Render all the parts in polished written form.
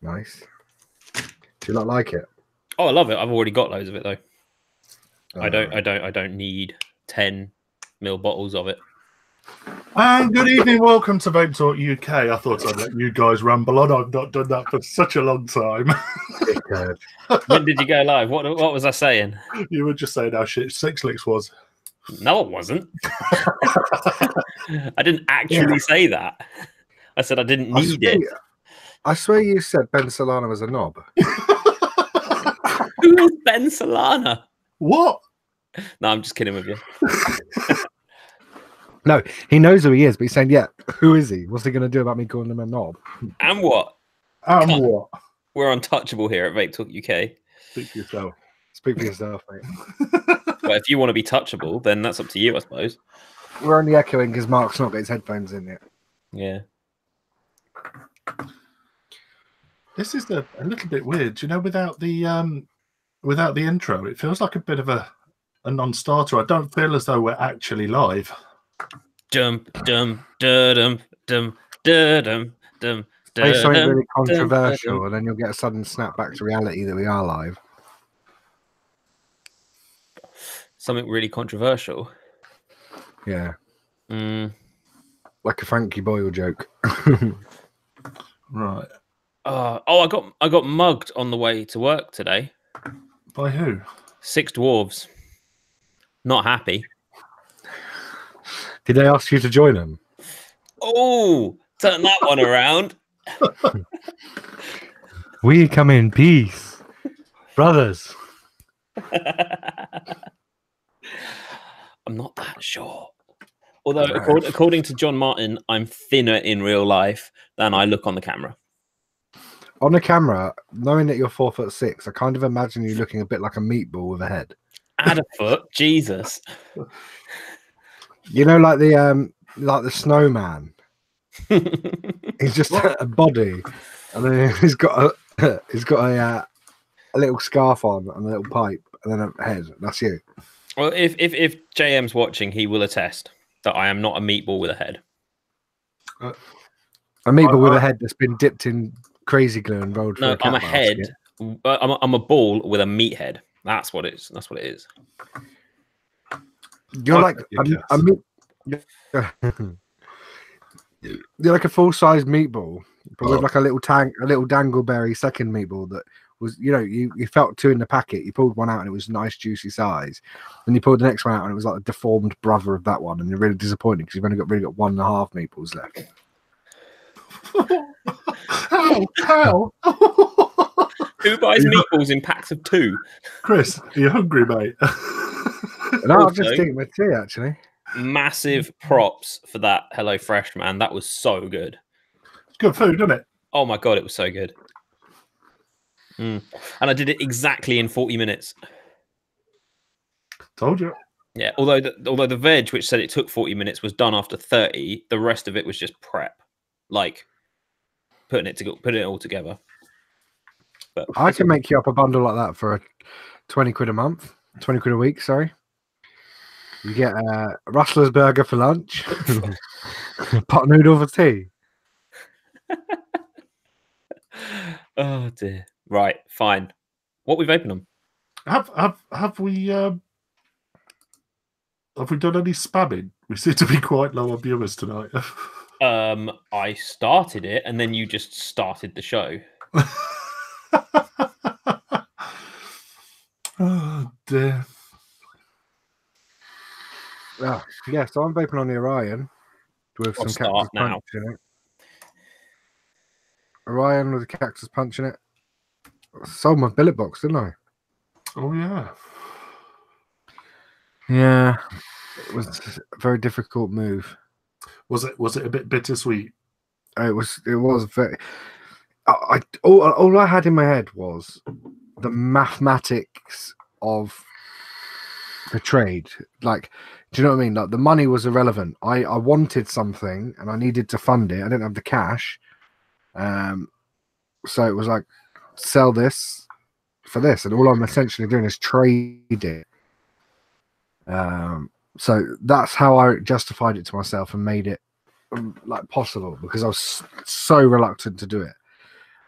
Nice. Do you not like it? Oh, I love it. I've already got loads of it though. I Alright. don't need 10 ml bottles of it. And good evening, welcome to Vape Talk UK. I thought I'd let you guys ramble on. I've not done that for such a long time. When did you go live? What was I saying? You were just saying how shit Six Licks was. No, it wasn't. I didn't actually say that. I said I didn't need it. I swear you said Ben Solana was a knob. Who is Ben Solana? What? No, I'm just kidding with you. No, he knows who he is, but he's saying, yeah, who is he? What's he going to do about me calling him a knob? And what? What? We're untouchable here at Vape Talk UK. Speak for yourself. Speak for yourself, mate. Well, if you want to be touchable, then that's up to you, I suppose. We're only echoing because Mark's not got his headphones in yet. Yeah. This is a little bit weird. You know, without the intro, it feels like a bit of a non-starter. I don't feel as though we're actually live. Dum dum dum dum dum dum. Say something really controversial, and then you'll get a sudden snap back to reality that we are live. Something really controversial. Yeah. Mm. Like a Frankie Boyle joke. Right. I got mugged on the way to work today. By who? 6 dwarves. Not happy. Did they ask you to join them? Oh, turn that one around. We come in peace, brothers. I'm not that sure. Although, according to John Martin, I'm thinner in real life than I look on the camera. On the camera, knowing that you're 4'6", I kind of imagine you looking a bit like a meatball with a head. Add a foot, Jesus. You know, like the snowman. He's just a body, and then he's got a little scarf on and a little pipe, and then a head. That's you. Well, if JM's watching, he will attest that I am not a meatball with a head. A meatball with a head that's been dipped in crazy glue and rolled. No, I'm a head. I'm a ball with a meat head. That's what it is. That's what it is. You're like you're like a full-size meatball, but with like a little dangleberry second meatball that was, you know, you felt 2 in the packet. You pulled one out and it was nice, juicy size. Then you pulled the next one out and it was like a deformed brother of that one, and you're really disappointed because you've only got 1.5 meatballs left. How? Who buys meatballs in packs of 2? Chris, are you hungry, mate? No, I've just eaten my tea, actually. Massive props for that Hello Fresh, man. That was so good. It's good food, isn't it? Oh my God, it was so good. And I did it exactly in 40 minutes. Told you. Yeah, although the veg, which said it took 40 minutes, was done after 30, the rest of it was just prep. Like putting it all together. But I can make you up a bundle like that for 20 quid a month, 20 quid a week. Sorry, you get a Rustler's burger for lunch, pot noodle for tea. Oh dear. Right, fine. What we vaping on? Have we done any spamming? We seem to be quite low on viewers tonight. I started it, and then you just started the show. Oh dear. Yeah, so I'm vaping on the Orion with some cactus punch in it. Orion with a cactus punch in it. I sold my billet box, didn't I? Oh yeah. Yeah. It was a very difficult move. Was it a bit bittersweet? It was very. All I had in my head was the mathematics of the trade. Like, do you know what I mean? Like, the money was irrelevant. I wanted something and I needed to fund it. I didn't have the cash, so it was like, sell this for this, and all I'm essentially doing is trade it. So that's how I justified it to myself and made it like possible, because I was so reluctant to do it.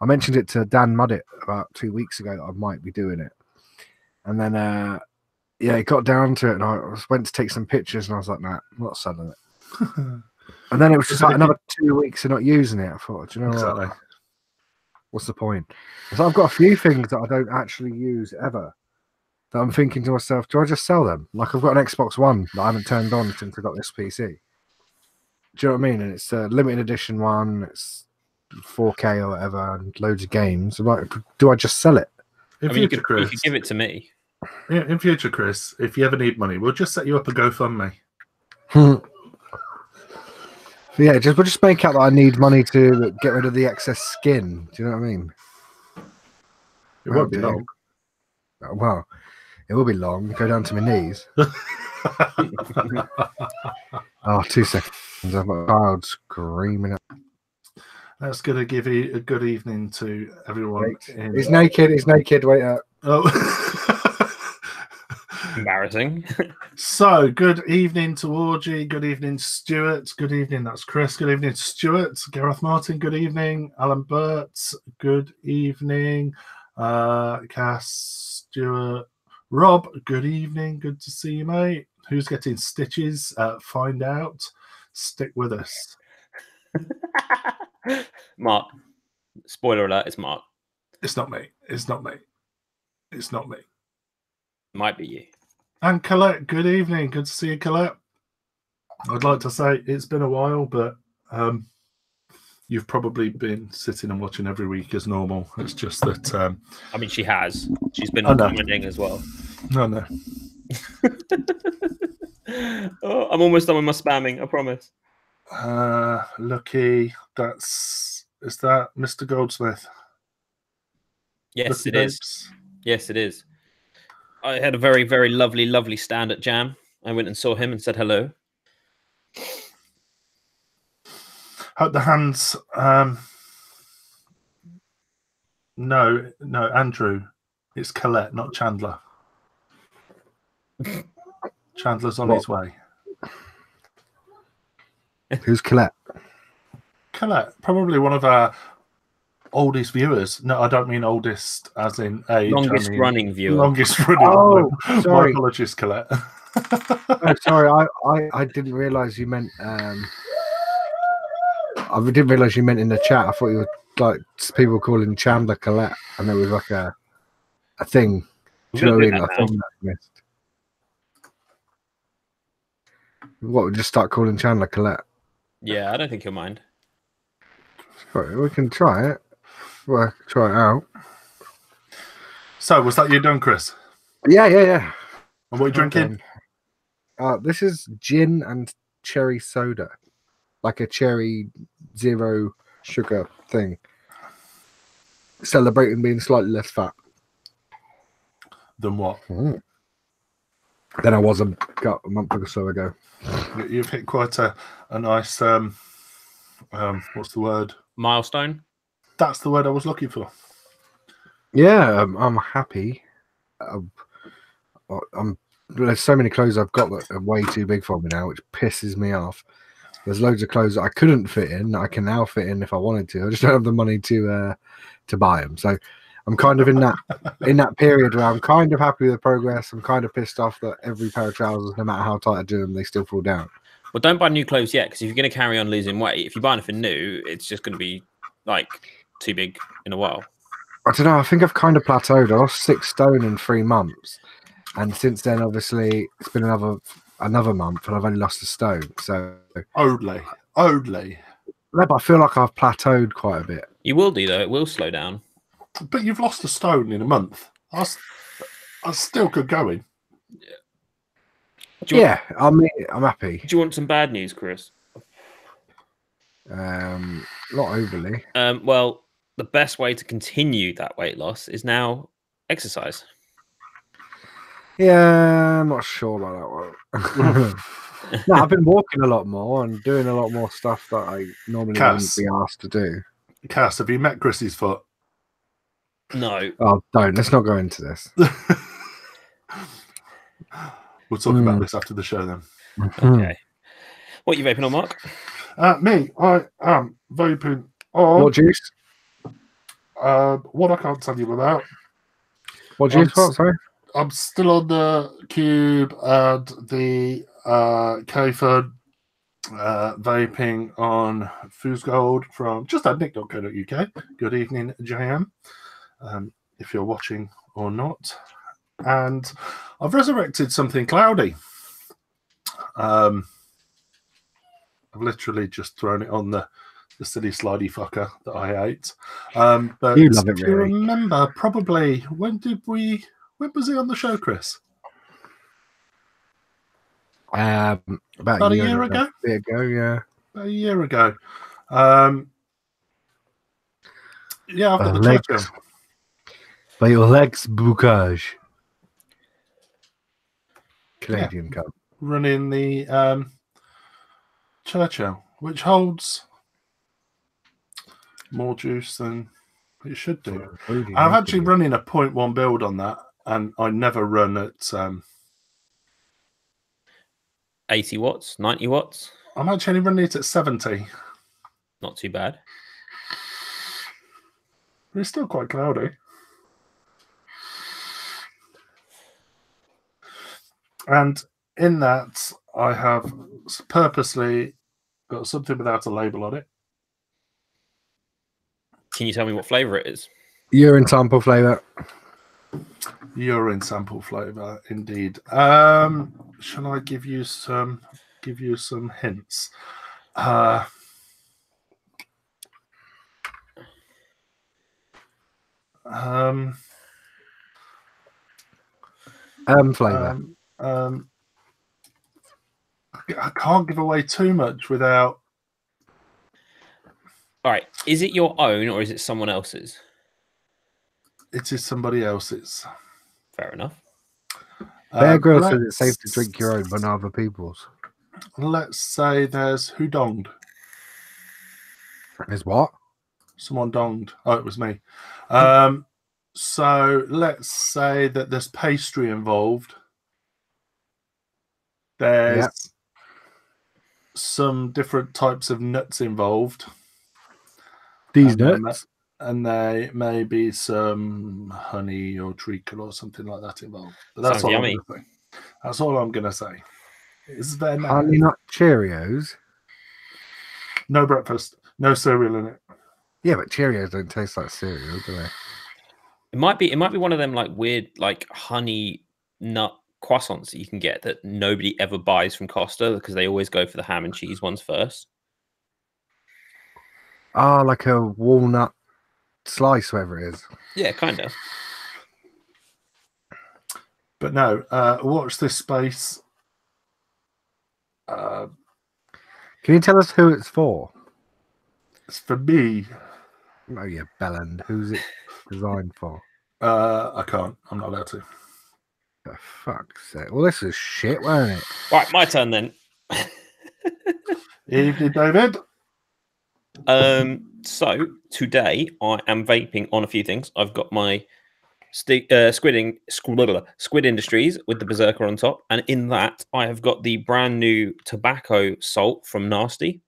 I mentioned it to Dan Muddit about 2 weeks ago that I might be doing it, and then yeah, it got down to it, and I went to take some pictures, and I was like, nah, I'm not selling it. And then it was just like another 2 weeks of not using it. I thought, do you know Exactly. what? What's the point? So I've got a few things that I don't actually use ever. That I'm thinking to myself, do I just sell them? Like I've got an Xbox One that I haven't turned on since I got this PC. Do you know what I mean? And it's a limited edition one. It's 4K or whatever, and loads of games. I'm like, do I just sell it? In I mean, future, you Chris, could give it to me. in future, Chris, if you ever need money, we'll just set you up a GoFundMe. Yeah, we'll just make out that I need money to get rid of the excess skin. Do you know what I mean? It won't be long. Well, it will be long. Go down to my knees. Oh, 2 seconds. I've got a child screaming. That's going to give you a good evening to everyone. He's naked. He's naked. Wait up. Oh. Embarrassing. So, good evening to Orgy. Good evening, Stuart. Good evening. That's Chris. Good evening, Stuart. Gareth Martin. Good evening. Alan Burt. Good evening. Cass, Stuart. Rob. Good evening. Good to see you, mate. Who's getting stitches? Find out. Stick with us. Mark. Spoiler alert, it's Mark. It's not me. It's not me. It's not me. Might be you. And Colette, good evening. Good to see you, Colette. I'd like to say it's been a while, but you've probably been sitting and watching every week as normal. It's just that... I mean, she has. She's been commenting as well. No. Oh, I'm almost done with my spamming, I promise. Lucky, is that Mr. Goldsmith? Yes, Lucky it is. Babes? Yes, it is. I had a very, very lovely stand at Jam. I went and saw him and said hello. Hope the hands. No, Andrew. It's Colette, not Chandler. Chandler's on his way. Who's Colette? Colette, probably one of our oldest viewers. No, I don't mean oldest as in age. Longest running viewer. Longest running. Oh, My sorry. apologies, Colette. Oh, sorry, I didn't realise you meant. I didn't realise you meant in the chat. I thought you were like people calling Chandler Colette, and it was like a thing. Do you know what I mean? A thing that I missed. What? We just start calling Chandler Colette? Yeah, I don't think he'll mind. Right, we can try it. Well, try it out. So, was that you done, Chris? Yeah. And what are you drinking? This is gin and cherry soda, like a cherry zero sugar thing. Celebrating being slightly less fat Than what? than I was a month or so ago. You've hit quite a nice what's the word? Milestone. That's the word I was looking for. Yeah, I'm happy. There's so many clothes I've got that are way too big for me now, which pisses me off. There's loads of clothes that I couldn't fit in that I can now fit in if I wanted to. I just don't have the money to buy them. So I'm kind of in that period where I'm kind of happy with the progress. I'm kind of pissed off that every pair of trousers, no matter how tight I do them, they still fall down. Well, don't buy new clothes yet, because if you're going to carry on losing weight, if you buy anything new, it's just going to be like too big in a while. I don't know. I think I've kind of plateaued. I lost 6 stone in 3 months, and since then, obviously, it's been another month, and I've only lost 1 stone. So Only. Yeah, but I feel like I've plateaued quite a bit. You will do though. It will slow down. But you've lost 1 stone in a month. I still good going. Yeah, I mean, I'm happy. Do you want some bad news, Chris? Not overly. Well, the best way to continue that weight loss is now exercise. Yeah, I'm not sure about that one. No, I've been walking a lot more and doing a lot more stuff that I normally wouldn't be asked to do. Cass, have you met Chrissy's foot? No. Oh, don't. Let's not go into this. We'll talk about this after the show then. Okay. What are you vaping on, Mark? Me, I am vaping on... What juice? What I can't tell you about. What juice? What? Sorry. I'm still on the Cube and the K-Fun vaping on Foos Gold from just at nick.co.uk. Good evening, JM, if you're watching or not. And I've resurrected something cloudy. I've literally just thrown it on the silly slidey fucker that I ate. But You love it, if you really. remember, probably when was it on the show, Chris? About a year ago. A bit ago, yeah. About a year ago. Yeah, I've got the legs. Churchill. By your legs, Bukaj. Canadian cup. Running the Churchill, which holds more juice than it should do. I'm actually running a 0.1 build on that, and I never run at 80 watts, 90 watts. I'm actually running it at 70. Not too bad. But it's still quite cloudy. And in that, I have purposely got something without a label on it. Can you tell me what flavour it is? Urine sample flavour. Urine sample flavour, indeed. Shall I give you some hints? Flavour. I can't give away too much without. All right. Is it your own or is it someone else's? It is somebody else's. Fair enough. Bear Grylls says it's safe to drink your own, but not other people's. Let's say there's who donged. Is what? Someone donged. Oh, it was me. So let's say that there's pastry involved. There's some different types of nuts involved. These nuts? And there may be some honey or treacle or something like that involved. But that's Sounds all yummy. I'm going to say. That's all I'm going to say. Is there Honey nut Cheerios? No breakfast, no cereal in it. Yeah, but Cheerios don't taste like cereal, do they? It might be one of them like weird like honey nut croissants that you can get that nobody ever buys from Costa because they always go for the ham and cheese ones first. Ah, like a walnut slice, whatever it is. Yeah, kind of. But no, watch this space. Can you tell us who it's for? It's for me. Oh yeah, Belland. Who's it designed for? I can't. I'm not allowed to. For fuck's sake. Well, this is shit, wasn't it? Right, my turn then. Evening, David. So today I am vaping on a few things. I've got my Squid Industries with the Berserker on top, and in that I have got the brand new tobacco salt from Nasty,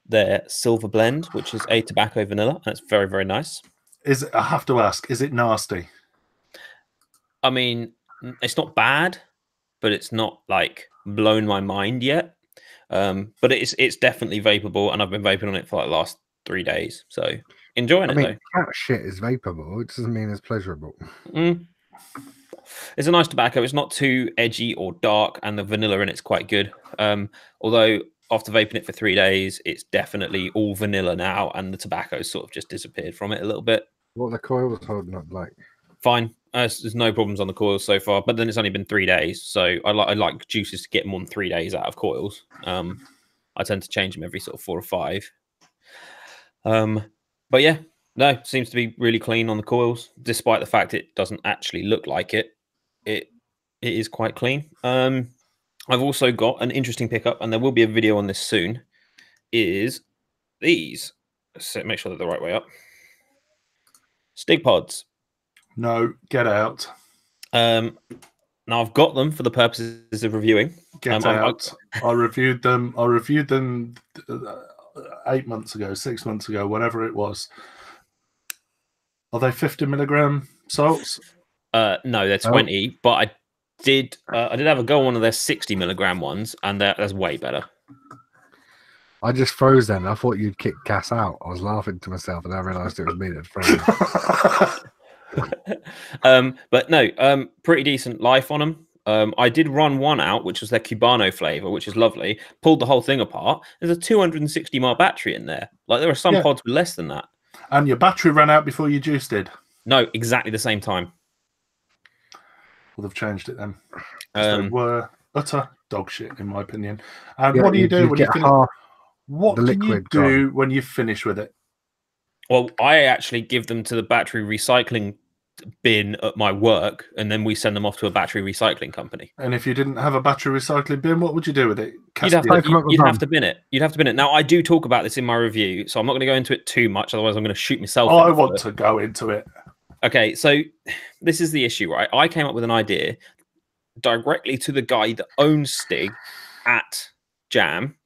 their silver blend, which is a tobacco vanilla. That's very, very nice. I have to ask, is it nasty? I mean, it's not bad, but it's not like blown my mind yet. But it's definitely vapable, and I've been vaping on it for like the last 3 days. So enjoying it though. Cat shit is vapable. It doesn't mean it's pleasurable. It's a nice tobacco. It's not too edgy or dark, and the vanilla in it's quite good. Although after vaping it for 3 days, it's definitely all vanilla now, and the tobacco sort of just disappeared from it a little bit. What the coil was holding up like? Fine. There's no problems on the coils so far, but then it's only been 3 days, so I like juices to get more than 3 days out of coils. I tend to change them every sort of 4 or 5. But yeah, no, seems to be really clean on the coils, despite the fact it doesn't actually look like it. It is quite clean. I've also got an interesting pickup, and there will be a video on this soon. Is these? So make sure they're the right way up. Stig pods. No, get out. Now I've got them for the purposes of reviewing. Get out. I reviewed them. 8 months ago, 6 months ago, whatever it was. Are they 50 milligram salts? No, they're 20. But I did have a go on one of their 60 milligram ones, and that's way better. I just froze then. I thought you'd kick Cass out. I was laughing to myself, and I realised it was me that froze. But no, pretty decent life on them. I did run one out, which was their Cubano flavor, which is lovely. Pulled the whole thing apart. There's a 260 mAh battery in there. Like, there are some pods with less than that. And your battery ran out before your juice did? No, exactly the same time. Well, they've changed it then. They were utter dog shit, in my opinion. And Yeah, what do you do when you finish? What the can you liquid do gone. when you finish with it? Well, I actually give them to the battery recycling bin at my work, and then we send them off to a battery recycling company. And if you didn't have a battery recycling bin, what would you do with it? You'd have to bin it. You'd have to bin it. Now, I do talk about this in my review, so I'm not going to go into it too much, otherwise I'm going to shoot myself. I want to go into it. Okay, so this is the issue, right? I came up with an idea directly to the guy that owns Stig at Jam,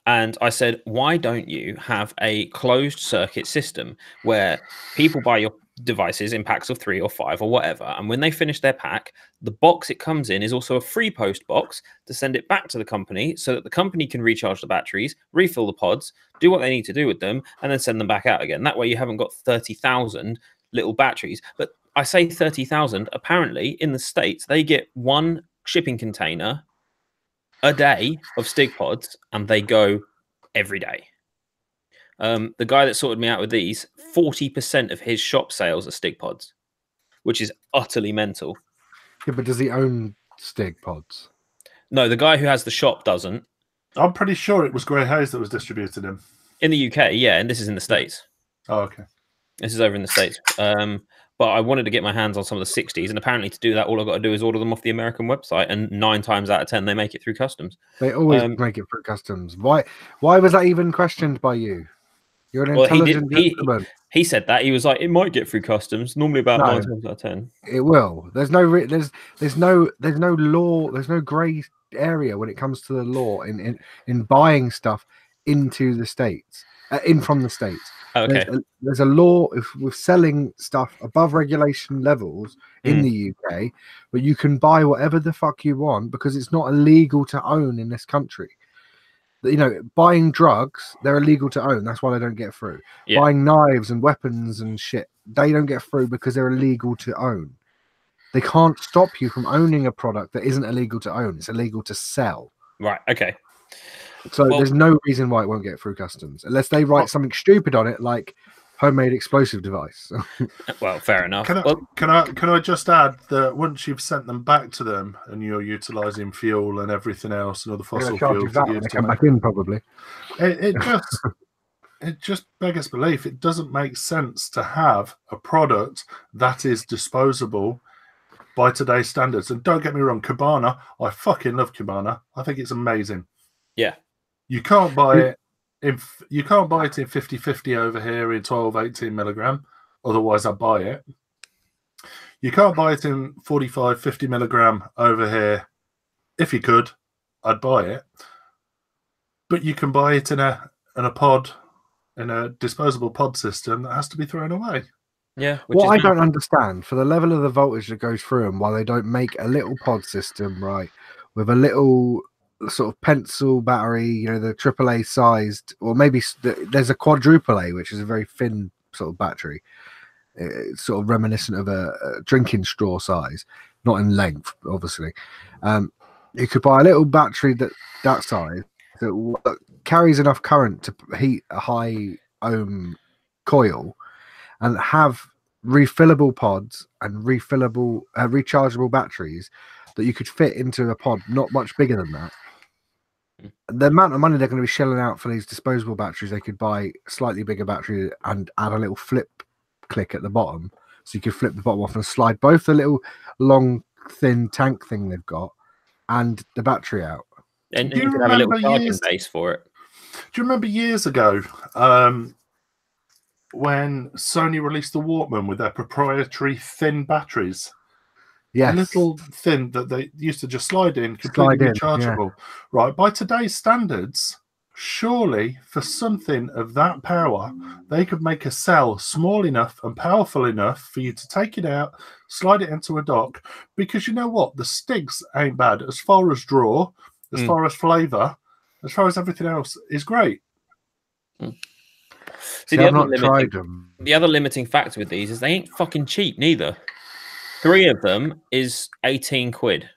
and I said, why don't you have a closed circuit system where people buy your devices in packs of 3 or 5 or whatever, and when they finish their pack, the box it comes in is also a free post box to send it back to the company so that the company can recharge the batteries, refill the pods, do what they need to do with them, and then send them back out again. That way you haven't got 30,000 little batteries. But I say 30,000, apparently in the States they get one shipping container a day of Stig pods, and they go every day. The guy that sorted me out with these, 40% of his shop sales are Stig pods, which is utterly mental. Yeah, but does he own Stig pods? No, the guy who has the shop doesn't. I'm pretty sure it was Grey Hayes that was distributing him. In the UK, yeah, and this is in the States. Oh, okay. This is over in the States. But I wanted to get my hands on some of the 60s, and apparently to do that, all I've got to do is order them off the American website, and 9 times out of 10, they make it through customs. They always make it through customs. Why was that even questioned by you? You're an intelligent gentleman. He said that. He was like, it might get through customs, normally about 9 times out of 10. It will. There's no law, there's no grey area when it comes to the law in buying stuff into the States, from the States. Okay. There's a law with selling stuff above regulation levels in the UK, but you can buy whatever the fuck you want because it's not illegal to own in this country. You know, buying drugs, they're illegal to own. That's why they don't get through. Yeah. Buying knives and weapons and shit, they don't get through because they're illegal to own. They can't stop you from owning a product that isn't illegal to own. It's illegal to sell. Right. Okay. So there's no reason why it won't get through customs unless they write something stupid on it, like homemade explosive device. Well, fair enough. Can I just add that once you've sent them back to them and you're utilising fuel and everything else and other fossil fuels, that when they come back in, probably. It just beggars belief. It doesn't make sense to have a product that is disposable by today's standards. And don't get me wrong, Cabana, I fucking love Cabana. I think it's amazing. Yeah. You can't buy it in 50-50 over here in 12-18 milligram. Otherwise, I buy it. You can't buy it in 45-50 milligram over here. If you could, I'd buy it. But you can buy it in a pod, in a disposable pod system that has to be thrown away. Yeah. What I don't understand, for the level of the voltage that goes through them, why they don't make a little pod system, right, with a little sort of pencil battery, you know, the AAA sized, or maybe there's a quadruple A, which is a very thin sort of battery. It's sort of reminiscent of a drinking straw size, not in length, obviously. You could buy a little battery that size that carries enough current to heat a high ohm coil and have refillable pods and refillable rechargeable batteries that you could fit into a pod not much bigger than that. The amount of money they're going to be shelling out for these disposable batteries, they could buy a slightly bigger battery and add a little flip click at the bottom, so you could flip the bottom off and slide both the little long thin tank thing they've got and the battery out. And you could have a little charging base for it. Do you remember years ago when Sony released the Walkman with their proprietary thin batteries? Yes. A little thin that they used to just slide in, completely rechargeable. Yeah. Right. By today's standards, Surely, for something of that power, they could make a cell small enough and powerful enough for you to take it out, slide it into a dock. Because you know what? The sticks ain't bad as far as draw, as far as flavour, as far as everything else is great. See, I've not tried them. The other limiting factor with these is they ain't fucking cheap neither. 3 of them is 18 quid.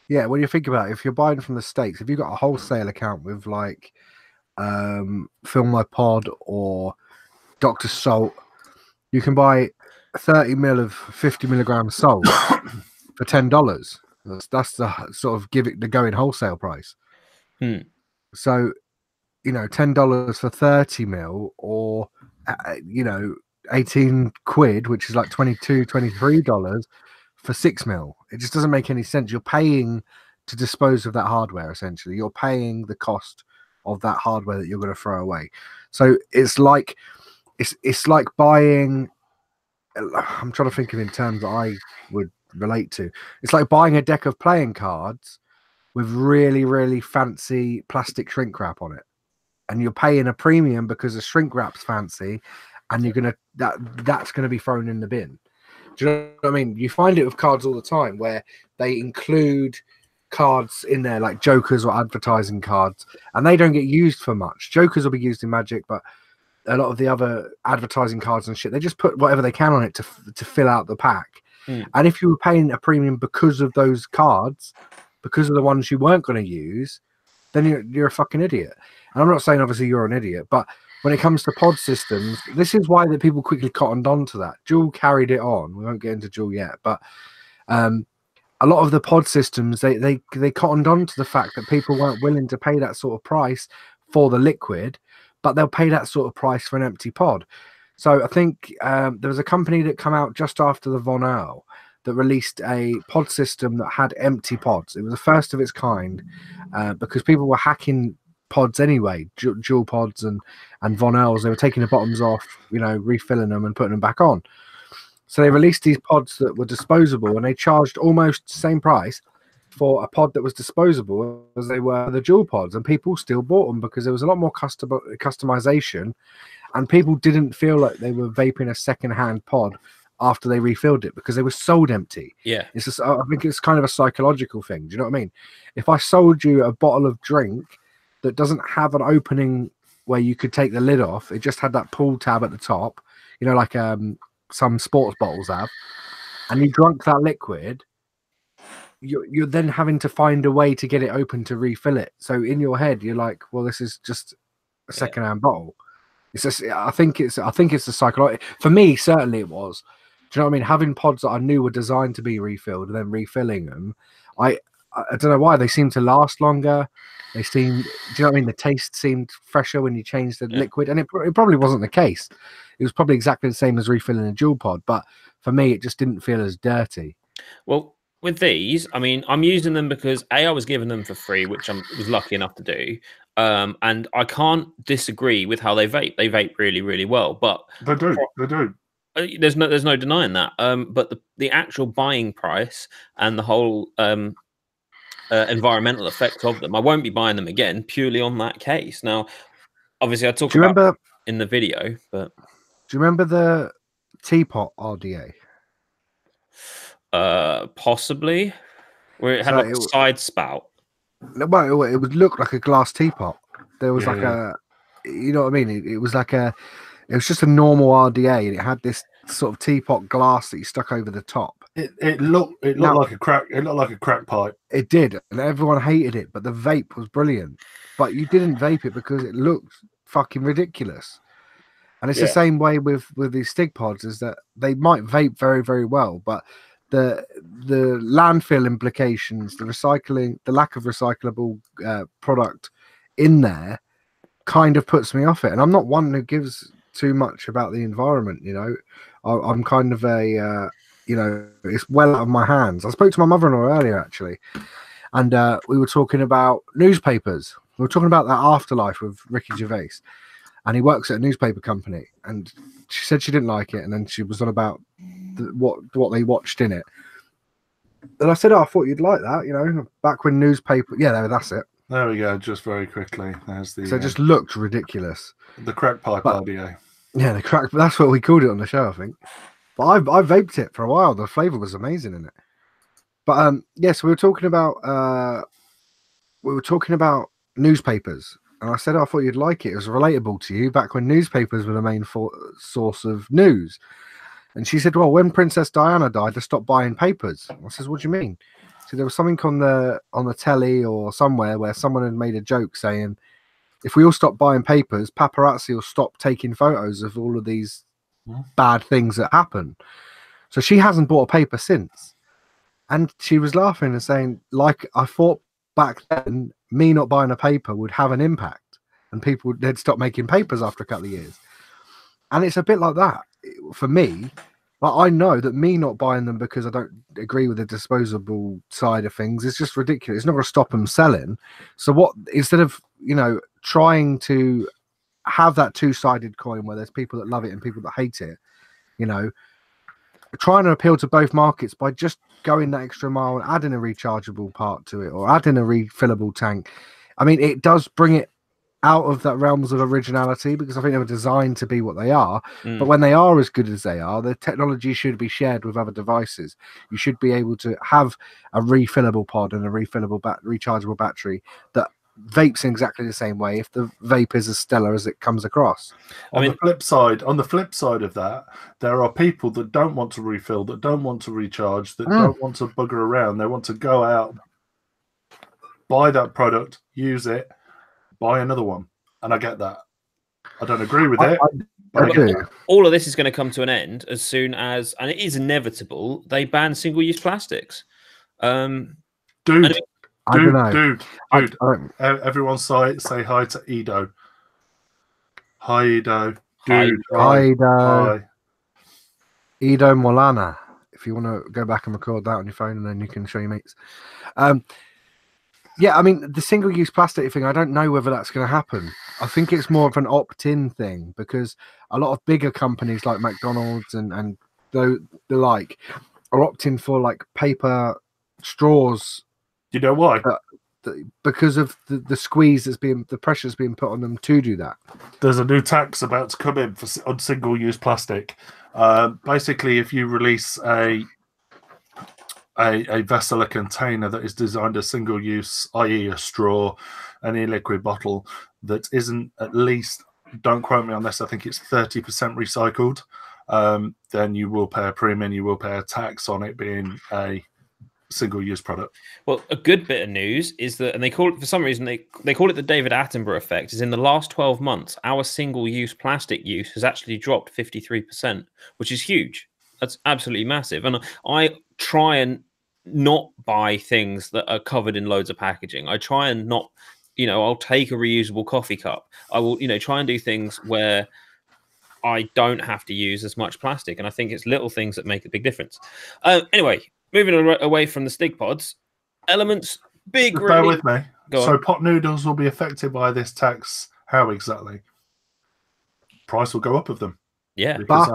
Yeah, when you think about it, if you're buying from the States, if you've got a wholesale account with like Fill My Pod or Dr. Salt, you can buy 30 mil of 50 milligram salt for $10. That's the sort of the going wholesale price. So, you know, $10 for 30 mil or, you know, 18 quid, which is like $22, $23 for 6 mil. It just doesn't make any sense. You're paying to dispose of that hardware, essentially. You're paying the cost of that hardware that you're going to throw away. So it's like buying, I'm trying to think of in terms that I would relate to. It's like buying a deck of playing cards with really, really fancy plastic shrink wrap on it. And you're paying a premium because the shrink wrap's fancy, and you're gonna that's gonna be thrown in the bin. Do you know what I mean? You find it with cards all the time where they include cards in there like jokers or advertising cards, and they don't get used for much. Jokers will be used in Magic, but a lot of the other advertising cards and shit, they just put whatever they can on it to fill out the pack. And if you were paying a premium because of those cards, because of the ones you weren't going to use, then you're a fucking idiot. And I'm not saying obviously you're an idiot, but when it comes to pod systems, this is why the people quickly cottoned on to that. Juul carried it on. We won't get into Juul yet, but a lot of the pod systems, they cottoned on to the fact that people weren't willing to pay that sort of price for the liquid, but they'll pay that sort of price for an empty pod. So I think there was a company that came out just after the Von Earl that released a pod system that had empty pods. It was the first of its kind because people were hacking pods anyway, Juul pods and Von Earls. They were taking the bottoms off, you know, refilling them and putting them back on. So they released these pods that were disposable, and they charged almost the same price for a pod that was disposable as they were the Juul pods, and people still bought them because there was a lot more customization, and people didn't feel like they were vaping a second-hand pod after they refilled it because they were sold empty. Yeah, it's just, I think it's kind of a psychological thing. Do you know what I mean? If I sold you a bottle of drink that doesn't have an opening where you could take the lid off, it just had that pull tab at the top, you know, like some sports bottles have, and you drunk that liquid, you're then having to find a way to get it open to refill it. So in your head, you're like, well, this is just a second-hand bottle. It's just, I think it's the psychological. For me, certainly it was. Do you know what I mean? Having pods that I knew were designed to be refilled and then refilling them, I don't know why they seem to last longer. They seem, do you know what I mean? The taste seemed fresher when you changed the liquid, and it probably wasn't the case. It was probably exactly the same as refilling a Juul pod, but for me, it just didn't feel as dirty. Well, with these, I mean, I'm using them because I was given them for free, which I was lucky enough to do. And I can't disagree with how they vape. They vape really, really well. But they do. There's no denying that. But the actual buying price and the whole environmental effect of them, I won't be buying them again purely on that case. Now, obviously, I talk about in the video, but do you remember the teapot RDA? Possibly, where it had like a side spout. Well, it would look like a glass teapot. There was like a, you know what I mean? It was like it was just a normal RDA, and it had this sort of teapot glass that you stuck over the top. It looked like a crack. It looked like a crack pipe. It did, and everyone hated it. But the vape was brilliant. But you didn't vape it because it looked fucking ridiculous. And it's the same way with these stick pods, is that they might vape very, very well, but the landfill implications, the recycling, the lack of recyclable product in there kind of puts me off it. And I'm not one who gives too much about the environment, you know. I'm kind of a you know, it's well out of my hands. I spoke to my mother-in-law earlier, actually, and we were talking about newspapers. We were talking about that afterlife with Ricky Gervais, and he works at a newspaper company, and she said she didn't like it, and then she was on about what they watched in it. And I said, oh, I thought you'd like that, you know, back when newspaper, that's it. There we go. Just very quickly. There's the So it just looked ridiculous. the crack pipe But- RDA. Yeah, the crack. That's what we called it on the show, I think. But I vaped it for a while. The flavor was amazing in it. But yes, we were talking about newspapers, and I said I thought you'd like it. It was relatable to you back when newspapers were the main source of news. And she said, "Well, when Princess Diana died, I stopped buying papers." I says, "What do you mean?" So there was something on the telly or somewhere where someone had made a joke saying, if we all stop buying papers, paparazzi will stop taking photos of all of these bad things that happen. So she hasn't bought a paper since. And she was laughing and saying, like, I thought back then, me not buying a paper would have an impact and people they'd stop making papers after a couple of years. And it's a bit like that for me. Like, I know that me not buying them because I don't agree with the disposable side of things is just ridiculous. It's not going to stop them selling. So what, instead of, trying to have that two-sided coin where there's people that love it and people that hate it, trying to appeal to both markets by just going that extra mile and adding a rechargeable part to it or adding a refillable tank. I mean, it does bring it out of that realms of originality because I think they were designed to be what they are. But when they are as good as they are, the technology should be shared with other devices. You should be able to have a refillable pod and a refillable rechargeable battery that vapes in exactly the same way if the vape is as stellar as it comes across. On the flip side of that, there are people that don't want to refill, that don't want to recharge, that don't want to bugger around. They want to go out, buy that product, use it, buy another one. And I get that. I don't agree with it. I do. All of this is going to come to an end as soon as, and it is inevitable, they ban single-use plastics. Dude, I don't know. Dude. Everyone say hi to Edo. Hi, Edo. Dude. Hi, Edo. Hi. Edo Molana. If you want to go back and record that on your phone and then you can show your mates. Yeah, I mean, the single-use plastic thing, I don't know whether that's going to happen. I think it's more of an opt-in thing because a lot of bigger companies like McDonald's and the like are opting for like paper straws. Do you know why? Because of the squeeze the pressure that's being put on them to do that. There's a new tax about to come in on single-use plastic. Basically, if you release a vessel, a container that is designed as single-use, i.e. a straw, an e-liquid bottle that isn't at least, don't quote me on this, I think it's 30% recycled, then you will pay a premium, you will pay a tax on it being a single-use product. Well, a good bit of news is that, and they call it, for some reason, they call it the David Attenborough effect, is in the last 12 months, our single-use plastic use has actually dropped 53%, which is huge. That's absolutely massive. And I try and not buy things that are covered in loads of packaging. I try and not, I'll take a reusable coffee cup. I will, try and do things where I don't have to use as much plastic. And I think it's little things that make a big difference. Anyway, moving away from the stick pods, Elements, big. Bear with me. So pot noodles will be affected by this tax. How exactly? Price will go up of them. Yeah, because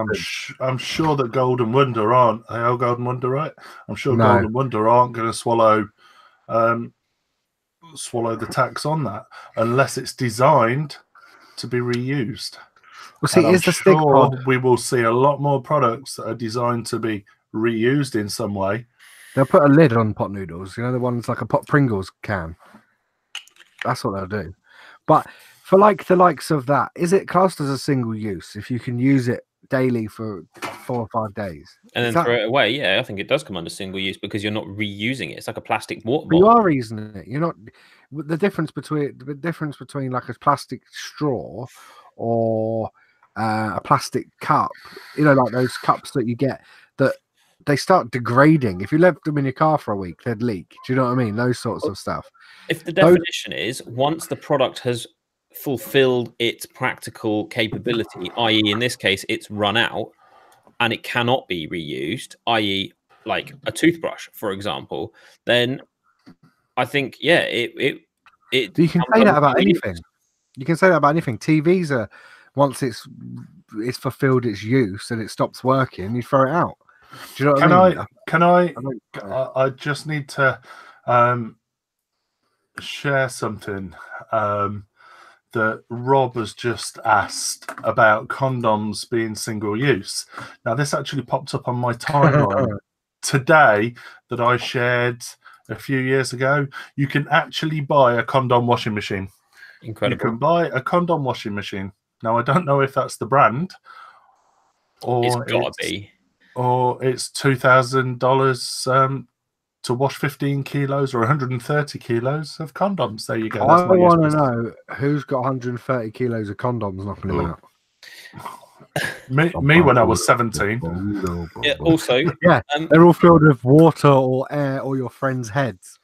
I'm sure that Golden Wonder aren't. Are Golden Wonder right? I'm sure Golden Wonder aren't going to swallow the tax on that unless it's designed to be reused. Well, see, is the stick pod? We will see a lot more products that are designed to be reused in some way. They'll put a lid on pot noodles. The ones like a pot Pringles can. That's what they'll do. But for like the likes of that, is it classed as a single use if you can use it daily for 4 or 5 days and then throw it away? Yeah, I think it does come under single use because you're not reusing it. It's like a plastic water bottle. You are reusing it. You're not. The difference between like a plastic straw or a plastic cup, like those cups that you get that they start degrading. If you left them in your car for a week, they'd leak. Do you know what I mean? Those sorts of stuff. If the definition is once the product has fulfilled its practical capability, i.e. in this case it's run out and it cannot be reused, i.e. like a toothbrush, for example, then I think it you can say that about anything. You can say that about anything. TVs are, once it's fulfilled its use and it stops working, you throw it out. Do you know what I mean? I just need to share something that Rob has just asked about condoms being single use. Now, this actually popped up on my timeline today that I shared a few years ago. You can actually buy a condom washing machine. Incredible. You can buy a condom washing machine. Now, I don't know if that's the brand or It's gotta be. Or it's $2,000 to wash 15 kilos or 130 kilos of condoms. There you go. That's I my want to use. know who's got 130 kilos of condoms knocking them out. Me when I was 17. Yeah, also, Yeah, they're all filled with water or air or your friends' heads.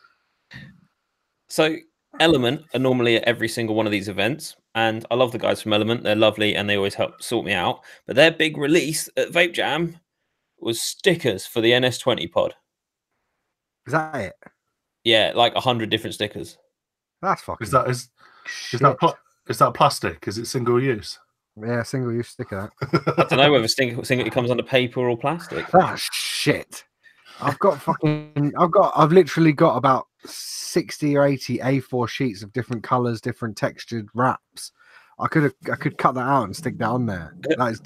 So Element are normally at every single one of these events, and I love the guys from Element. They're lovely and they always help sort me out. But their big release at Vape Jam was stickers for the NS20 pod. Is that it? Yeah, like 100 different stickers. That's fucking. Is that plastic? Is it single use? Yeah, single use sticker. I don't know whether it comes under paper or plastic. Ah, shit. I've literally got about 60 or 80 A4 sheets of different colors, different textured wraps. I could cut that out and stick that on there. That is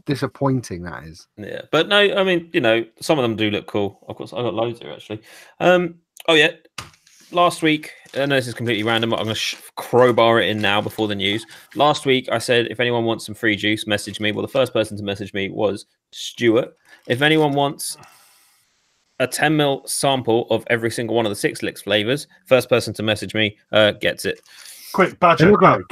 disappointing. That is. Yeah, but no, I mean, you know, some of them do look cool. I've got loads here actually. Oh yeah, last week, I know this is completely random, but I'm going to crowbar it in now before the news. Last week, I said if anyone wants some free juice, message me. Well, the first person to message me was Stuart. If anyone wants a 10ml sample of every single one of the 6 Licks flavors, first person to message me gets it. Quick, Badger, go.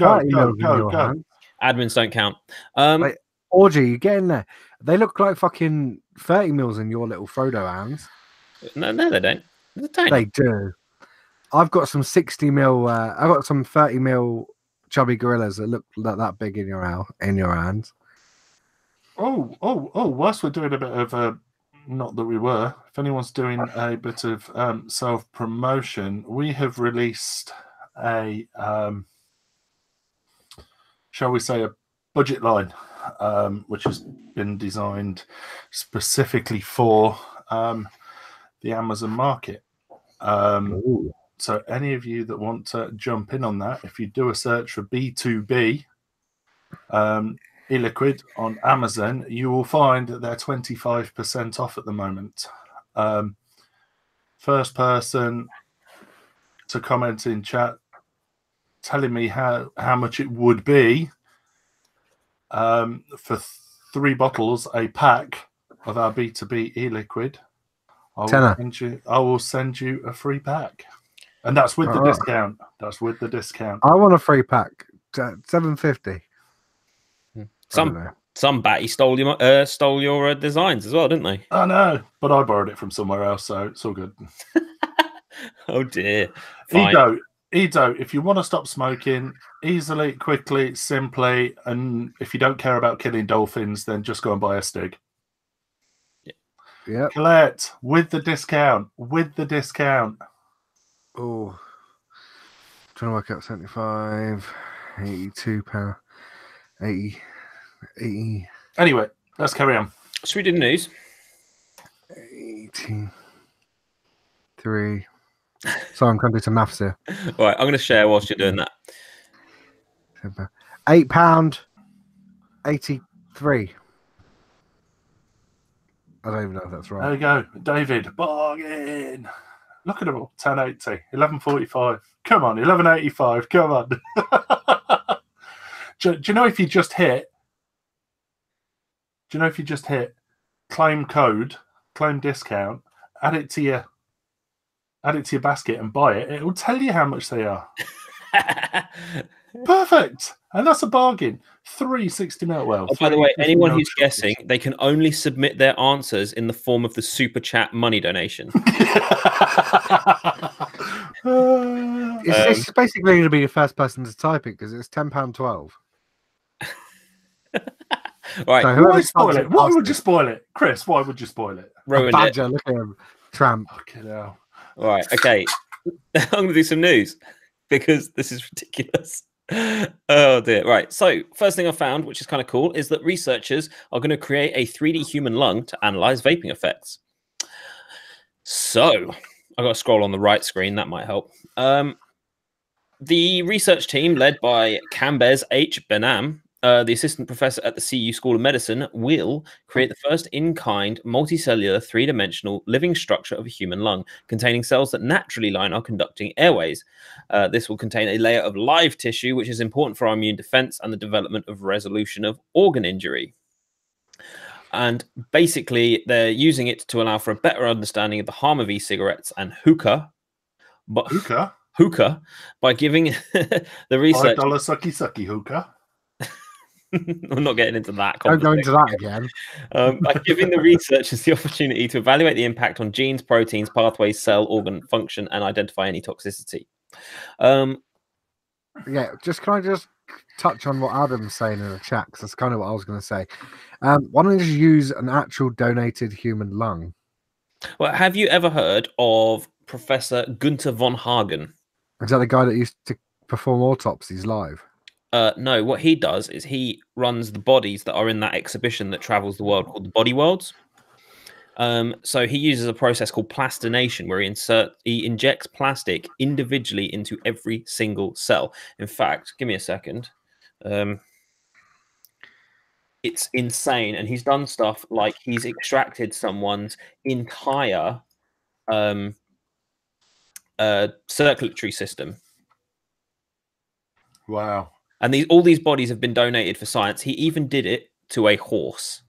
Admins don't count. Wait, Orgy, you get in there. They look like fucking 30 mils in your little Frodo hands. No, they don't. They do. I've got some 60 mil. I've got some 30 mil chubby gorillas that look that big in your hands. Oh! Whilst we're doing a bit of not that we were. If anyone's doing a bit of self promotion, we have released a shall we say a budget line, which has been designed specifically for the Amazon market. So any of you that want to jump in on that, if you do a search for B2B e-liquid on Amazon, you will find that they're 25% off at the moment. First person to comment in chat telling me how much it would be for 3 bottles, a pack of our B2B e-liquid, I will send you a free pack. And that's with the discount. That's with the discount. I want a free pack. $7.50. Some batty stole your designs as well, didn't they? I know, but I borrowed it from somewhere else, so it's all good. Oh dear. Edo, if you want to stop smoking easily, quickly, simply, and if you don't care about killing dolphins, then just go and buy a Stig. Yeah. Colette, with the discount. Oh, trying to work out 75, 82 pound, 80. Anyway, let's carry on. Should we do the news? 83. Sorry, I'm trying to do some maths here. All right, I'm going to share whilst you're doing that. £8.83. I don't even know if that's right. There you go, David. Bargain. Look at them all. 1080, 1145. Come on, 1185. Come on. Do you know if you just hit? Claim code, claim discount, add it to your basket and buy it, it will tell you how much they are. Perfect. And that's a bargain. 360 ml. Well, by the way, anyone who's guessing, they can only submit their answers in the form of the super chat money donation. It's basically going to be the first person to type it because it's £10.12. Right. So why spoil it? Why would you spoil it? Chris, why would you spoil it? Badger, look at him. Tramp. Fucking hell. All right, okay. I'm going to do some news because this is ridiculous. Oh dear. Right. So first thing I found, which is kind of cool, is that researchers are going to create a 3D human lung to analyze vaping effects. So I've got to scroll on the right screen. That might help. The research team, led by Kambez H. Benam, the assistant professor at the CU School of Medicine, will create the first in-kind, multicellular, three-dimensional living structure of a human lung, containing cells that naturally line our conducting airways. This will contain a layer of live tissue, which is important for our immune defense and the development of resolution of organ injury. And basically, they're using it to allow for a better understanding of the harm of e-cigarettes and hookah. But hookah by giving the research $5 sucky hookah. I'm not getting into that. Don't go into that again. By giving the researchers the opportunity to evaluate the impact on genes, proteins, pathways, cell, organ function, and identify any toxicity. Yeah, can I just touch on what Adam's saying in the chat? Because that's kind of what I was going to say. Why don't you just use an actual donated human lung? Well, have you ever heard of Professor Gunther von Hagen? Is that the guy that used to perform autopsies live? No, what he does is he runs the bodies that are in that exhibition that travels the world called the Body Worlds. So he uses a process called plastination, where he injects plastic individually into every single cell. In fact, give me a second. It's insane, and he's done stuff like he's extracted someone's entire circulatory system. Wow. And all these bodies have been donated for science. He even did it to a horse.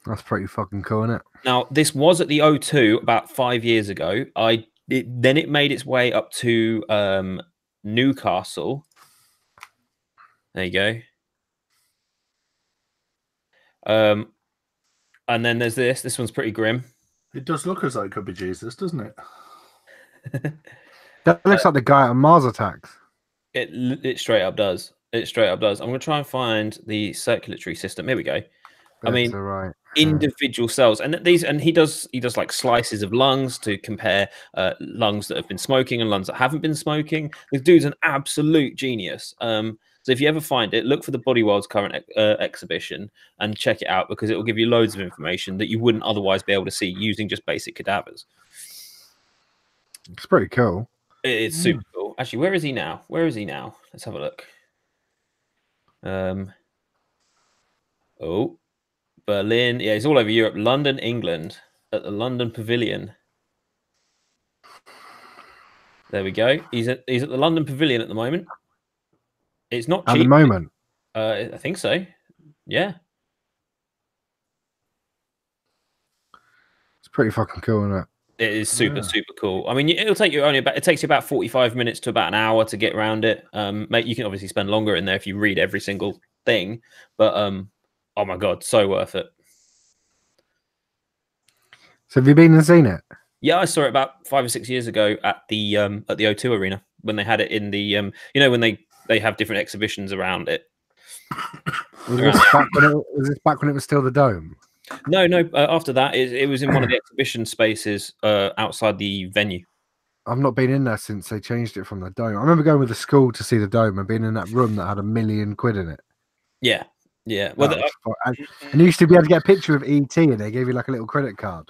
That's pretty fucking cool, isn't it? Now, this was at the O2 about 5 years ago. Then it made its way up to Newcastle. There you go. And then there's this. This one's pretty grim. It does look as though it could be Jesus, doesn't it? That looks like the guy on Mars Attacks. It straight up does. It straight up does. I'm going to try and find the circulatory system. Here we go. I mean, right. Individual cells, and he does like slices of lungs to compare lungs that have been smoking and lungs that haven't been smoking. This dude's an absolute genius. So if you ever find it, look for the Body World's current exhibition and check it out, because it will give you loads of information that you wouldn't otherwise be able to see using just basic cadavers. It's pretty cool. It's super cool. Actually, where is he now? Let's have a look. Oh, Berlin. Yeah, he's all over Europe. London, England, at the London Pavilion. There we go. He's at the London Pavilion at the moment. It's not cheap. At the moment? I think so. Yeah. It's pretty fucking cool, isn't it? It is super cool. I mean, it'll take you it takes you about 45 minutes to about an hour to get around it. Mate, you can obviously spend longer in there if you read every single thing, but oh my god, so worth it. So have you been and seen it? Yeah, I saw it about 5 or 6 years ago at the O2 Arena, when they had it in the you know, when they have different exhibitions around it. Was this back when it was still the Dome? No. After that, it was in one of the exhibition spaces outside the venue. I've not been in there since they changed it from the Dome. I remember going with the school to see the Dome and being in that room that had £1 million in it. Yeah. Well, and you used to be able to get a picture of ET, and they gave you like a little credit card.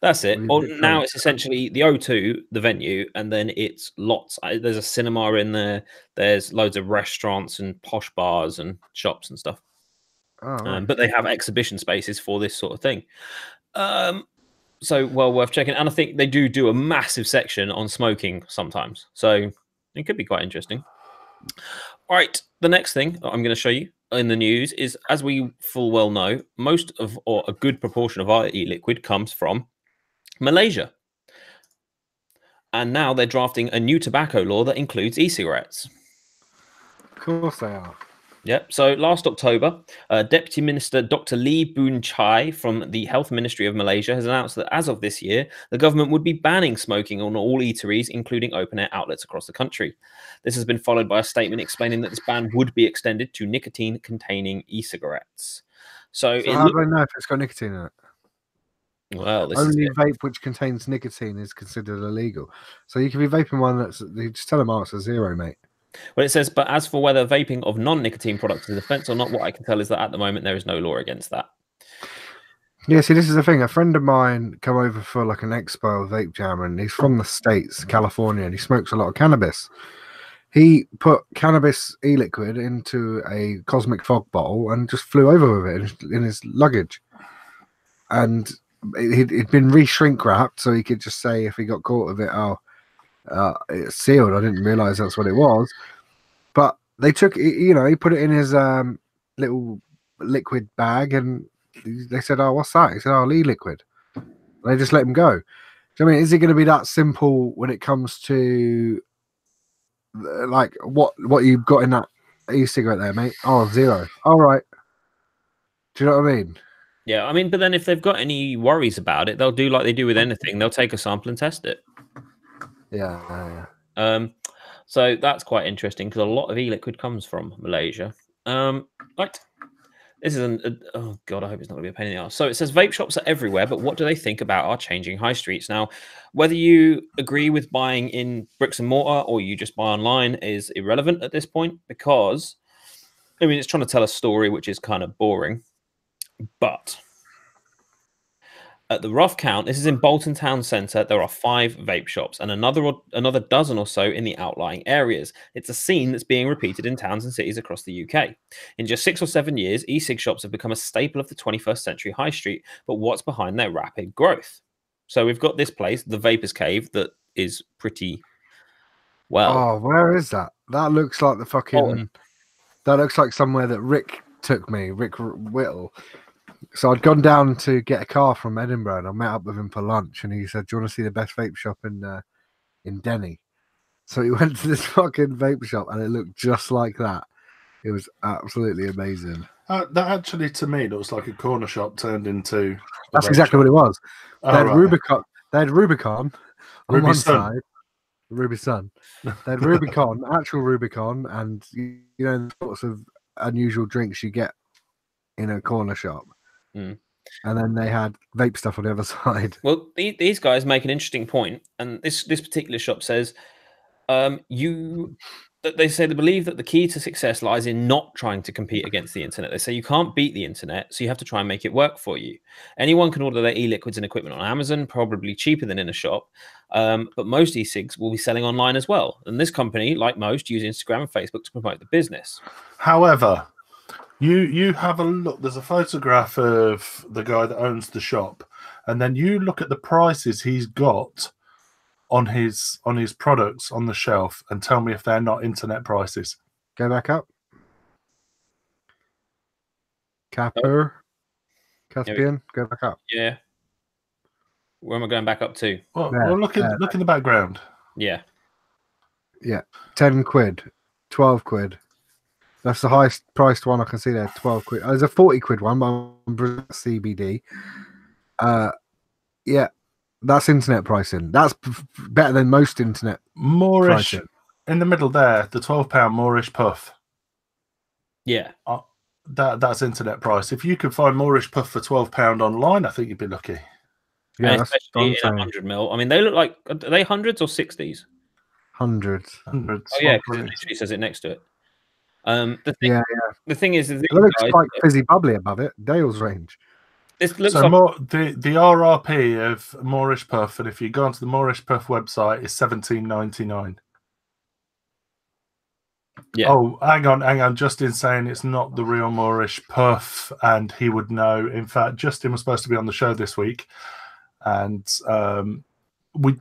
That's it. Well, now it's essentially the O2, the venue, and then it's lots. There's a cinema in there. There's loads of restaurants and posh bars and shops and stuff. Oh, right. But they have exhibition spaces for this sort of thing. So well worth checking. And I think they do a massive section on smoking sometimes. So it could be quite interesting. All right. The next thing I'm going to show you in the news is, as we full well know, most of, or a good proportion of our e-liquid comes from Malaysia. And now they're drafting a new tobacco law that includes e-cigarettes. Of course they are. Yep. So last October, Deputy Minister Dr. Lee Boon Chai from the Health Ministry of Malaysia has announced that as of this year, the government would be banning smoking on all eateries, including open-air outlets across the country. This has been followed by a statement explaining that this ban would be extended to nicotine-containing e-cigarettes. So how do I know if it's got nicotine in it? Well, only vape which contains nicotine is considered illegal. So you can be vaping one that's, you just tell them, oh, it's a zero, mate. Well, it says, but as for whether vaping of non-nicotine products is an offence or not, what I can tell is that at the moment there is no law against that. Yeah, see, this is the thing. A friend of mine come over for like an expo, Vape Jam, and he's from the States, California, and he smokes a lot of cannabis. He put cannabis e-liquid into a cosmic fog bottle and just flew over with it in his luggage. And he'd been re-shrink wrapped, so he could just say if he got caught with it, it's sealed. I didn't realize that's what it was. But they took, he put it in his little liquid bag, and they said, "Oh, what's that?" He said, "Oh, e-liquid." They just let him go. Do you know what I mean, is it going to be that simple when it comes to like what you've got in that e-cigarette there, mate? Oh, zero. All right. Do you know what I mean? Yeah, I mean, but then if they've got any worries about it, they'll do like they do with anything. They'll take a sample and test it. Yeah. So that's quite interesting because a lot of e-liquid comes from Malaysia. Right. This is oh god, I hope it's not going to be a pain in the ass. So it says vape shops are everywhere, but what do they think about our changing high streets? Now, whether you agree with buying in bricks and mortar or you just buy online is irrelevant at this point because, I mean, it's trying to tell a story which is kind of boring. But at the rough count, this is in Bolton Town Centre, there are 5 vape shops and another dozen or so in the outlying areas. It's a scene that's being repeated in towns and cities across the UK. In just 6 or 7 years, e-cig shops have become a staple of the 21st century high street, but what's behind their rapid growth? So we've got this place, the Vapor's Cave, that is pretty well. Oh, where is that? That looks like the fucking... That looks like somewhere that Rick took me, Rick Whittle. So I'd gone down to get a car from Edinburgh, and I met up with him for lunch, and he said, "Do you want to see the best vape shop in Denny?" So he went to this fucking vape shop, and it looked just like that. It was absolutely amazing. That actually, to me, looks like a corner shop turned into. That's exactly what it was. Oh, they had right. Rubicon. They had Rubicon on Ruby one Sun. side. Ruby Sun. They had Rubicon, actual Rubicon, and the sorts of unusual drinks you get in a corner shop. Mm. And then they had vape stuff on the other side. Well, these guys make an interesting point, and this particular shop says, they say they believe that the key to success lies in not trying to compete against the internet. They say you can't beat the internet, so you have to try and make it work for you. Anyone can order their e-liquids and equipment on Amazon, probably cheaper than in a shop, but most e-cigs will be selling online as well. And this company, like most, use Instagram and Facebook to promote the business. However, you have a look. There's a photograph of the guy that owns the shop, and then you look at the prices he's got on his products on the shelf, and tell me if they're not internet prices. Go back up. Capper. Caspian. Go back up. Yeah. Where am I going back up to? Well, look in the background. Yeah. 10 quid. 12 quid. That's the highest priced one I can see there. 12 quid. There's a 40 quid one, but I'm CBD. Yeah, that's internet pricing. That's better than most internet Moorish pricing. In the middle there, the £12 Moorish puff. Yeah. That's internet price. If you could find Moorish puff for £12 online, I think you'd be lucky. Yeah, and that's especially in 100 mil. I mean, they look like, are they hundreds or 60s? Hundreds. Oh yeah, because it literally says it next to it. The thing is, it looks like fizzy bubbly above it. Dale's range. This looks so like the RRP of Moorish Puff, and if you go onto the Moorish Puff website, is $17.99. Yeah. Oh, hang on. Justin's saying it's not the real Moorish Puff, and he would know. In fact, Justin was supposed to be on the show this week, and we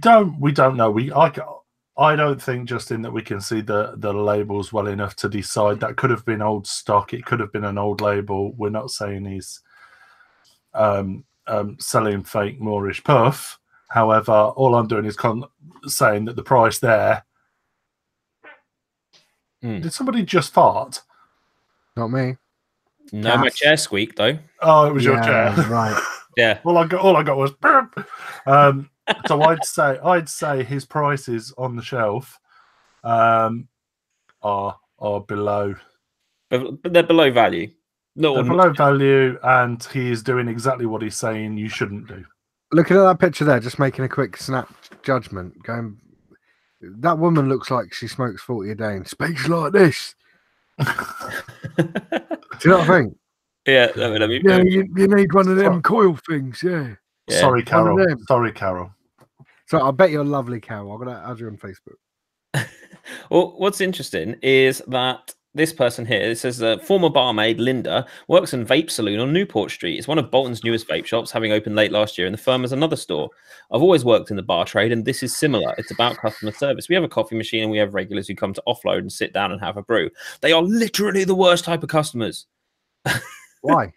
don't know. I don't think, Justin, that we can see the labels well enough to decide. That could have been old stock. It could have been an old label. We're not saying he's selling fake Moorish Puff. However, all I'm doing is saying that the price there. Did somebody just fart? Not me. No, my chair squeaked though. Oh, it was your chair, right? Yeah. All I got was. So I'd say his prices on the shelf are below. But they're below value. They're below value, and he is doing exactly what he's saying you shouldn't do. Looking at that picture there, just making a quick snap judgment. That woman looks like she smokes 40 a day and speaks like this. Do you know what I think? Yeah, let me, Yeah, you need one of them coil things. Yeah. Yeah. Sorry, One Carol. of them. Sorry, Carol. So I bet you're lovely, Carol. I'm gonna add you on Facebook. Well, what's interesting is that this person here, it says former barmaid Linda works in Vape Saloon on Newport Street. It's one of Bolton's newest vape shops, having opened late last year, and the firm has another store. I've always worked in the bar trade, and this is similar. It's about customer service. We have a coffee machine, and we have regulars who come to offload and sit down and have a brew. They are literally the worst type of customers. Why?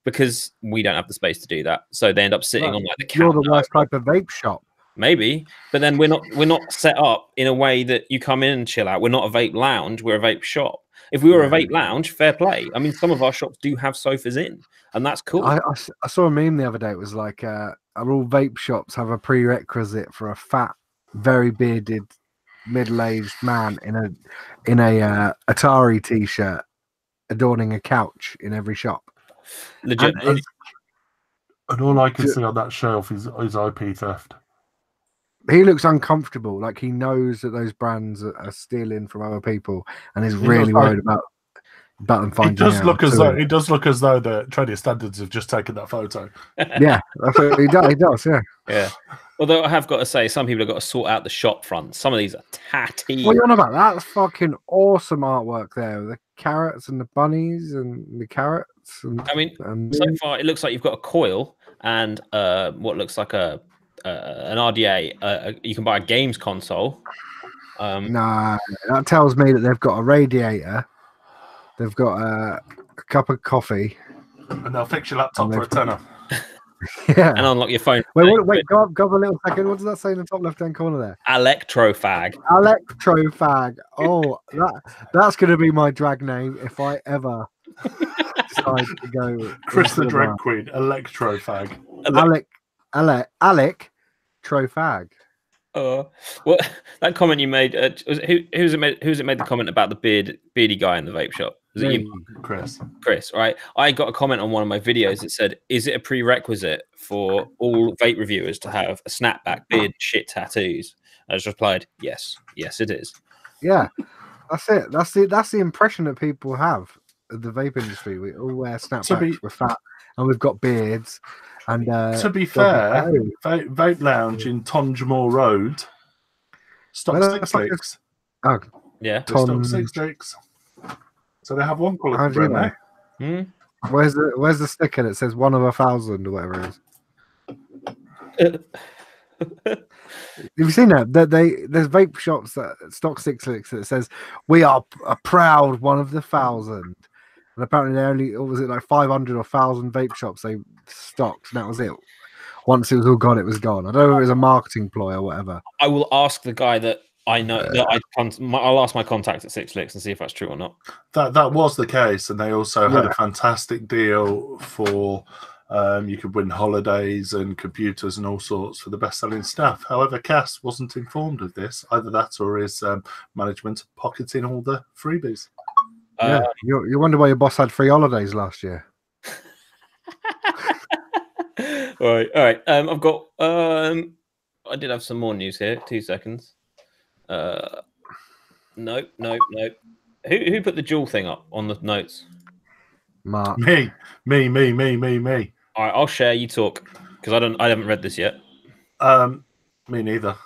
Because we don't have the space to do that. So they end up sitting on like the You're counter. the worst type of vape shop. Maybe, but then we're not set up in a way that you come in and chill out. We're not a vape lounge, we're a vape shop. If we were a vape lounge, fair play. I mean, some of our shops do have sofas in, and that's cool. I saw a meme the other day. It was like, all vape shops have a prerequisite for a fat, very bearded, middle-aged man in a Atari t-shirt adorning a couch in every shop. Legit. And all I can see on that shelf is IP theft. He looks uncomfortable, like he knows that those brands are stealing from other people, and is really worried about them finding out. It does look as though the trading standards have just taken that photo. Yeah, that's what he does. He does, yeah. Yeah. Although I have got to say, some people have got to sort out the shop front. Some of these are tatty. What are you on about? That's fucking awesome artwork there. The carrots and the bunnies and the carrots. I mean, so far it looks like you've got a coil and what looks like an RDA. You can buy a games console. Nah, that tells me that they've got a radiator. They've got a cup of coffee. And they'll fix your laptop for a tenner. Yeah. And unlock your phone. Wait, go up a little second. What does that say in the top left-hand corner there? Electrofag. Electrofag. Oh, that's going to be my drag name if I ever decide to go. Chris the drag queen, Electrofag. Alec Trofag. Well, that comment you made. Who's it made the comment about the beardy guy in the vape shop? Was it you? Chris, right? I got a comment on one of my videos that said, "Is it a prerequisite for all vape reviewers to have a snapback beard, shit tattoos?" I just replied, "Yes, it is." Yeah, that's it. That's the impression that people have of the vape industry. We all wear snapbacks. We're fat and we've got beards. And to be fair, Vape Lounge in Tongemore Road stock 6 licks. Oh, yeah, stock 6 licks. So they have one quality brand there. Where's the sticker that says 1 of 1,000 or whatever it is? Have you seen that? There's vape shops that stock 6 licks that says we are a proud 1 of the 1,000. And apparently they only, what was it, like 500 or 1,000 vape shops they stocked, and that was it. Once it was all gone, it was gone. I don't know if it was a marketing ploy or whatever. I will ask the guy that I know. I'll ask my contact at 6 licks and see if that's true or not. That was the case, and they also had a fantastic deal for you could win holidays and computers and all sorts for the best-selling staff. However, Cass wasn't informed of this. Either that or his management pocketing all the freebies. Yeah, you wonder why your boss had free holidays last year. All right. I've got. I did have some more news here. 2 seconds. Nope. Who put the Juul thing up on the notes? Mark. Me. All right, I'll share. You talk because I haven't read this yet. Me neither.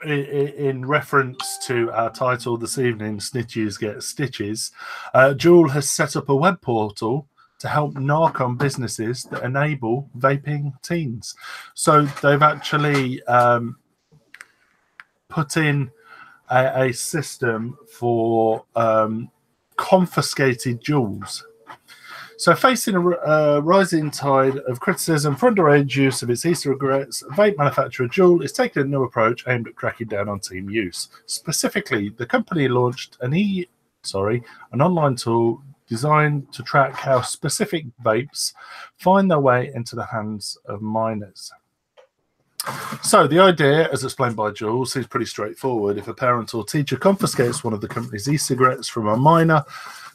In reference to our title this evening, Snitches Get Stitches, Juul has set up a web portal to help knock on businesses that enable vaping teens. So they've actually put in a system for confiscated Juuls. So facing a rising tide of criticism for underage use of its e-cigarettes, vape manufacturer Juul is taking a new approach aimed at cracking down on teen use. Specifically, the company launched an online tool designed to track how specific vapes find their way into the hands of minors. So the idea, as explained by Juul, seems pretty straightforward. If a parent or teacher confiscates one of the company's e-cigarettes from a minor,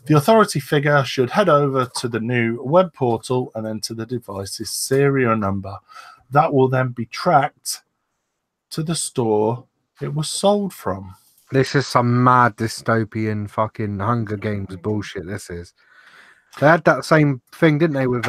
the authority figure should head over to the new web portal and enter the device's serial number. That will then be tracked to the store it was sold from. This is some mad dystopian fucking Hunger Games bullshit. This is. They had that same thing, didn't they? With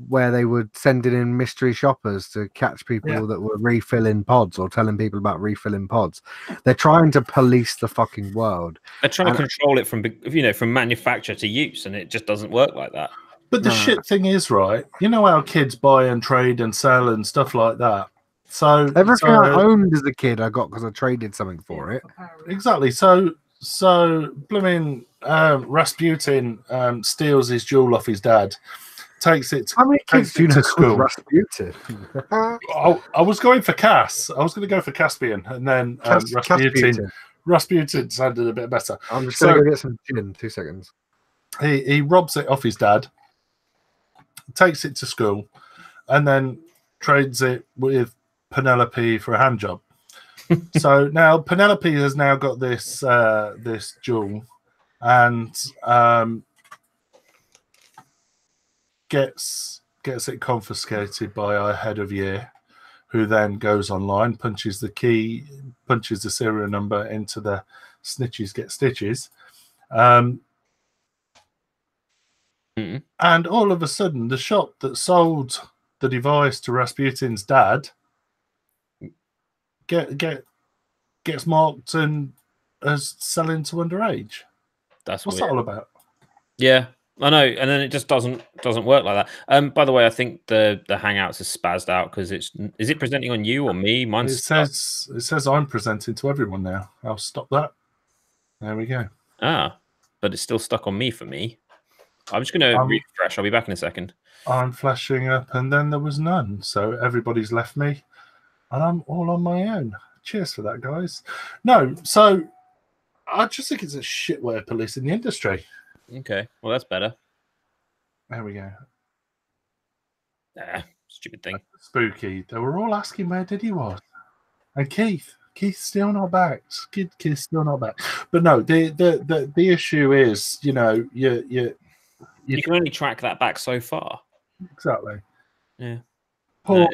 where they would send in mystery shoppers to catch people that were refilling pods or telling people about refilling pods. They're trying to police the fucking world. They're trying to control it from manufacture to use, and it just doesn't work like that. But the shit thing is, right? You know how kids buy and trade and sell and stuff like that. So everything I owned as a kid, I got because I traded something for it. Exactly. So blooming Rasputin steals his Juul off his dad. Takes it. How many kids do you know to school? Rasputin? I was going for Cass. I was going to go for Caspian, and then Rasputin sounded a bit better. I'm just going to go get some gin. 2 seconds. He robs it off his dad, takes it to school, and then trades it with Penelope for a hand job. So now Penelope has now got this Juul, and gets it confiscated by our head of year, who then goes online, punches the serial number into the Snitches Get Stitches, and all of a sudden the shop that sold the device to Rasputin's dad gets marked and as selling to underage. What's that all about? Yeah, I know, and then it just doesn't work like that. By the way, I think the Hangouts is spazzed out because is it presenting on you or me? It says I'm presenting to everyone now. I'll stop that. There we go. But it's still stuck on me for me. I'm just going to refresh. I'll be back in a second. I'm flashing up, and then there was none, so everybody's left me, and I'm all on my own. Cheers for that, guys. No, so I just think it's a shit way of policing the industry. Okay, well, that's better. There we go. Stupid thing. Spooky. They were all asking where Diddy was. And Keith's still not back. Keith's still not back. But no, the issue is, you can only track that back so far. Exactly. Yeah. Poor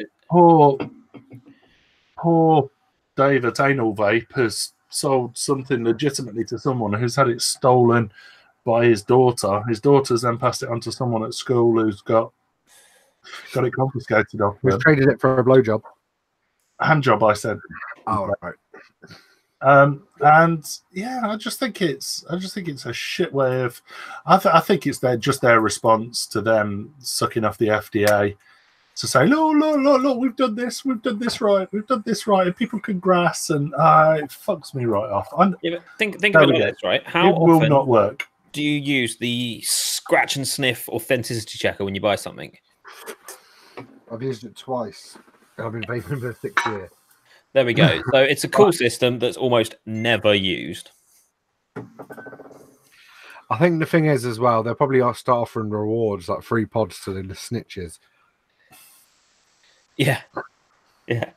Dave at Anal Vape has sold something legitimately to someone who's had it stolen by his daughter. His daughter's then passed it on to someone at school who's got it confiscated off. We've traded it for a blowjob. Hand job, I said. Oh, right. And yeah, I just think it's a shit way of. I think it's their response to them sucking off the FDA to say, look, we've done this right, and people can grass, and it fucks me right off. Think of it like this, right? How it will not work. Do you use the scratch and sniff authenticity checker when you buy something? I've used it twice. I've been vaping for 6 years. There we go. So it's a cool system that's almost never used. I think the thing is as well, they'll probably start offering rewards like free pods to the snitches. Yeah. But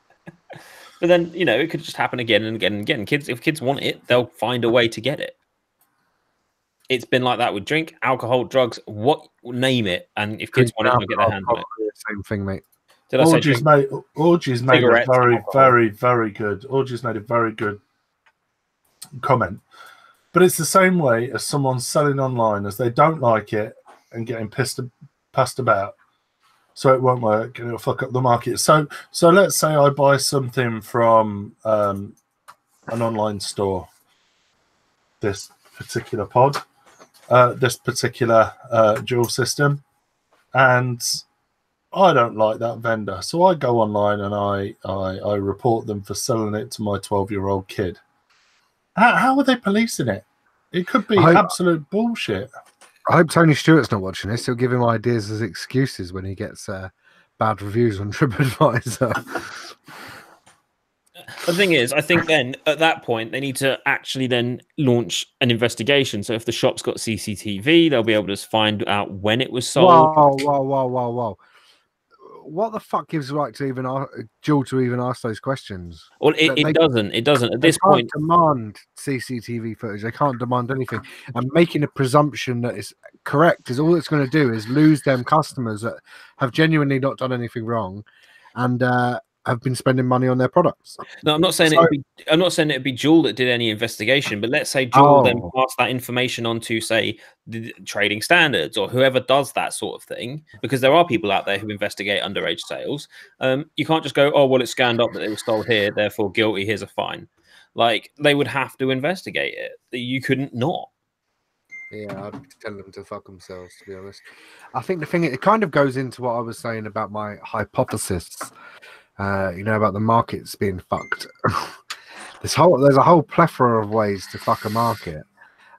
then, it could just happen again and again and again. If kids want it, they'll find a way to get it. It's been like that with drink, alcohol, drugs, name it. And if kids want it, they'll get their hands on it. Same thing, mate. Orgy's made a very, very, very good. Orgy's made a very good comment, but it's the same way as someone selling online as they don't like it and getting passed about, so it won't work and it'll fuck up the market. So let's say I buy something from an online store, this particular pod, this particular Juul system, and I don't like that vendor, so I go online and I report them for selling it to my 12-year-old kid. How are they policing it? It could be absolute bullshit. I hope Tony Stewart's not watching this. He'll give him ideas as excuses when he gets bad reviews on TripAdvisor. The thing is, I think then at that point they need to actually then launch an investigation. So if the shop's got CCTV, they'll be able to find out when it was sold. Whoa. What the fuck gives right to even Juul to even ask those questions? Well, it doesn't. It doesn't. At this point, demand CCTV footage. They can't demand anything. And making a presumption that is correct is all it's going to do is lose them customers that have genuinely not done anything wrong, and have been spending money on their products. No, I'm not saying So- I'm not saying it'd be Juul that did any investigation, but let's say Juul then Oh. passed that information on to, say, the trading standards or whoever does that sort of thing, because there are people out there who investigate underage sales. You can't just go, oh well, it's scanned up that they were sold here, therefore guilty. Here's a fine. Like, they would have to investigate it. You couldn't not. Yeah, I'd tell them to fuck themselves, to be honest. I think the thing, it kind of goes into what I was saying about my hypothesis, about the markets being fucked. There's a whole plethora of ways to fuck a market,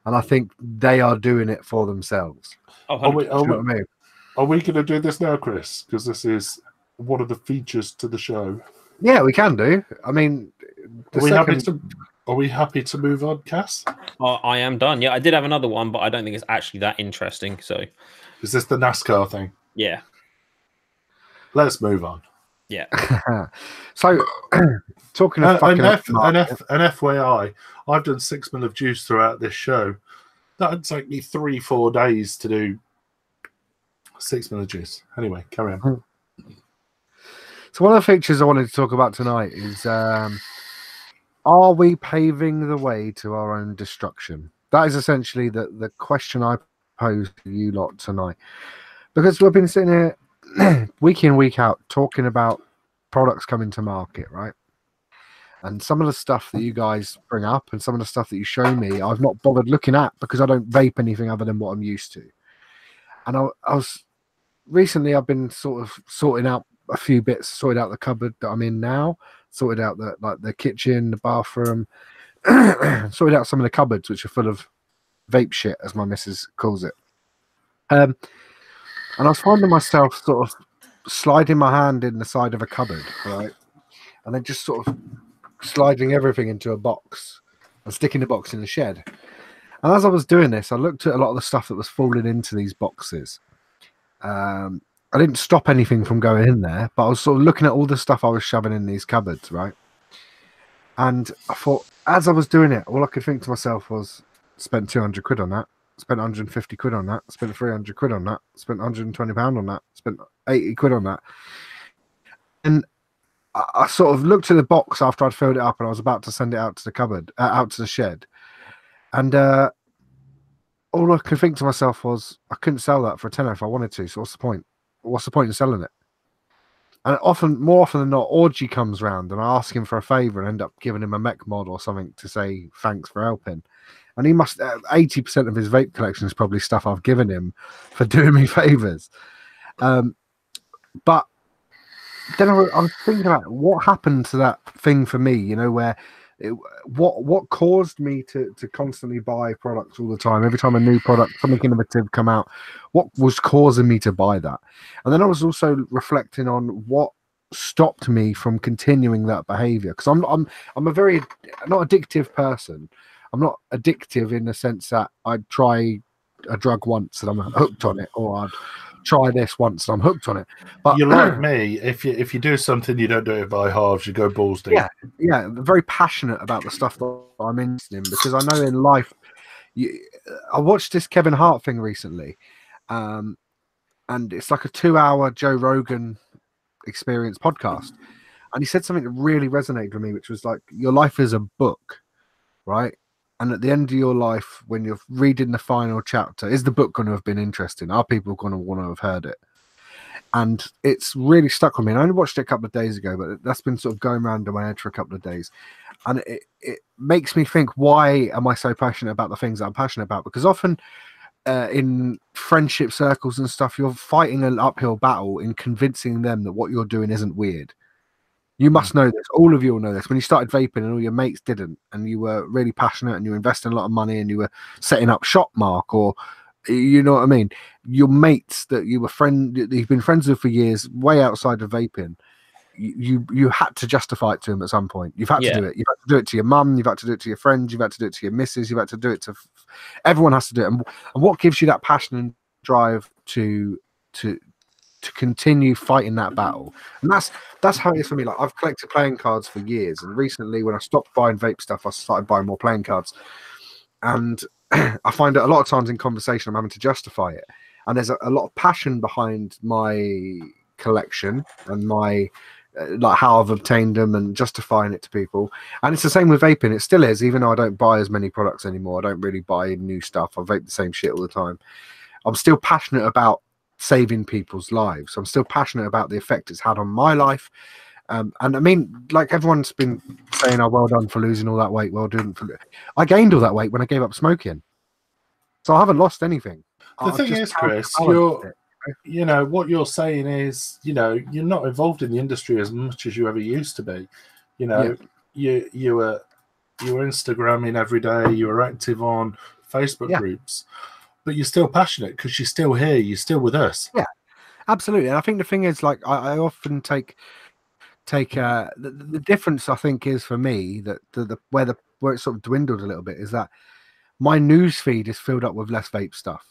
and I think they are doing it for themselves. Oh, Are we, 100%. Do you know what I mean? are we going to do this now, Chris? Because this is one of the features to the show. Yeah, we can do. I mean, Are we happy to move on, Cass? I am done. Yeah, I did have another one, but I don't think it's actually that interesting. So, Is this the NASCAR thing? yeah. Let's move on. Yeah. So, talking of fucking up the market, An FYI, I've done 6 ml of juice throughout this show. That'd take me 3-4 days to do 6 ml of juice. Anyway, carry on. So one of the features I wanted to talk about tonight is, are we paving the way to our own destruction? That is essentially the question I pose to you lot tonight. Because we've been sitting here week in, week out, talking about products coming to market, right? And some of the stuff that you guys bring up and some of the stuff that you show me, I've not bothered looking at because I don't vape anything other than what I'm used to. And I was recently, I've been sort of sorting out a few bits, sorted out the cupboard that I'm in now, sorted out the kitchen, the bathroom, sorted out some of the cupboards which are full of vape shit, as my missus calls it. And I was finding myself sort of sliding my hand in the side of a cupboard, right, and then just sort of sliding everything into a box and sticking the box in the shed. And as I was doing this, I looked at a lot of the stuff that was falling into these boxes. I didn't stop anything from going in there, but I was sort of looking at all the stuff I was shoving in these cupboards, right? And I thought, as I was doing it, all I could think to myself was, spent 200 quid on that, spent 150 quid on that, spent 300 quid on that, spent 120 pound on that, spent 80 quid on that. And I sort of looked at the box after I'd filled it up and I was about to send it out to the cupboard, out to the shed. And all I could think to myself was, I couldn't sell that for a tenner if I wanted to, so what's the point? What's the point in selling it? And more often than not, Orgy comes round and I ask him for a favour and end up giving him a mech mod or something to say thanks for helping. And he must, 80% of his vape collection is probably stuff I've given him for doing me favours. But then I was thinking about what happened to that thing for me, where what caused me to constantly buy products all the time. Every time a new product, something innovative come out, what was causing me to buy that? And then I was also reflecting on what stopped me from continuing that behavior, because I'm a very not addictive person. I'm not addictive in the sense that I'd try a drug once and I'm hooked on it, or I'd try this once and I'm hooked on it. But you're like me. If you do something, you don't do it by halves. You go balls deep. Yeah, very passionate about the stuff that I'm interested in, because I know in life. I watched this Kevin Hart thing recently, and it's like a 2-hour Joe Rogan Experience podcast, and he said something that really resonated with me, which was like, your life is a book, right? And at the end of your life, when you're reading the final chapter, is the book going to have been interesting? Are people going to want to have heard it? And it's really stuck with me. And I only watched it a couple of days ago, but that's been sort of going around in my head for a couple of days. And it makes me think, why am I so passionate about the things that I'm passionate about? Because often in friendship circles and stuff, you're fighting an uphill battle in convincing them that what you're doing isn't weird. You must know this. All of you will know this. When you started vaping and all your mates didn't, and you were really passionate and you were investing a lot of money and you were setting up shop mark, or you know what I mean, your mates that you've been friends with for years, way outside of vaping, you had to justify it to them at some point. You've had to do it. You've had to do it to your mum. You've had to do it to your friends. You've had to do it to your missus. You've had to do it to everyone. Has to do it. And what gives you that passion and drive to continue fighting that battle? And that's how it is for me. Like, I've collected playing cards for years, and recently when I stopped buying vape stuff, I started buying more playing cards. And I find that a lot of times in conversation I'm having to justify it, and there's a lot of passion behind my collection and my like how I've obtained them and justifying it to people. And it's the same with vaping. It still is, even though I don't buy as many products anymore. I don't really buy new stuff. I vape the same shit all the time. I'm still passionate about saving people's lives. I'm still passionate about the effect it's had on my life. And I mean, like everyone's been saying, oh, well done for losing all that weight. Well done. I gained all that weight when I gave up smoking. So I haven't lost anything. The thing is, Chris, you know, what you're saying is, you know, you're not involved in the industry as much as you ever used to be. You know, you were Instagramming every day, you were active on Facebook groups, but you're still passionate because you're still here, you're still with us. Yeah, absolutely. And I think the thing is, like, I often take the difference, I think, is for me that where it sort of dwindled a little bit is that my news feed is filled up with less vape stuff.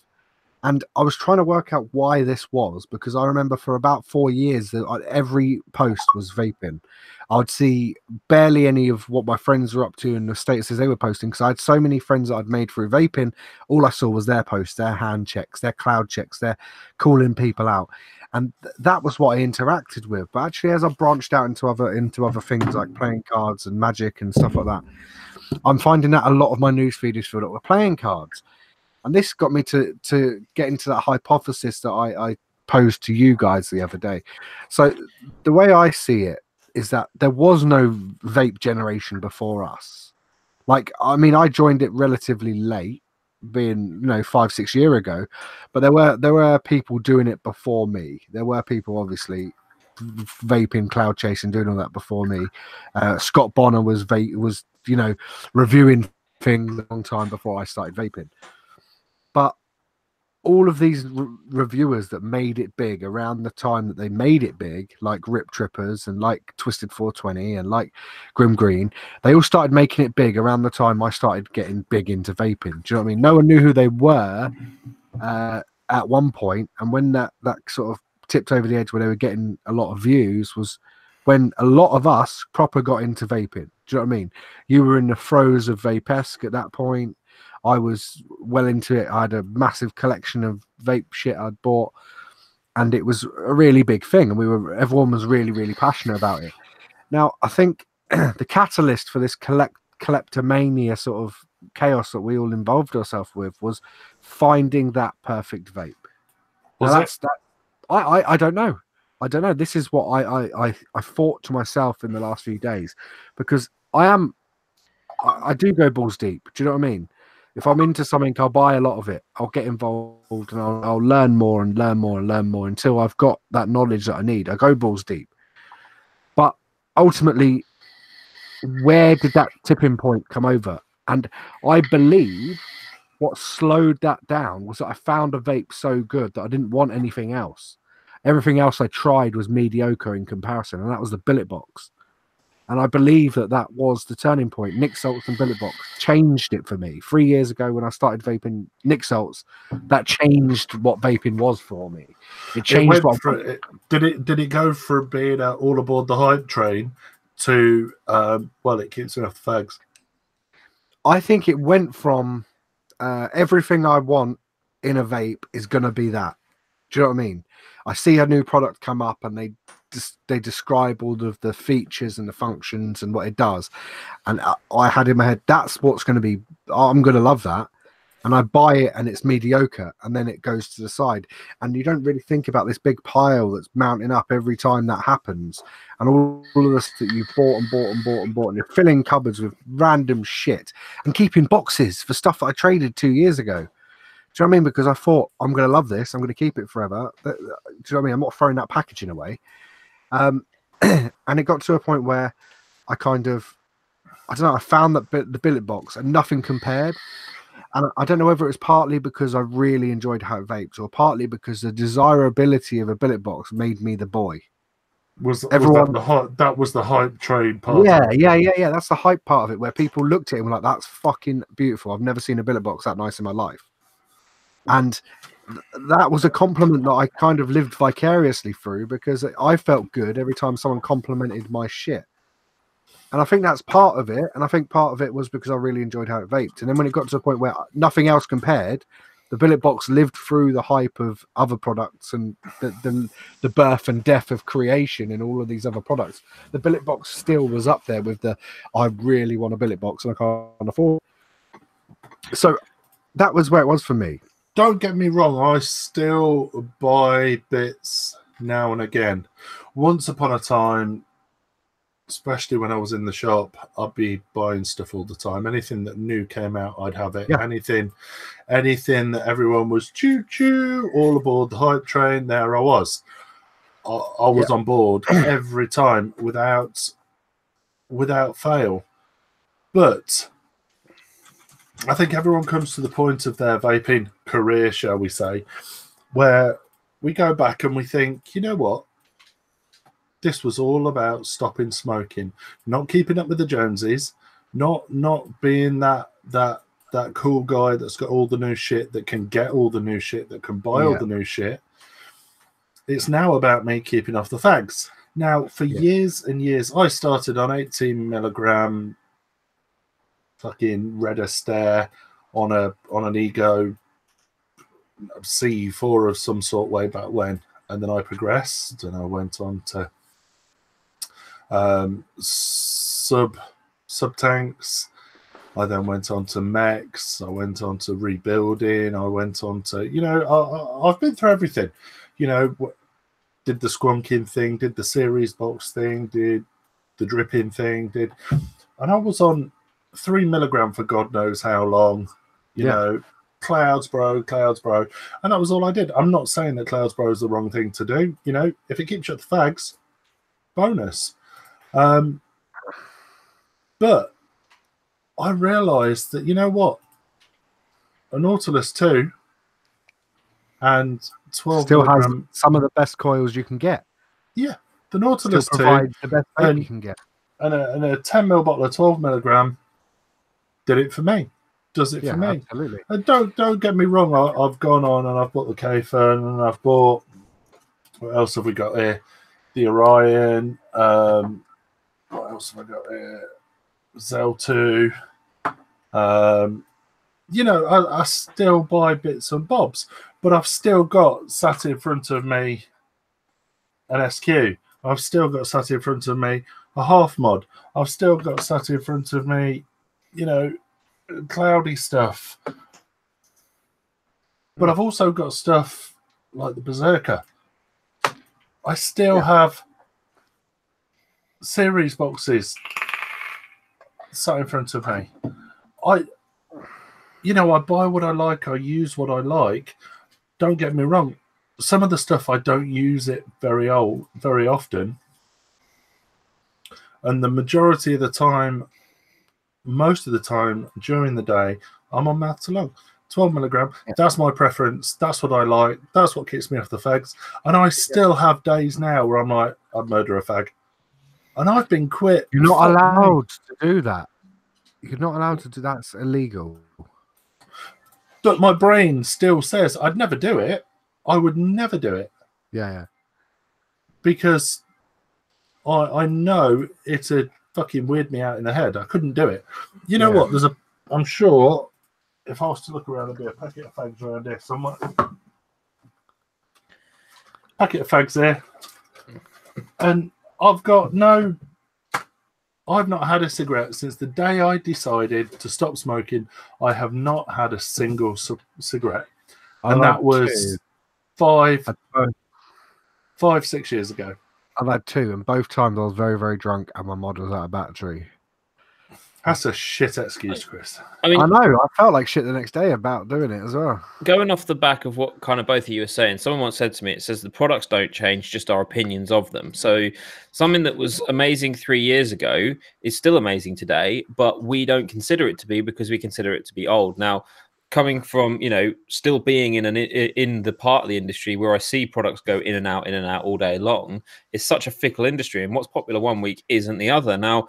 And I was trying to work out why this was, because I remember for about 4 years that every post was vaping. I would see barely any of what my friends were up to and the statuses they were posting, because I had so many friends that I'd made through vaping. All I saw was their posts, their hand checks, their cloud checks, their calling people out. And that was what I interacted with. But actually, as I branched out into other things like playing cards and magic and stuff like that, I'm finding that a lot of my newsfeed is filled up with playing cards. And this got me to get into that hypothesis that I posed to you guys the other day. So the way I see it is that there was no vape generation before us. Like, I mean, I joined it relatively late, being 5-6 years ago, but there were people doing it before me. There were people obviously vaping, cloud chasing, doing all that before me. Scott Bonner was reviewing things a long time before I started vaping. But all of these reviewers that made it big around the time that they made it big, like Rip Trippers and like Twisted 420 and like Grim Green, they all started making it big around the time I started getting big into vaping. Do you know what I mean? No one knew who they were at one point, and when that sort of tipped over the edge where they were getting a lot of views was when a lot of us proper got into vaping. Do you know what I mean? You were in the throes of Vape-esque at that point. I was well into it. I had a massive collection of vape shit I'd bought, and it was a really big thing. And everyone was really, really passionate about it. Now, I think the catalyst for this kleptomania sort of chaos that we all involved ourselves with was finding that perfect vape. I don't know. I don't know. This is what I thought to myself in the last few days, because I do go balls deep. Do you know what I mean? If I'm into something, I'll buy a lot of it. I'll get involved and I'll learn more and learn more and learn more until I've got that knowledge that I need. I go balls deep. But ultimately, where did that tipping point come over? And I believe what slowed that down was that I found a vape so good that I didn't want anything else. Everything else I tried was mediocre in comparison, and that was the billet box. And I believe that was the turning point. Nick Salts and billet box changed it for me. 3 years ago when I started vaping Nick Salts, that changed what vaping was for me. It changed Did it go from being all aboard the hype train to it keeps enough fags? I think it went from everything I want in a vape is gonna be that. Do you know what I mean? I see a new product come up and they describe all of the features and the functions and what it does, and I had in my head, that's what's going to be, I'm going to love that, and I buy it and it's mediocre, and then it goes to the side, and you don't really think about this big pile that's mounting up every time that happens, and all of this that you bought and bought and bought and bought, and you're filling cupboards with random shit and keeping boxes for stuff that I traded 2 years ago. Do you know what I mean? Because I thought, I'm going to love this, I'm going to keep it forever. Do you know what I mean? I'm not throwing that packaging away. And it got to a point where I kind of, I don't know, I found that the billet box and nothing compared. And I don't know whether it was partly because I really enjoyed how it vaped, or partly because the desirability of a billet box made me the boy. That was the hype train part? Yeah. That's the hype part of it, where people looked at it and were like, that's fucking beautiful. I've never seen a billet box that nice in my life. And that was a compliment that I kind of lived vicariously through, because I felt good every time someone complimented my shit. And I think that's part of it. And I think part of it was because I really enjoyed how it vaped. And then when it got to the point where nothing else compared, The billet box lived through the hype of other products and the birth and death of creation in all of these other products. The billet box still was up there with the I really want a billet box and I can't afford it. So that was where it was for me. Don't get me wrong, I still buy bits now and again. Once upon a time, especially when I was in the shop, I'd be buying stuff all the time. Anything that new came out, I'd have it. Yeah. Anything that everyone was choo-choo, all aboard the hype train, there I was. I was on board every time without fail. But I think everyone comes to the point of their vaping career, shall we say, where we go back and we think, you know what? This was all about stopping smoking, not keeping up with the Joneses, not being that cool guy that's got all the new shit, that can get all the new shit, that can buy all the new shit. It's now about me keeping off the fags. Now, for years and years, I started on 18 milligram fucking Red Astaire on an Ego C4 of some sort way back when, and then I progressed and I went on to sub tanks. I then went on to mechs. I went on to rebuilding. I went on to, you know, I've been through everything. You know, did the squonking thing, did the series box thing, did the dripping thing, and I was on 3 milligram for God knows how long. You know, clouds, bro, and that was all I did. I'm not saying that clouds, bro, is the wrong thing to do. You know, if it keeps you at the fags, bonus. But I realized that, you know what, a Nautilus 2 and 12 still milligram, has some of the best coils you can get. Yeah, the Nautilus 2 provides the best vape you can get. And a 10ml bottle of 12 milligram did it for me. Does it for me? Absolutely. And don't get me wrong. I've gone on and I've bought the K-Fern and I've bought, what else have we got here? The Orion. What else have I got here? Zell 2. You know, I still buy bits and bobs, but I've still got sat in front of me an SQ. I've still got sat in front of me a half mod. I've still got sat in front of me, you know, cloudy stuff. But I've also got stuff like the Berserker. I still have series boxes sat in front of me. I buy what I like. I use what I like. Don't get me wrong. Some of the stuff I don't use it very often. And the majority of the time, most of the time during the day, I'm on mouth to lung. 12 milligram. That's my preference. That's what I like. That's what keeps me off the fags. And I still have days now where I'm like, I'd murder a fag. And I've been quit. You're not allowed to do that. You're not allowed to do that. That's illegal. But my brain still says I'd never do it. I would never do it. Yeah. Because I know it'd fucking weird me out in the head. I couldn't do it. You know what? I'm sure if I was to look around, there'd be a packet of fags around here somewhere. Packet of fags there. And I've not had a cigarette since the day I decided to stop smoking. I have not had a single cigarette. And that was 5, 6 years ago. I've had 2, and both times I was very, very drunk and my mod was out of battery. That's a shit excuse, Chris. I mean, I know. I felt like shit the next day about doing it as well. Going off the back of what kind of both of you were saying, someone once said to me, it says the products don't change, just our opinions of them. So something that was amazing 3 years ago is still amazing today, but we don't consider it to be because we consider it to be old. Now, coming from, you know, still being in the part of the industry where I see products go in and out all day long, it's such a fickle industry, and what's popular one week isn't the other. Now,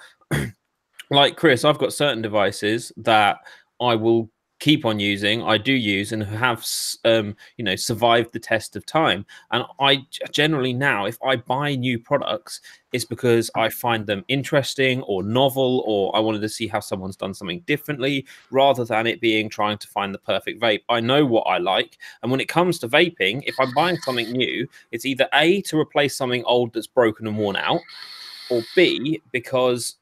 like Chris, I've got certain devices that I will keep on using, I do use, and have survived the test of time. And I generally now, if I buy new products, it's because I find them interesting or novel, or I wanted to see how someone's done something differently, rather than it being trying to find the perfect vape. I know what I like, and when it comes to vaping, if I'm buying something new, it's either A, to replace something old that's broken and worn out, or B, because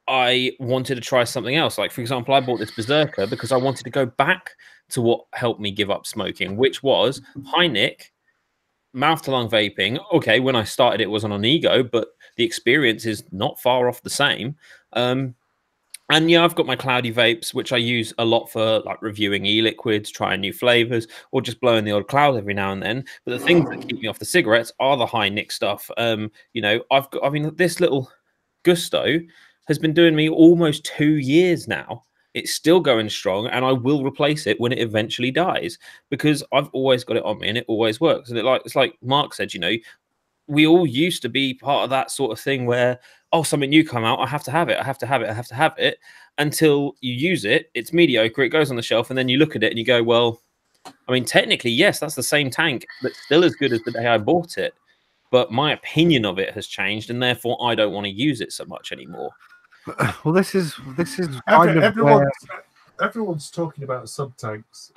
I wanted to try something else. Like, for example, I bought this Berserker because I wanted to go back to what helped me give up smoking, which was high nick, mouth to lung vaping. Okay, when I started, it was on an Ego, but the experience is not far off the same. And yeah, I've got my cloudy vapes, which I use a lot for like reviewing e-liquids, trying new flavors, or just blowing the odd cloud every now and then. But the things that keep me off the cigarettes are the high nick stuff. This little Gusto has been doing me almost 2 years now. It's still going strong, and I will replace it when it eventually dies, because I've always got it on me and it always works. And it's like Mark said, we all used to be part of that sort of thing where, oh, something new come out, I have to have it, I have to have it, I have to have it, until you use it, it's mediocre, it goes on the shelf, and then you look at it and you go, well, I mean, technically, yes, that's the same tank, but still as good as the day I bought it. But my opinion of it has changed, and therefore I don't want to use it so much anymore. Well, this is kind of everyone's talking about sub tanks.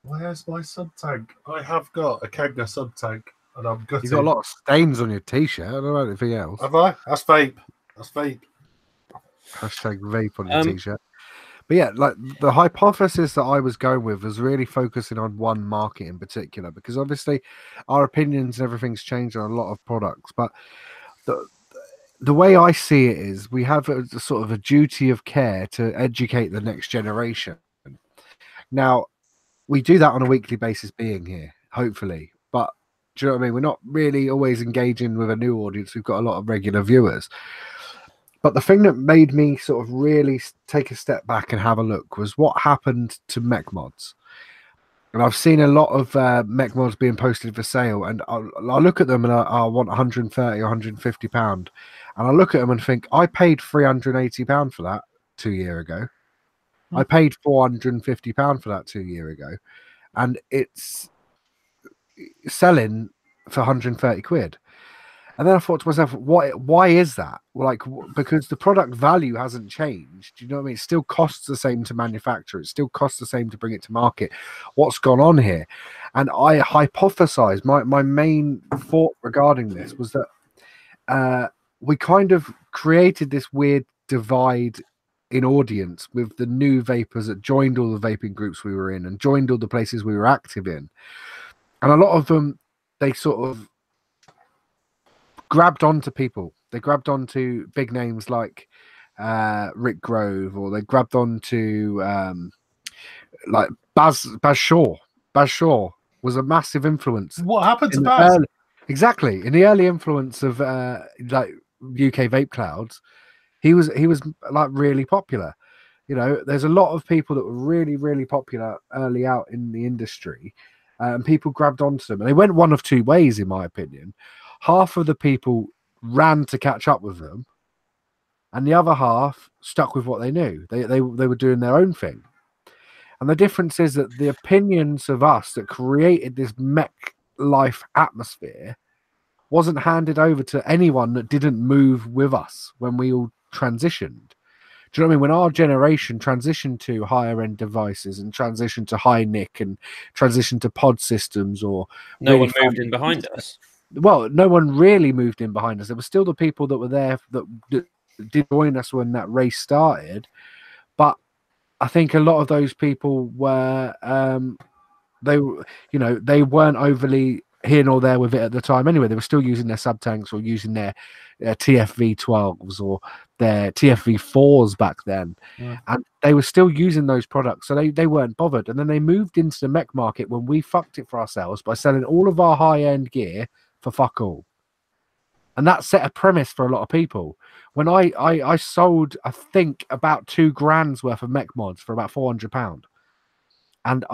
Where's my sub tank? I have got a Kegner sub tank, and I'm gutted. You've got a lot of stains on your t-shirt. I don't know anything else. Have I? That's vape. That's vape. Hashtag vape on your t-shirt. But yeah, like the hypothesis that I was going with was really focusing on one market in particular, because obviously our opinions and everything's changed on a lot of products. But the way I see it is we have a sort of a duty of care to educate the next generation. Now, we do that on a weekly basis being here, hopefully. But do you know what I mean? We're not really always engaging with a new audience. We've got a lot of regular viewers. But the thing that made me sort of really take a step back and have a look was what happened to mech mods. And I've seen a lot of mech mods being posted for sale, and I look at them and I want 130 or 150 pound, and I look at them and think, I paid 380 pound for that 2 years ago. I paid 450 pound for that 2 years ago, and it's selling for 130 quid. And then I thought to myself, why is that? Well, because the product value hasn't changed. You know what I mean? It still costs the same to manufacture. It still costs the same to bring it to market. What's gone on here? And I hypothesized, my main thought regarding this was that we kind of created this weird divide in audience with the new vapors that joined all the vaping groups we were in and joined all the places we were active in. And a lot of them, they sort of grabbed onto people. They grabbed onto big names like Rick Grove, or they grabbed onto like Baz Shaw. Baz Shaw was a massive influence. What happened to Baz? Exactly. In the early influence of like UK vape clouds, he was like really popular. You know, there's a lot of people that were really, really popular early out in the industry, and people grabbed onto them. And they went one of two ways, in my opinion. Half of the people ran to catch up with them, and the other half stuck with what they knew. They were doing their own thing. And the difference is that the opinions of us that created this mech life atmosphere wasn't handed over to anyone that didn't move with us when we all transitioned. Do you know what I mean? When our generation transitioned to higher end devices and transitioned to high nick and transitioned to pod systems, or no one moved in behind us. Well, no one really moved in behind us. There were still the people that were there that did join us when that race started. But I think a lot of those people were, they weren't overly here nor there with it at the time. Anyway, they were still using their sub tanks or using their TFV 12s or their TFV 4s back then. Yeah. And they were still using those products. So they weren't bothered. And then they moved into the mech market when we fucked it for ourselves by selling all of our high end gear for fuck all. And that set a premise for a lot of people. When I sold, I think, about $2,000 worth of mech mods for about £400, and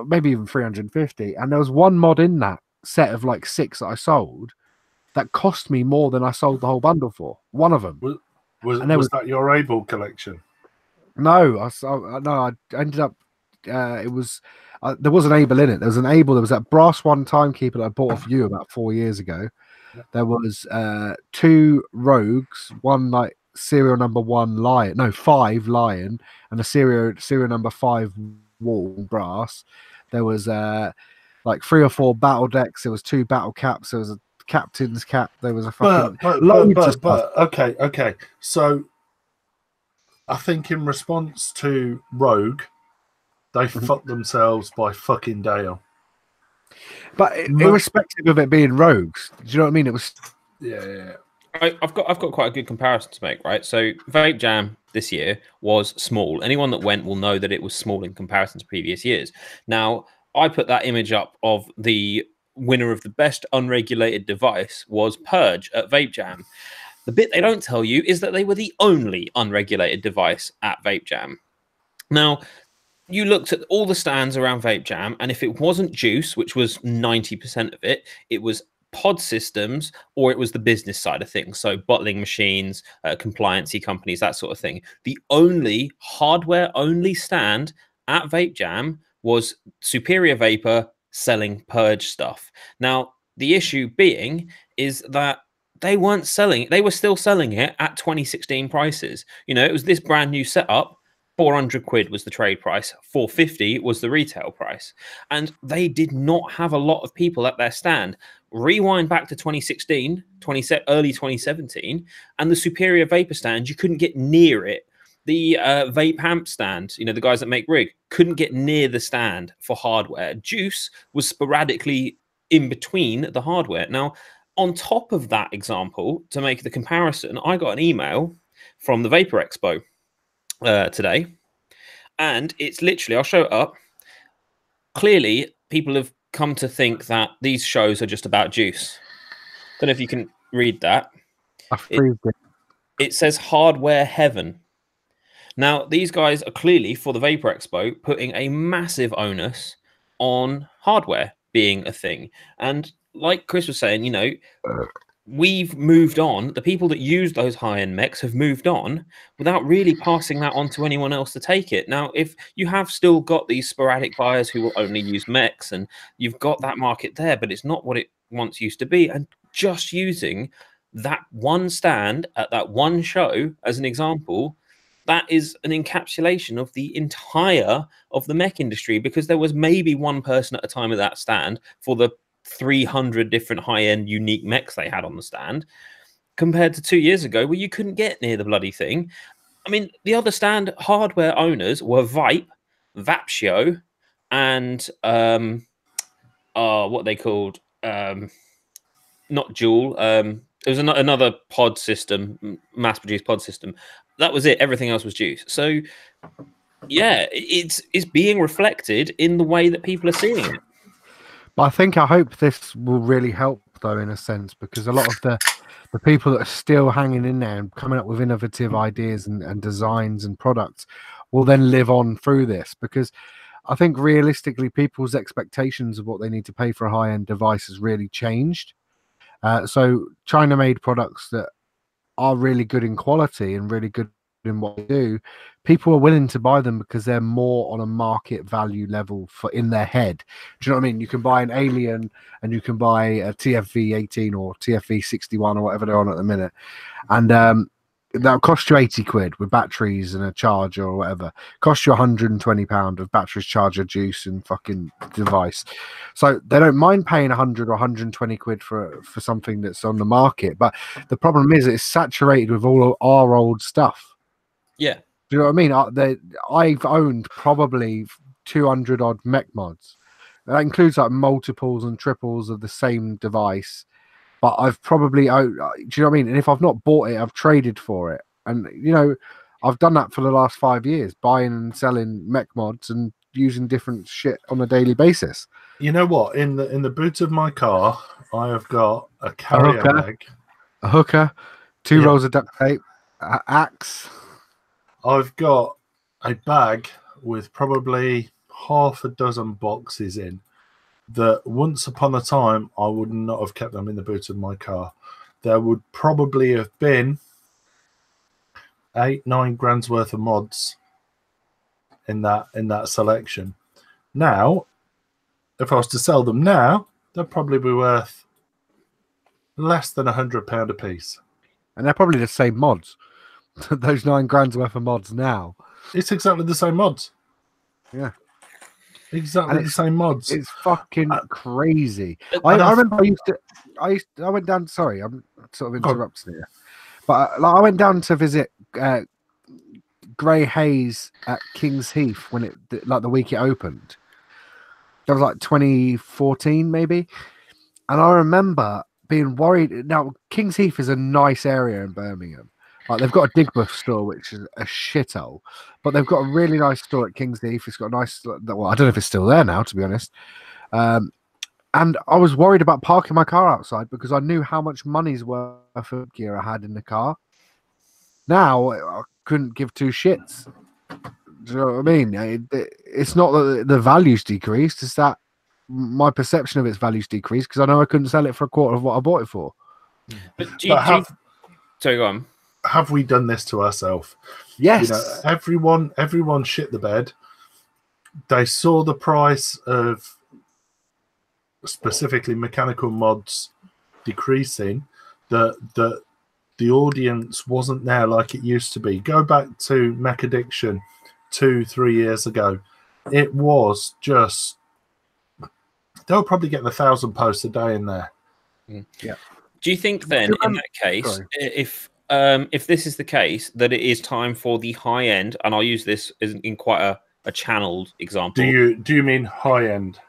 maybe even 350. And there was one mod in that set of like 6 that I sold that cost me more than I sold the whole bundle for. One of them was that your Able collection? No, I ended up it was there was an Able in it. There was an Able. There was that brass one timekeeper that I bought off you about 4 years ago. There was 2 Rogues, one like serial number 1 Lion, no 5 Lion, and a serial number 5 Wall brass. There was like 3 or 4 battle decks. There was 2 battle caps. There was a captain's cap. There was a fucking okay. So I think in response to Rogue, they fucked themselves by fucking Dale. But irrespective of it being Rogues, do you know what I mean? It was yeah. I've got quite a good comparison to make, right? So Vape Jam this year was small. Anyone that went will know that it was small in comparison to previous years. Now, I put that image up of the winner of the best unregulated device was Purge at Vape Jam. The bit they don't tell you is that they were the only unregulated device at Vape Jam. Now, you looked at all the stands around Vape Jam, and if it wasn't juice, which was 90% of it, it was pod systems, or it was the business side of things. So bottling machines, compliancy companies, that sort of thing. The only hardware-only stand at Vape Jam was Superior Vapor selling Purge stuff. Now, the issue being is that they weren't selling, they were still selling it at 2016 prices. You know, it was this brand new setup. 400 quid was the trade price, 450 was the retail price. And they did not have a lot of people at their stand. Rewind back to 2016, early 2017, and the Superior Vapor stand, you couldn't get near it. The Vape Amp stand, you know, the guys that make rig, couldn't get near the stand for hardware. Juice was sporadically in between the hardware. Now, on top of that example, to make the comparison, I got an email from the Vapor Expo today, and it's literally, I'll show it up. Clearly, people have come to think that these shows are just about juice. Don't know if you can read that. It says hardware heaven. Now, these guys are clearly, for the Vapor Expo, putting a massive onus on hardware being a thing. And like Chris was saying, you know, we've moved on. The people that use those high-end mechs have moved on without really passing that on to anyone else to take it. Now, if you have still got these sporadic buyers who will only use mechs, and you've got that market there, but it's not what it once used to be. And just using that one stand at that one show as an example, that is an encapsulation of the entire of the mech industry, because there was maybe one person at a time at that stand for the 300 different high-end unique mechs they had on the stand, compared to 2 years ago where you couldn't get near the bloody thing. I mean, the other stand hardware owners were Vape, Vapsio, and what they called, not Juul. It was another pod system, mass-produced pod system. That was it. Everything else was juice. So, yeah, it's being reflected in the way that people are seeing it. But I hope this will really help, though, in a sense, because a lot of the people that are still hanging in there and coming up with innovative ideas and designs and products will then live on through this, because I think realistically people's expectations of what they need to pay for a high-end device has really changed. So China-made products that are really good in quality and really good in what they do, people are willing to buy them because they're more on a market value level for in their head. Do you know what I mean? You can buy an Alien and you can buy a TFV 18 or TFV 61 or whatever they're on at the minute, and that'll cost you 80 quid with batteries and a charger or whatever. Cost you £120 of batteries, charger, juice, and fucking device. So they don't mind paying 100 or 120 quid for something that's on the market. But the problem is it's saturated with all of our old stuff. Yeah. Do you know what I mean? I've owned probably 200 odd mech mods. That includes like multiples and triples of the same device. But I've probably, do you know what I mean? And if I've not bought it, I've traded for it. And, you know, I've done that for the last 5 years, buying and selling mech mods and using different shit on a daily basis. You know what? In the boot of my car, I have got a carrier bag. A hooker, 2 rolls of duct tape, an axe. I've got a bag with probably half a dozen boxes in that once upon a time I would not have kept them in the boot of my car. There would probably have been 8-9 grand's worth of mods in that selection. Now, if I was to sell them now, they'd probably be worth less than £100 a piece. And they're probably the same mods. Those 9 grand's worth of mods now. It's exactly the same mods. Yeah. Exactly the same mods. It's fucking crazy. I remember I went down. Sorry, I'm sort of interrupting here, but I went down to visit Grey Haze at King's Heath when the week it opened. That was like 2014 maybe, and I remember being worried. Now King's Heath is a nice area in Birmingham. Like they've got a Digbuff store, which is a shithole, but they've got a really nice store at King's Heath. It's got a nice, well, I don't know if it's still there now, to be honest. And I was worried about parking my car outside because I knew how much money's worth of gear I had in the car. Now I couldn't give two shits. Do you know what I mean? It's not that the value's decreased; it's that my perception of its value's decreased because I know I couldn't sell it for a quarter of what I bought it for. But sorry, go on. Have we done this to ourselves? Yes. You know, everyone shit the bed. They saw the price of specifically mechanical mods decreasing, that the audience wasn't there like it used to be. Go back to Mech Addiction 2-3 years ago. It was just, they'll probably get 1,000 posts a day in there. Yeah. Do you think then, in that case, if this is the case, that it is time for the high end, and I'll use this as in quite a channeled example. Do you mean high end?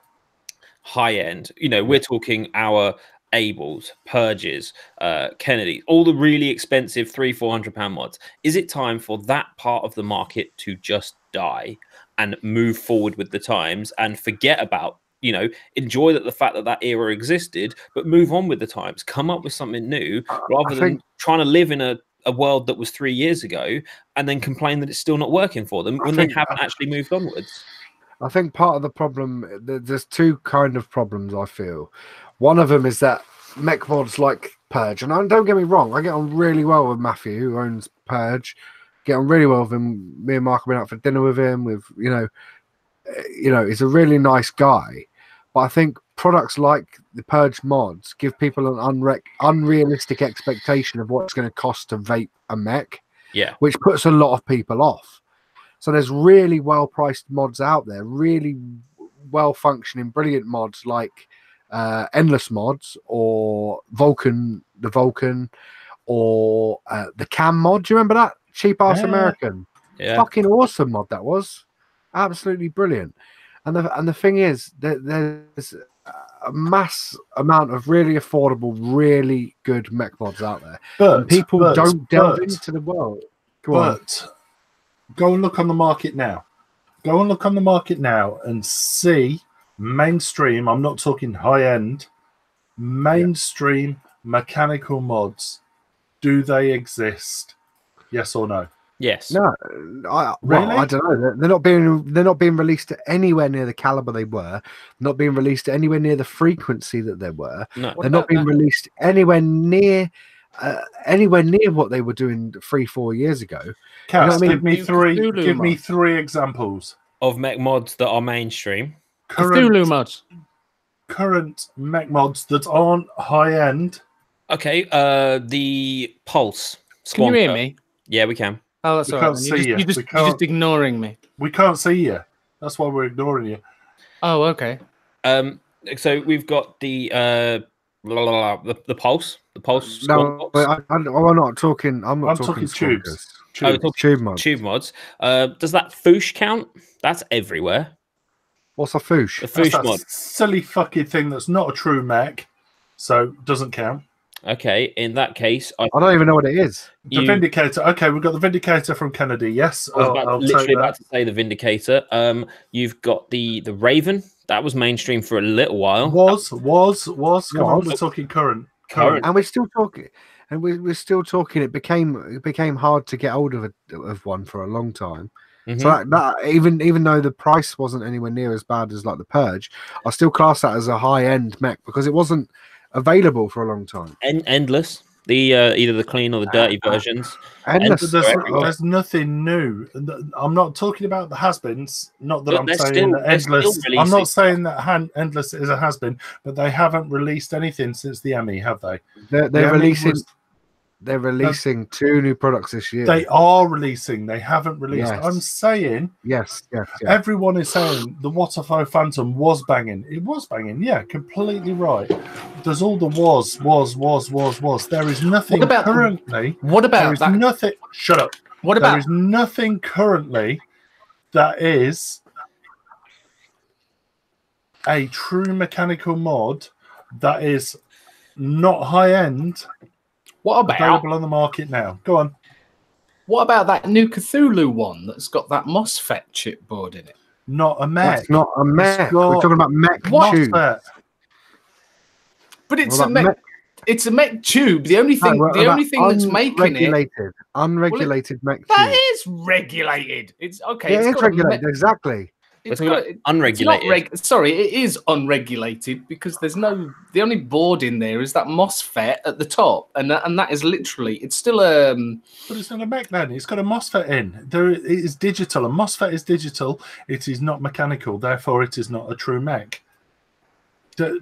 High end. You know, we're talking our Abels, Purges, Kennedy, all the really expensive £300-400 mods. Is it time for that part of the market to just die and move forward with the times and forget about, you know, enjoy the fact that era existed, but move on with the times, come up with something new rather than trying to live in a world that was 3 years ago and then complain that it's still not working for them when they haven't actually moved onwards? I think part of the problem, there's two kind of problems I feel. One of them is that mech mods like Purge, and don't get me wrong, I get on really well with Matthew, who owns Purge. Get on really well with him. Me and Mark have been out for dinner with him. You know, he's a really nice guy. But I think products like the Purge mods give people an unrealistic expectation of what it's going to cost to vape a mech. Yeah, which puts a lot of people off. So there's really well-priced mods out there, really well-functioning, brilliant mods like Endless Mods or the Vulcan or the Cam mod. Do you remember that? Cheap-ass American. Yeah. Fucking awesome mod that was. Absolutely brilliant. And the thing is, there's a mass amount of really affordable, really good mech mods out there. But people don't delve into the world. Go and look on the market now. Go and look on the market now and see mainstream, I'm not talking high-end, mainstream mechanical mods. Do they exist? Yes or no? Yes. No. I don't know. They're not being released at anywhere near the caliber they were. Not being released at anywhere near the frequency that they were. No. They're not being released anywhere near what they were doing 3-4 years ago. Cass, you know what I mean? Give me three examples of mech mods that are mainstream. Cthulhu mods. Current mech mods that aren't high end. Okay, the Pulse. Can you hear me? Yeah, we can. Oh, that's all right. You're just ignoring me. We can't see you. That's why we're ignoring you. Oh, okay. So we've got the Pulse. The Pulse. No, but I'm not talking. I'm talking tubes. Tube mods. Tube mods. Does that Foosh count? That's everywhere. What's a Foosh? A Foosh mod. Silly fucking thing that's not a true mech, so doesn't count. Okay, in that case, I don't even know what it is. The Vindicator. Okay, we've got the Vindicator from Kennedy. Yes, I was literally about to say the Vindicator. You've got the Raven. That was mainstream for a little while. Was. Come on, we're talking current. And we're still talking. And we're still talking. It became hard to get hold of one for a long time. Mm-hmm. So that even though the price wasn't anywhere near as bad as like the Purge, I still class that as a high end mech because it wasn't available for a long time. Endless. The either the clean or the dirty versions. There's nothing new. I'm not talking about the has-beens. Not that I'm saying that Endless. I'm not saying that Endless is a has-been, but they haven't released anything since the Emmy, have they? They're releasing. They're releasing 2 new products this year. They are releasing. They haven't released. Yes. I'm saying. Yes. Everyone is saying the Waterflow Phantom was banging. It was banging. Yeah, completely right. There's all the was. There is nothing currently. What about that? Nothing. Shut up. What about? There is nothing currently that is a true mechanical mod that is not high end. What about available on the market now? Go on. What about that new Cthulhu one that's got that MOSFET chipboard in it? Not a mech. That's not a mech. We're talking about mech tube. MOSFET. But it's a mech. It's a mech tube. The only thing that's making it unregulated mech tube. That is regulated. It's okay. Yeah, it's regulated. Exactly. It's unregulated. It is unregulated because the only board in there is that MOSFET at the top, and that is literally it's still But it's not a mech then. It's got a MOSFET in. It is digital. A MOSFET is digital. It is not mechanical. Therefore, it is not a true mech. Do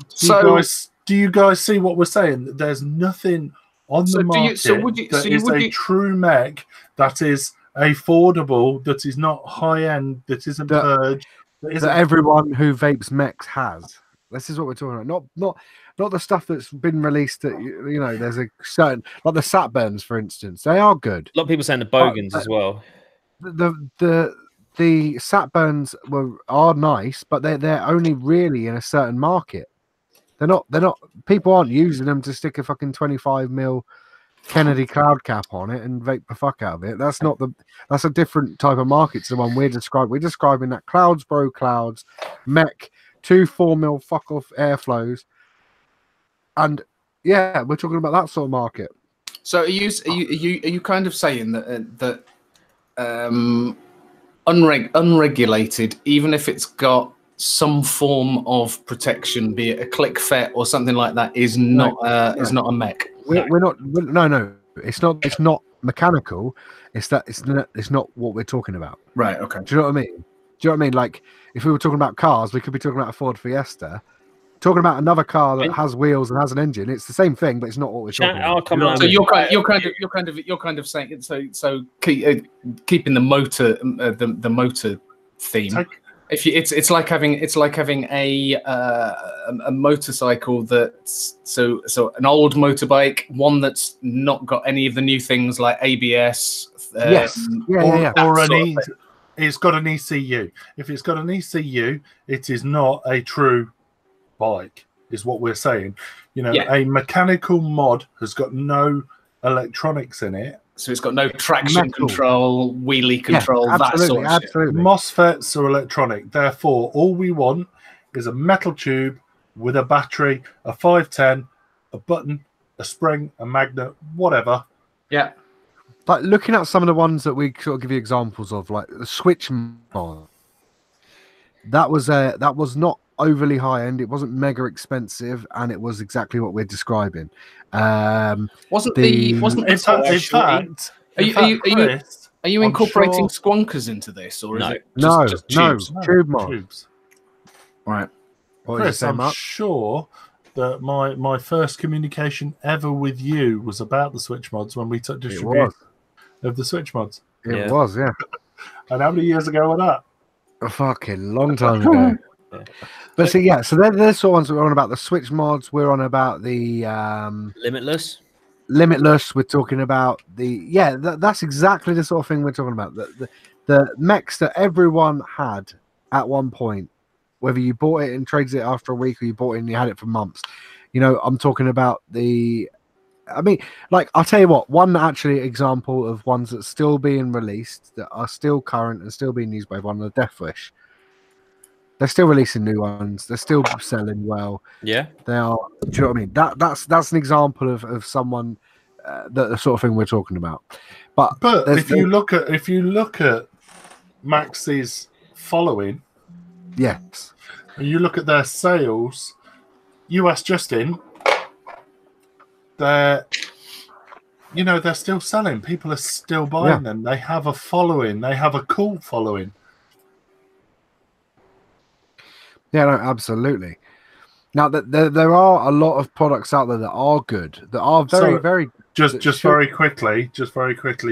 you guys see what we're saying? There's nothing on the market that is a true mech that is affordable, that is not high end, that isn't purged, that everyone who vapes mechs has. This is what we're talking about. Not the stuff that's been released. That there's a certain like the Satburns, for instance. They are good. A lot of people saying the Bogans as well. The Satburns are nice, but they're only really in a certain market. They're not. People aren't using them to stick a fucking 25mm Kennedy cloud cap on it and vape the fuck out of it. That's a different type of market to the one we're describing. We're describing that clouds, mech, 2 4mm fuck off airflows, and yeah, we're talking about that sort of market. So are you kind of saying that unregulated, even if it's got some form of protection, be it a click FET or something like that, is not a mech? We're not. No. It's not. It's not mechanical. It's not what we're talking about. Right. Okay. Do you know what I mean? Do you know what I mean? Like if we were talking about cars, we could be talking about a Ford Fiesta. Talking about another car that has wheels and has an engine, it's the same thing, but it's not what we're talking about. So you're kind of saying so keeping the motor the motor theme. It's like having a motorcycle that's so an old motorbike, one that's not got any of the new things like ABS. It's got an ECU. If it's got an ECU, it is not a true bike, is what we're saying. A mechanical mod has got no electronics in it. So it's got no traction control, wheelie control, that sort of shit. MOSFETs are electronic. Therefore, all we want is a metal tube with a battery, a 510, a button, a spring, a magnet, whatever. Yeah. Like looking at some of the ones that we sort of give you examples of, like the Switch mod. That was not overly high end. It wasn't mega expensive, and it was exactly what we're describing. Are you incorporating squonkers into this, or is it just tubes? Tube mods. Right. Chris, I'm sure that my first communication ever with you was about the Switch mods when we took distribution of the Switch mods. It was, yeah. And how many years ago was that? A fucking long time ago. But so they're the sort of ones we're on about. The Switch mods, we're on about the Limitless. We're talking about that's exactly the sort of thing we're talking about. The mechs that everyone had at one point, whether you bought it and traded it after a week or you bought it and you had it for months. I'm talking about I'll tell you what, one actually example of ones that's still being released that are still current and still being used by everyone, the Death Wish. They're still releasing new ones. They're still selling well. Yeah, they are. Do you know what I mean? That's an example of someone the sort of thing we're talking about. But if you look at Max's following, yes, and you look at their sales, you ask Justin, their you know, they're still selling. People are still buying them. They have a following. They have a cult following. Yeah, no, absolutely. Now, there are a lot of products out there that are good, that are very just very quickly,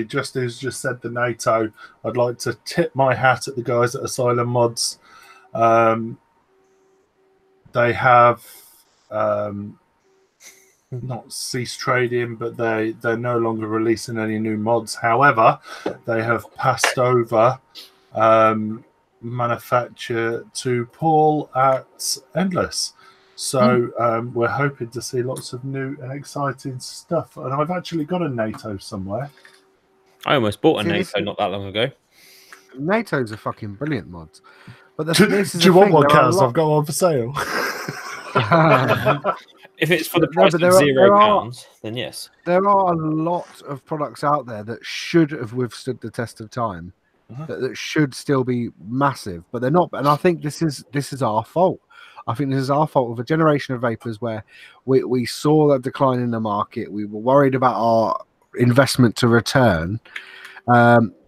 just as just said the NATO, I'd like to tip my hat at the guys at Asylum Mods. They have not ceased trading, but they're no longer releasing any new mods. However, they have passed over manufacture to Paul at Endless. So we're hoping to see lots of new and exciting stuff. And I've actually got a NATO somewhere. I almost bought a NATO not that long ago. NATO's a fucking brilliant mod. But Do you want one, Kaz? I've got one for sale. If it's for the price of £0, then yes. There are a lot of products out there that should have withstood the test of time, that should still be massive, but they're not. And I think this is our fault. I think this is our fault of a generation of vapors where we saw that decline in the market. We were worried about our investment to return.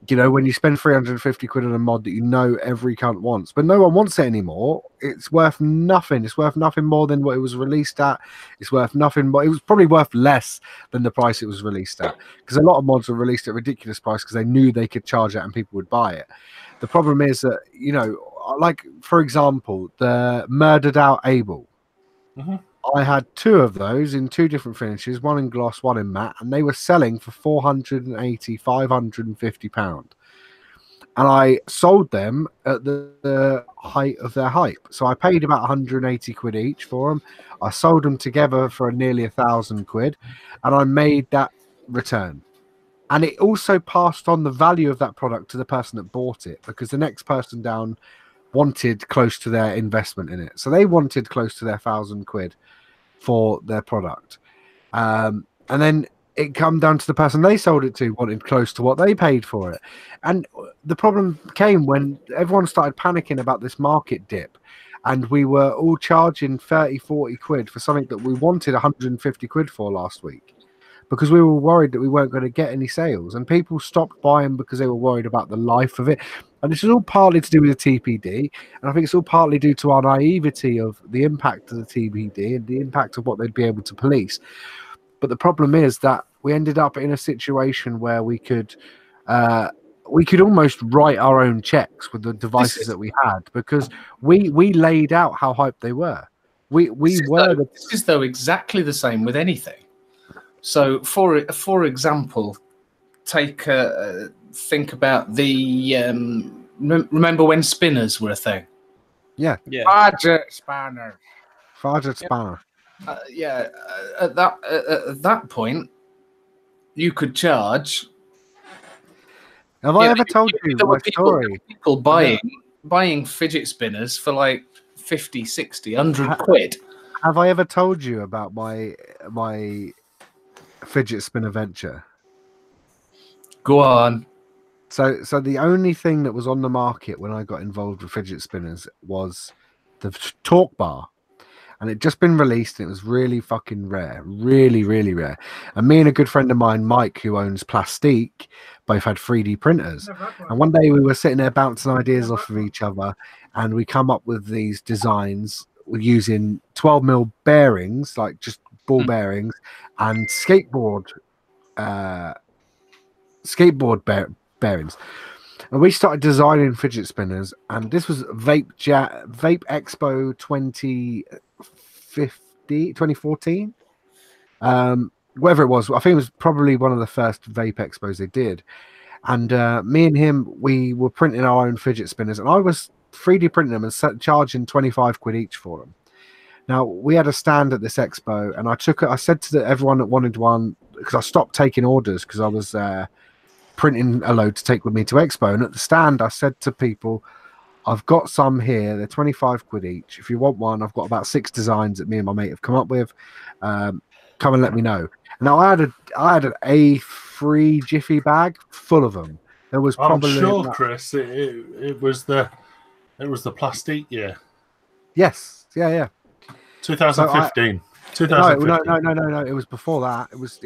You know, when you spend 350 quid on a mod that you know every cunt wants, but no one wants it anymore, it's worth nothing. It's worth nothing more than what it was released at. It's worth nothing more. It was probably worth less than the price it was released at, because a lot of mods were released at a ridiculous price because they knew they could charge it and people would buy it. The problem is that, you know, like, for example, the Murdered Out Abel. I had 2 of those in 2 different finishes, one in gloss, one in matte, and they were selling for £480, £550. And I sold them at the height of their hype. So I paid about 180 quid each for them. I sold them together for nearly 1,000 quid, and I made that return. And it also passed on the value of that product to the person that bought it, because the next person down wanted close to their investment in it. So they wanted close to their 1,000 quid for their product. And then it come down to the person they sold it to wanted close to what they paid for it. And the problem came when everyone started panicking about this market dip, and we were all charging 30, 40 quid for something that we wanted 150 quid for last week, because we were worried that we weren't going to get any sales, and people stopped buying because they were worried about the life of it. And this is all partly to do with the TPD, and I think it's all partly due to our naivety of the impact of the TPD and the impact of what they'd be able to police. But the problem is that we ended up in a situation where we could almost write our own checks with the devices that we had, because we laid out how hyped they were. This is though exactly the same with anything. So, for example, think about the remember when spinners were a thing? Yeah. Fidget spinner. At that point, you could charge. Have I ever told you my story? People buying fidget spinners for like 50, 60, 100 quid. Have I ever told you about my fidget spinner venture? Go on. So the only thing that was on the market when I got involved with fidget spinners was the Talk Bar, and it'd just been released, and it was really fucking rare, really, really rare. And me and a good friend of mine, Mike, who owns Plastique, both had 3D printers. And one day we were sitting there bouncing ideas off of each other, and we come up with these designs using 12mm bearings, like just ball bearings, and skateboard bearings. And we started designing fidget spinners, and this was Vape Expo 2014, whatever it was. I think it was probably one of the first vape expos they did. And me and him, we were printing our own fidget spinners, and I was 3D printing them and charging 25 quid each for them. Now, we had a stand at this expo, and I said to everyone that wanted one, because I stopped taking orders because I was printing a load to take with me to expo. And at the stand, I said to people, I've got some here. They're 25 quid each. If you want one, I've got about 6 designs that me and my mate have come up with. Come and let me know. Now, I had an A3 Jiffy bag full of them. There was probably... I'm sure, Chris, it was the Plastique year. Yes. Yeah. 2015. No, 2015. It was before that. It was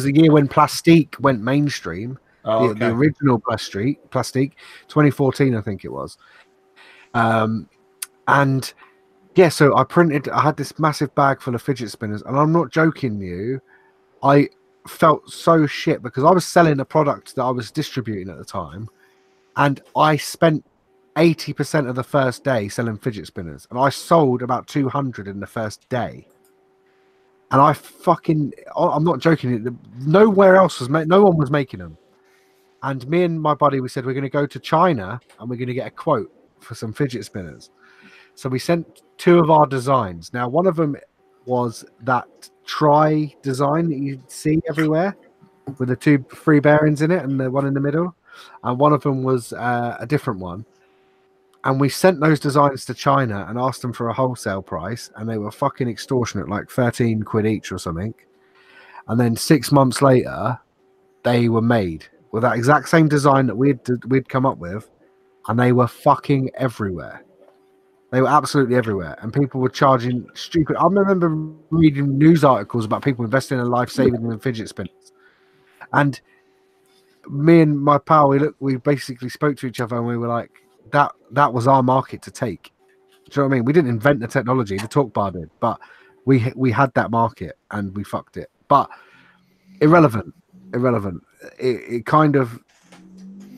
the year when Plastique went mainstream. Oh, The okay. original Plastique, 2014, I think it was. And yeah, so I had this massive bag full of fidget spinners, and I'm not joking you. I felt so shit because I was selling a product that I was distributing at the time, and I spent 80% of the first day selling fidget spinners, and I sold about 200 in the first day. And I'm not joking. Nowhere else no one was making them. And me and my buddy, we said we're going to go to China and we're going to get a quote for some fidget spinners. So we sent 2 of our designs. Now, one of them was that tri design that you see everywhere with the 2 free bearings in it and the one in the middle. And one of them was a different one. And we sent those designs to China and asked them for a wholesale price, and they were fucking extortionate, like 13 quid each or something. And then 6 months later, they were made with that exact same design that we'd come up with, and they were fucking everywhere. They were absolutely everywhere, and people were charging stupid. I remember reading news articles about people investing in life saving them in fidget spinners. And me and my pal, we basically spoke to each other, and we were like, that was our market to take. Do you know what I mean? We didn't invent the technology, the talk bar did, but we had that market and we fucked it. But irrelevant. It kind of,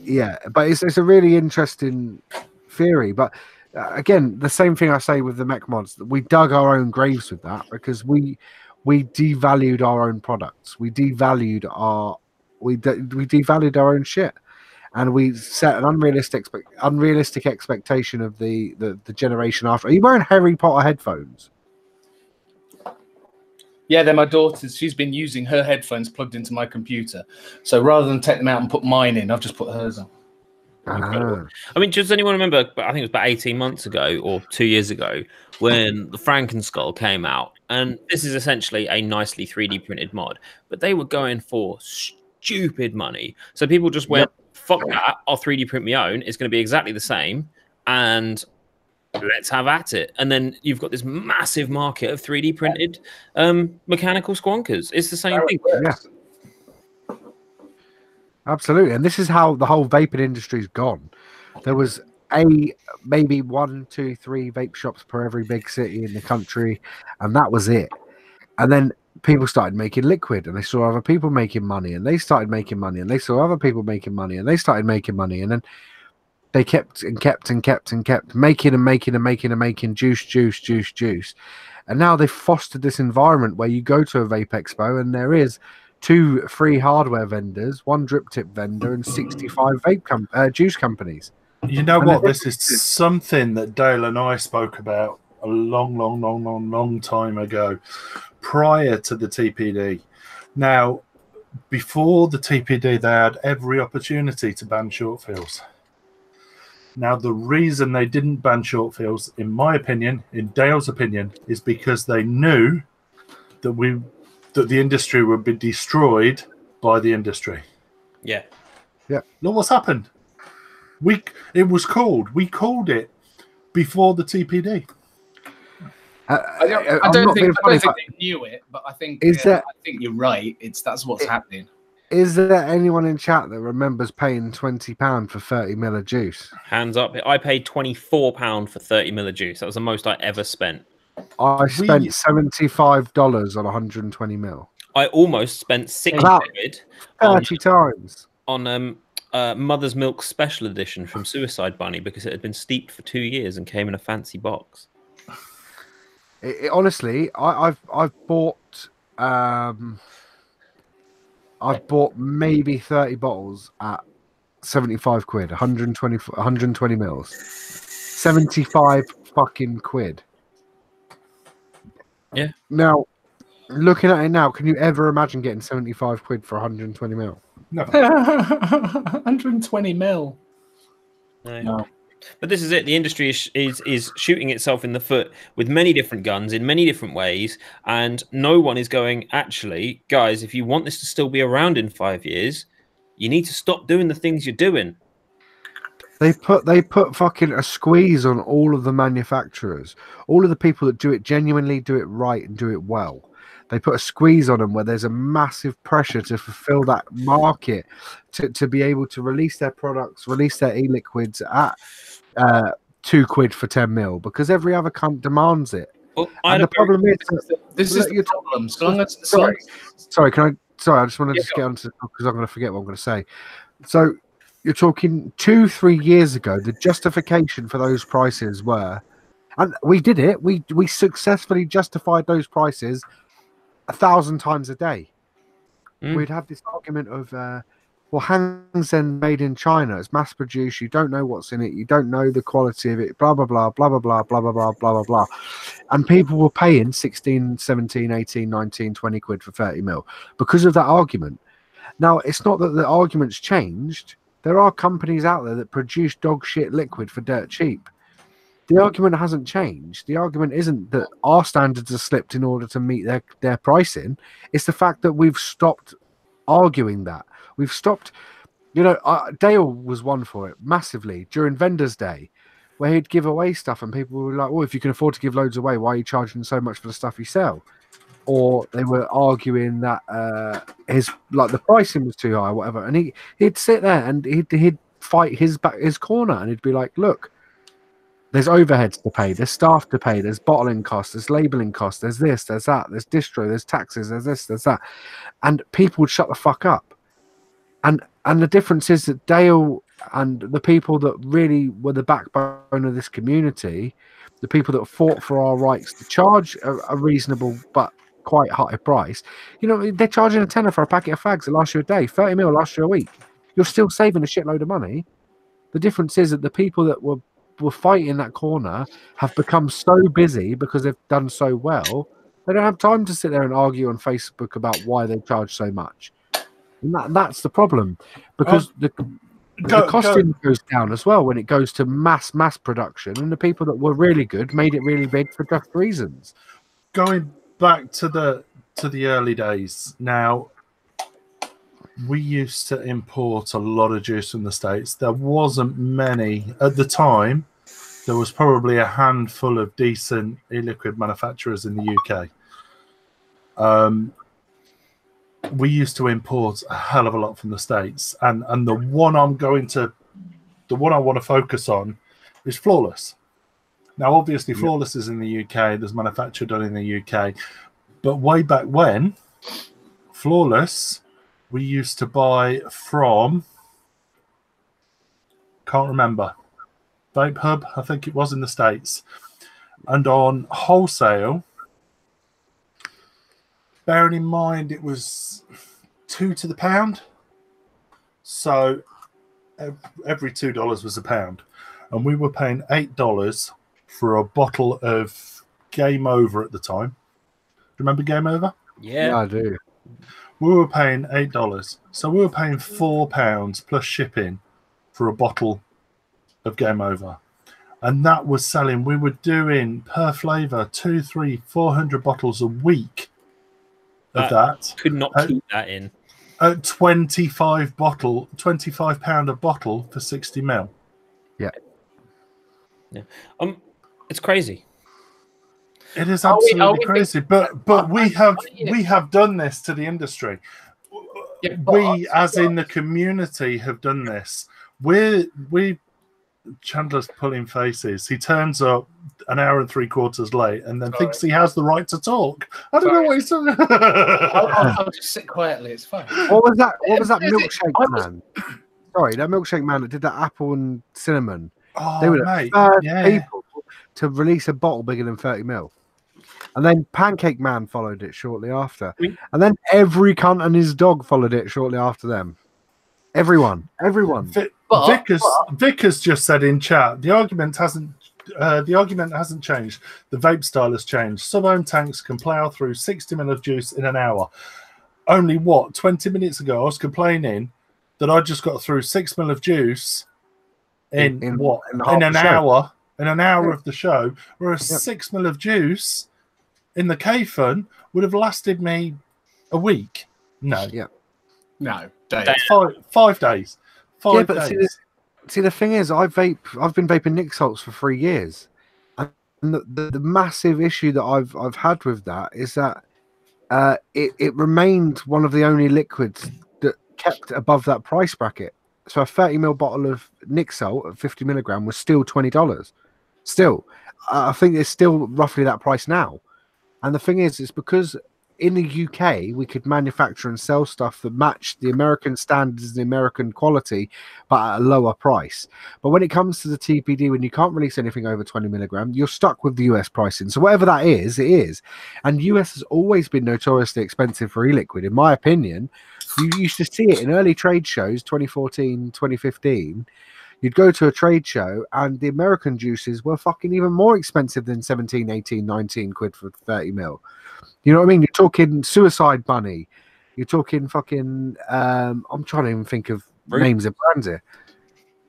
yeah. But it's a really interesting theory. But again, the same thing I say with the mech mods. We dug our own graves with that because we devalued our own products. We devalued our own shit. And we set an unrealistic expectation of the generation after. Are you wearing Harry Potter headphones? Yeah, they're my daughter's. She's been using her headphones plugged into my computer. So rather than take them out and put mine in, I've just put hers on. Incredible. I mean, does anyone remember, I think it was about 18 months ago or 2 years ago, when the Frankenskull came out? And this is essentially a nicely 3D printed mod, but they were going for stupid money. So people just went, fuck that, I'll 3D print my own. It's going to be exactly the same. And let's have at it. And then you've got this massive market of 3D printed mechanical squonkers. It's the same thing. Yeah. Absolutely. And this is how the whole vaping industry's gone. There was maybe 1, 2, 3 vape shops per every big city in the country, and that was it. And then people started making liquid, and they saw other people making money, and they started making money, and they saw other people making money, and they started making money, and then they kept making juice. And now they've fostered this environment where you go to a vape expo and there is 2 free hardware vendors, 1 drip tip vendor, and 65 vape juice companies. You know what? This is something that Dale and I spoke about a long time ago, prior to the TPD. Now, before the TPD, they had every opportunity to ban short fills. Now, the reason they didn't ban short fills, in my opinion, in Dale's opinion, is because they knew that the industry would be destroyed by the industry. Yeah. Look what's happened. We called it before the TPD. I don't think they knew it, but I think you're right. That's what's happening. Is there anyone in chat that remembers paying £20 for 30 ml of juice? Hands up. I paid £24 for 30 ml of juice. That was the most I ever spent. I spent $75 on 120 ml. I almost spent 60 quid 30 times on Mother's Milk Special Edition from Suicide Bunny because it had been steeped for 2 years and came in a fancy box. Honestly, I've bought maybe 30 bottles at 75 quid, 120 mils, 75 fucking quid. Yeah. Now, looking at it now, can you ever imagine getting 75 quid for 120 mil? No. 120 mil. No. But this is it. The industry is shooting itself in the foot with many different guns in many different ways, and no one is going, actually, guys, if you want this to still be around in 5 years, you need to stop doing the things you're doing. They put fucking a squeeze on all of the manufacturers, all of the people that do it genuinely, do it right, and do it well. They put a squeeze on them where there's a massive pressure to fulfill that market, to be able to release their products, release their e-liquids at £2 for 10 mil, because every other cunt demands it. Well, And the problem is, This is the problem. sorry, I just want to just get onto, because I'm going to forget what I'm going to say. So you're talking 2-3 years ago, the justification for those prices were, and we did it, we successfully justified those prices 1,000 times a day. We'd have this argument of, well, Hangzhen made in China, it's mass produced, you don't know what's in it, you don't know the quality of it, blah, blah, blah, blah, blah, blah, blah, blah, blah, blah, blah, blah. And people were paying 16, 17, 18, 19, 20 quid for 30 mil because of that argument. Now, it's not that the argument's changed. There are companies out there that produce dog shit liquid for dirt cheap. The argument hasn't changed. The argument isn't that our standards are slipped in order to meet their pricing. It's the fact that we've stopped arguing that. We've stopped, Dale was one for it massively during Vendors Day, where he'd give away stuff and people were like, well, if you can afford to give loads away, why are you charging so much for the stuff you sell? Or they were arguing that the pricing was too high, or whatever. And he'd sit there and he'd fight his corner, and he'd be like, look, there's overheads to pay, there's staff to pay, there's bottling costs, there's labeling costs, there's this, there's that, there's distro, there's taxes, there's this, there's that. And people would shut the fuck up. And the difference is that Dale and the people that really were the backbone of this community, the people that fought for our rights to charge a reasonable but quite high price, they're charging a tenner for a packet of fags that lasts you a day, 30 mil lasts you a week. You're still saving a shitload of money. The difference is that the people that were fighting that corner have become so busy because they've done so well, they don't have time to sit there and argue on Facebook about why they charge so much. And that's the problem, because the costing goes down as well when it goes to mass production, and the people that were really good made it really big for just reasons. Going back to the early days, now we used to import a lot of juice from the States. There wasn't many at the time. There was probably a handful of decent e-liquid manufacturers in the UK. We used to import a hell of a lot from the States, and the one I want to focus on is Flawless. Now, obviously, Flawless is in the UK. There's manufacture done in the UK, but way back when, Flawless, we used to buy from, can't remember, Vape Hub, I think it was, in the States, and on wholesale. Bearing in mind it was 2 to the pound, so every $2 was a pound, and we were paying $8 for a bottle of Game Over at the time. Remember Game Over? Yeah, I do. We were paying $8, so we were paying £4 plus shipping for a bottle of Game Over, and that was selling. We were doing per flavour 200, 300, 400 bottles a week. That could not keep that in. At £25 a bottle for 60 mil. Yeah. It's crazy. It is absolutely crazy. But we have done this to the industry. Yeah, we, as in the community, have done this. We Chandler's pulling faces. He turns up an hour and 3/4 late and then thinks he has the right to talk. I don't know what he's talking. I'll just sit quietly. It's fine. What was that milkshake man? Sorry, that milkshake man that did that apple and cinnamon. Oh, They were mate, the first yeah. people to release a bottle bigger than 30 mil. And then Pancake Man followed it shortly after. And then every cunt and his dog followed it shortly after them. Everyone. Vic has just said in chat, the argument hasn't changed. The vape style has changed. Sub-ohm tanks can plow through 60 ml of juice in an hour. Only 20 minutes ago, I was complaining that I just got through 6 ml of juice in an hour of the show, whereas 6 ml of juice in the K-Fun would have lasted me a week. No. Yeah. No. Days. 5 days. 5 days. See, the thing is, I've been vaping Nick salts for 3 years, and the massive issue that I've had with that is that it remained one of the only liquids that kept above that price bracket. So a 30ml bottle of Nick salt at 50 milligram was still $20. Still, I think it's still roughly that price now. And the thing is, it's because in the UK, we could manufacture and sell stuff that matched the American standards, the American quality, but at a lower price. But when it comes to the TPD, when you can't release anything over 20 milligram, you're stuck with the US pricing. So whatever that is, it is. And US has always been notoriously expensive for e-liquid, in my opinion. You used to see it in early trade shows, 2014, 2015. You'd go to a trade show and the American juices were fucking even more expensive than 17, 18, 19 quid for 30 mil. You know what I mean? You're talking Suicide Bunny. You're talking fucking. I'm trying to even think of names of brands here.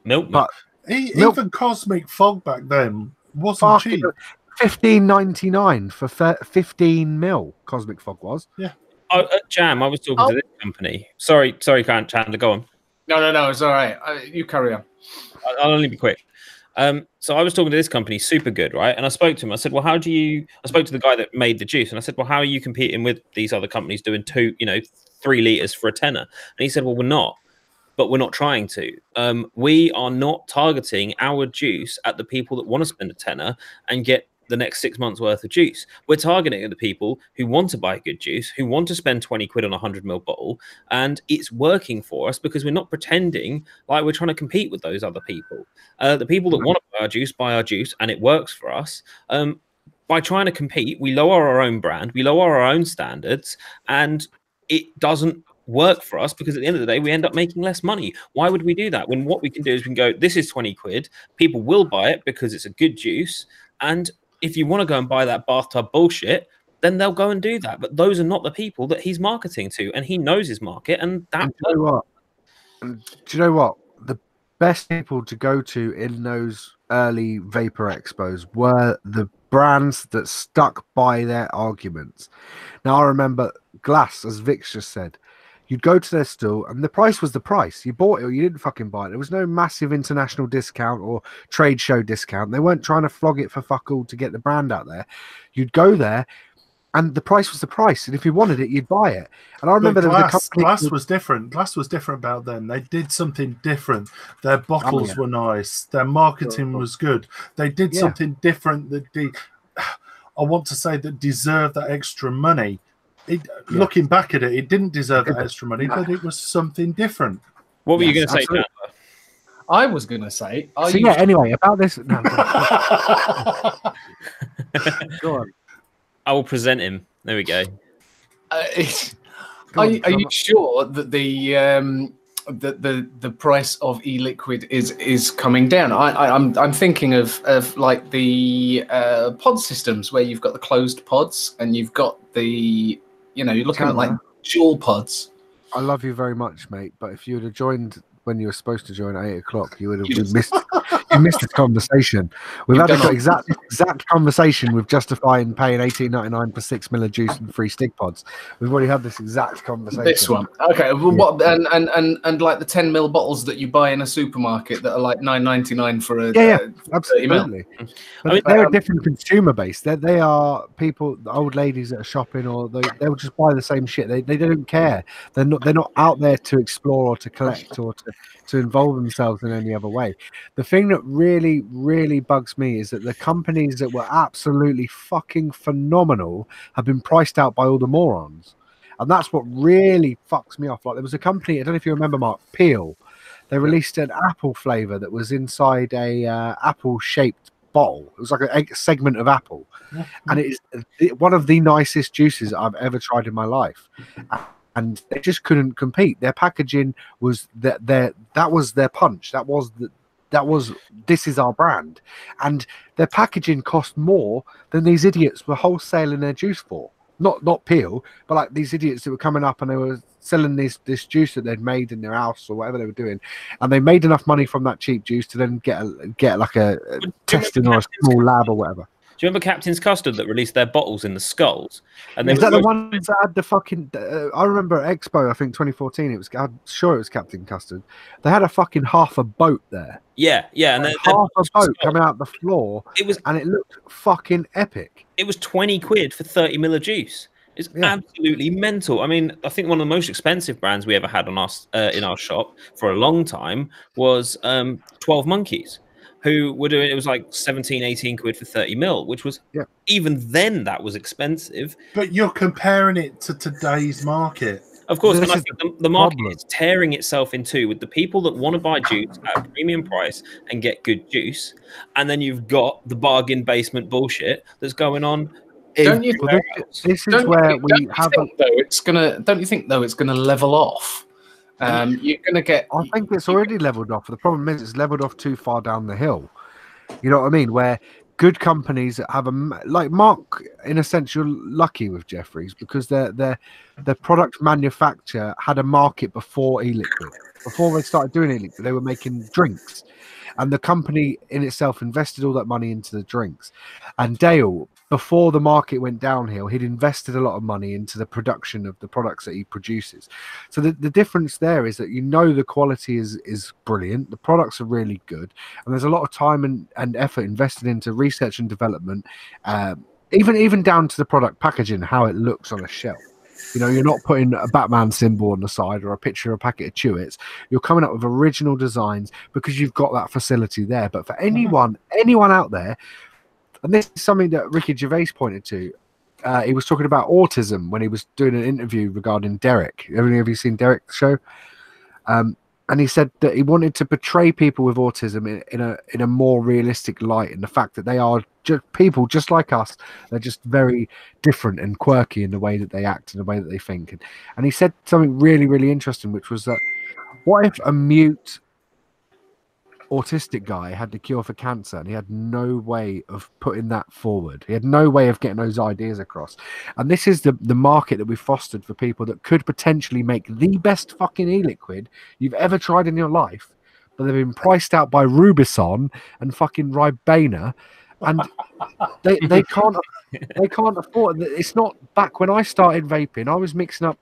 Milk. But even Cosmic Fog back then wasn't cheap. $15.99 for 15 mil. Cosmic Fog was. Yeah. At Jam, I was talking to this company. Sorry, Chandler, go on. No, it's all right. You carry on. I'll only be quick. So I was talking to this company, Super Good, right? And I spoke to him. I said, well, I spoke to the guy that made the juice, and I said, well, how are you competing with these other companies doing 3 liters for a tenner? And he said, well, we're not, but we're not trying to. We are not targeting our juice at the people that want to spend a tenner and get the next 6 months worth of juice. We're targeting the people who want to buy good juice, who want to spend 20 quid on a 100ml bottle, and it's working for us because we're not pretending like we're trying to compete with those other people. The people that want to buy our juice, and it works for us. By trying to compete, we lower our own brand, we lower our own standards, and it doesn't work for us because at the end of the day, we end up making less money. Why would we do that when what we can do is we can go, this is 20 quid, people will buy it because it's a good juice, and if you want to go and buy that bathtub bullshit, then they'll go and do that. But those are not the people that he's marketing to, and he knows his market. And that. Do you know what? The best people to go to in those early vapor expos were the brands that stuck by their arguments. Now I remember Glass, as Vix just said. You'd go to their stall and the price was the price. You bought it or you didn't fucking buy it. There was no massive international discount or trade show discount. They weren't trying to flog it for fuck all to get the brand out there. You'd go there and the price was the price. And if you wanted it, you'd buy it. And I remember there was a company... Glass was different. Glass was different about them. They did something different. Their bottles were nice. Their marketing was good. They did something different that I want to say that deserved that extra money. Looking back at it, it didn't deserve that extra money, but it was something different. What were you going to say, Chandler? I was going to say... anyway, about this... No, go on. I will present him. There we go. Are you sure that the price of e-liquid is coming down? I'm thinking of like the pod systems where you've got the closed pods and you've got the... you're looking at like Juul pods. I love you very much, mate. But if you would have joined when you were supposed to join at 8 o'clock, you would have missed. You missed this conversation. We've had the exact conversation with justifying paying $18.99 for 6 ml of juice and 3 stick pods. We've already had this exact conversation. This one, okay. Well, what and like the 10 ml bottles that you buy in a supermarket that are like $9.99 for a absolutely. But they're a different consumer base. They are people, old ladies that are shopping, or they'll just buy the same shit. They don't care. They're not out there to explore or to collect or to involve themselves in any other way. The thing that really, really bugs me is that the companies that were absolutely fucking phenomenal have been priced out by all the morons. And that's what really fucks me off. Like, there was a company, I don't know if you remember, Mark, Peel. They released an apple flavor that was inside a apple-shaped bottle. It was like a segment of apple. And it is one of the nicest juices I've ever tried in my life. And they just couldn't compete. Their packaging was that was their punch. That was this is our brand. And their packaging cost more than these idiots were wholesaling their juice for. Not Peel, but like these idiots that were coming up and they were selling this juice that they'd made in their house or whatever they were doing, and they made enough money from that cheap juice to then get like a testing or a small lab or whatever. you remember Captain's Custard that released their bottles in the skulls? And Is that the ones that had the fucking? I remember at Expo, I think 2014. It was. I'm sure it was Captain Custard. They had a fucking half a boat there. Yeah, and then half a boat coming out the floor. And it looked fucking epic. It was 20 quid for 30 ml of juice. It's absolutely mental. I mean, I think one of the most expensive brands we ever had on us in our shop for a long time was 12 Monkeys, who were doing, it was like 17, 18 quid for 30 ml, which was, even then, that was expensive. But you're comparing it to today's market. Of course, and I think the market is tearing itself in two with the people that want to buy juice at a premium price and get good juice. And then you've got the bargain basement bullshit that's going on. Don't you think, this is where we have don't you think though it's gonna level off? You're gonna get. I think it's already leveled off. The problem is it's leveled off too far down the hill. You know what I mean? Where good companies that have like Mark, in a sense, you're lucky with Jeffries because their product manufacture had a market before e-liquid. Before they started doing e-liquid, they were making drinks, and the company in itself invested all that money into the drinks. And Dale, before the market went downhill, he'd invested a lot of money into the production of the products that he produces. So the difference there is that the quality is brilliant, the products are really good, and there's a lot of time and effort invested into research and development, even down to the product packaging, how it looks on a shelf. You know, you're not putting a Batman symbol on the side or a picture of a packet of Chewits. You're coming up with original designs because you've got that facility there. But for anyone out there, and this is something that Ricky Gervais pointed to. He was talking about autism when he was doing an interview regarding Derek. Have you seen Derek's show? And he said that he wanted to portray people with autism in a more realistic light, and the fact that they are just people just like us. They're just very different and quirky in the way that they act and the way that they think. And he said something really, really interesting, which was that what if a mute autistic guy had the cure for cancer and he had no way of putting that forward? He had no way of getting those ideas across. And this is the market that we've fostered for people that could potentially make the best fucking e-liquid you've ever tried in your life, but they've been priced out by Rubison and fucking Ribena, and they can't afford it. It's not. Back when I started vaping, I was mixing up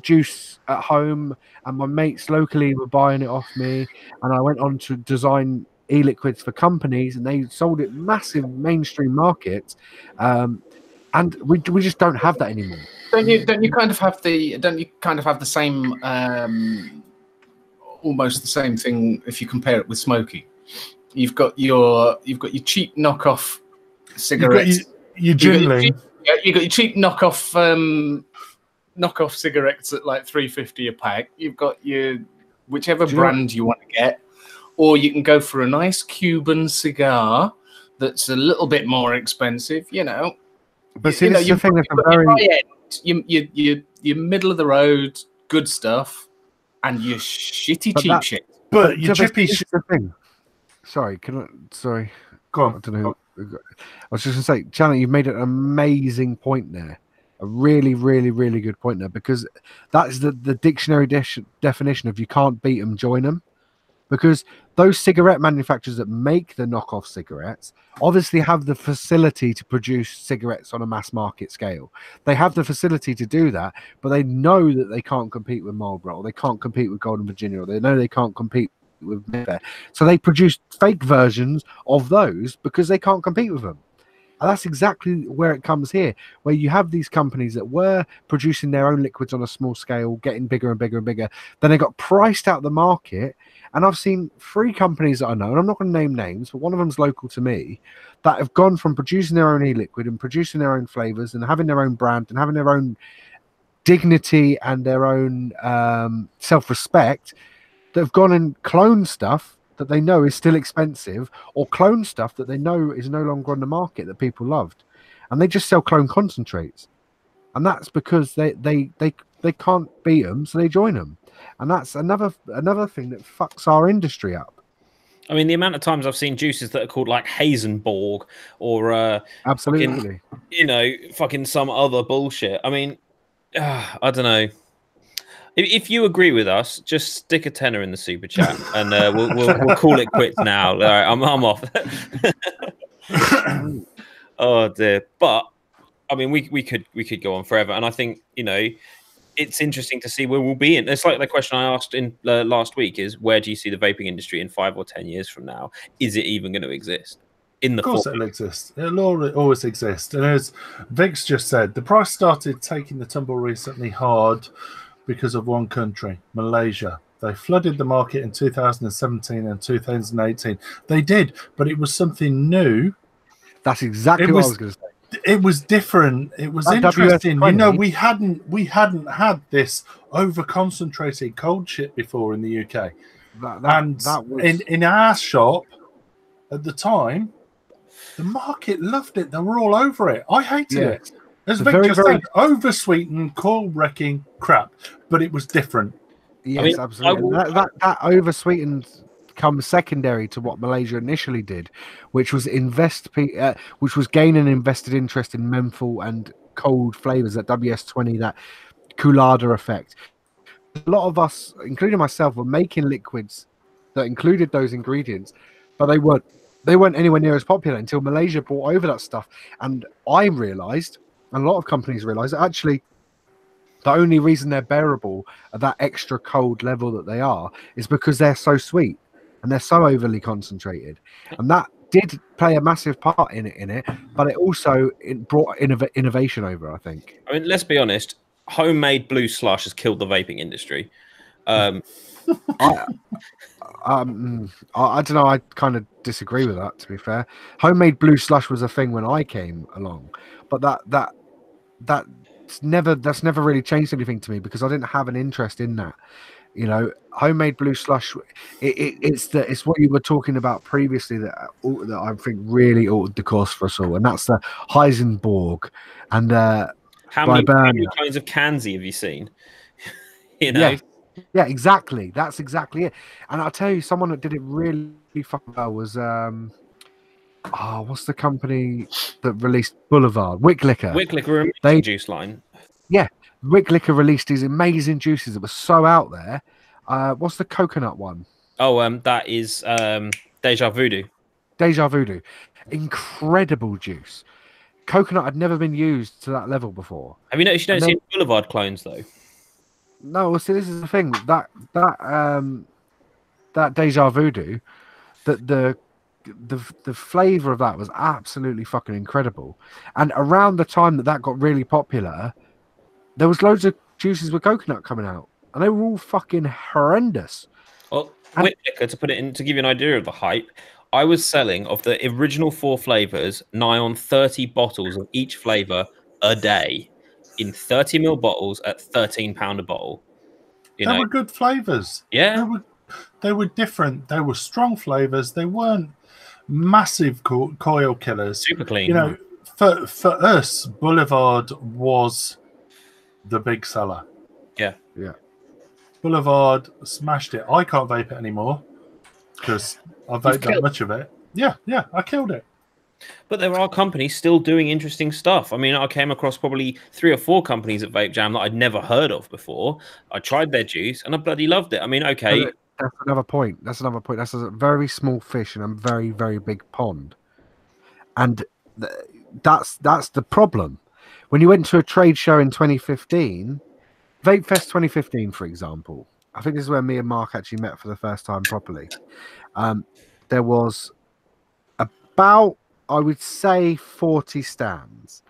juice at home, and my mates locally were buying it off me, and I went on to design e-liquids for companies, and they sold it massive mainstream markets, and we just don't have that anymore. Don't you kind of have the same almost the same thing if you compare it with smoking? You've got your cheap knockoff cigarettes. You've got your cheap knockoff cigarettes at like $3.50 a pack. You've got your whichever brand you want to get, or you can go for a nice Cuban cigar that's a little bit more expensive. You know, but see, this is the thing that's very you're middle of the road, good stuff, and your shitty cheap shit. But your chippy shit. Sorry, go on. I don't know. I was just going to say, Janet, you've made an amazing point there. A really, really, really good point there, because that's the dictionary definition of you can't beat them, join them. Because those cigarette manufacturers that make the knockoff cigarettes obviously have the facility to produce cigarettes on a mass market scale. They have the facility to do that, but they know that they can't compete with Marlboro, or they can't compete with Golden Virginia, or they know they can't compete with Mayfair. So they produce fake versions of those because they can't compete with them. And that's exactly where it comes here, where you have these companies that were producing their own liquids on a small scale, getting bigger and bigger and bigger. Then they got priced out the market. And I've seen 3 companies that I know, and I'm not going to name names, but one of them's local to me, that have gone from producing their own e-liquid and producing their own flavors and having their own brand and having their own dignity and their own self-respect, that have gone and cloned stuff that they know is still expensive, or clone stuff that they know is no longer on the market that people loved, and they just sell clone concentrates, and that's because they can't beat them, so they join them, and that's another thing that fucks our industry up. I mean, the amount of times I've seen juices that are called like Hazenborg or absolutely, fucking some other bullshit. I mean, I don't know. If you agree with us, just stick a tenner in the super chat, and we'll call it quits now. All right, I'm off. Oh dear. But I mean, we could go on forever, and I think it's interesting to see where we'll be in. It's like the question I asked in last week: is where do you see the vaping industry in 5 or 10 years from now? Is it even going to exist? Of course, it'll exist. It'll always exist. And as Vix just said, the price started taking the tumble recently hard because of one country, Malaysia. They flooded the market in 2017 and 2018. They did, but it was something new. That's exactly what I was going to say. It was different. It was interesting. We hadn't had this over concentrated cold shit before in the UK. That was... in our shop at the time, the market loved it. They were all over it. I hated it. As Vic just said, over-sweetened, coil-wrecking crap, but it was different. Yes, absolutely. That over-sweetened comes secondary to what Malaysia initially did, which was gain an invested interest in menthol and cold flavors, that WS-20, that Coolada effect. A lot of us, including myself, were making liquids that included those ingredients, but they weren't anywhere near as popular until Malaysia brought over that stuff. And I realized, and a lot of companies realized, that actually the only reason they're bearable at that extra cold level that they are is because they're so sweet and they're so overly concentrated. And that did play a massive part in it, but it also brought innovation over, I think. I mean, let's be honest, homemade blue slush has killed the vaping industry. I don't know. I kind of disagree with that, to be fair. Homemade blue slush was a thing when I came along, but that's never really changed anything to me because I didn't have an interest in that. Homemade blue slush. It's what you were talking about previously that I think really altered the course for us all, and that's the Heisenberg and how many kinds of Kanzi have you seen? Yeah, exactly. That's exactly it. And I'll tell you, someone that did it really fucking well was what's the company that released Boulevard? Wick Liquor. Wick Liquor, amazing juice line. Yeah, Wick Liquor released these amazing juices that were so out there. What's the coconut one? Oh, that is Deja Voodoo. Deja Voodoo. Incredible juice. Coconut had never been used to that level before. Have you noticed you don't see any Boulevard clones though? No, see, this is the thing. That Deja Voodoo, that the flavor of that was absolutely fucking incredible. And around the time that got really popular, there was loads of juices with coconut coming out, and they were all fucking horrendous. Well, Wick Liquor, to put it in, to give you an idea of the hype, I was selling of the original 4 flavors nigh on 30 bottles of each flavor a day in 30ml bottles at £13 a bottle. They were good flavors. Yeah, they were different. They were strong flavors. They weren't massive coil killers. Super clean. For us, Boulevard was the big seller. Yeah. Boulevard smashed it. I can't vape it anymore because I vaped that much of it. Yeah, I killed it. But there are companies still doing interesting stuff. I mean, I came across probably 3 or 4 companies at Vape Jam that I'd never heard of before. I tried their juice and I bloody loved it. I mean, okay. That's another point. That's a very small fish in a very, very big pond. And that's the problem. When you went to a trade show in 2015, Vape Fest 2015, for example, I think this is where me and Mark actually met for the first time properly. There was about, I would say, 40 stands.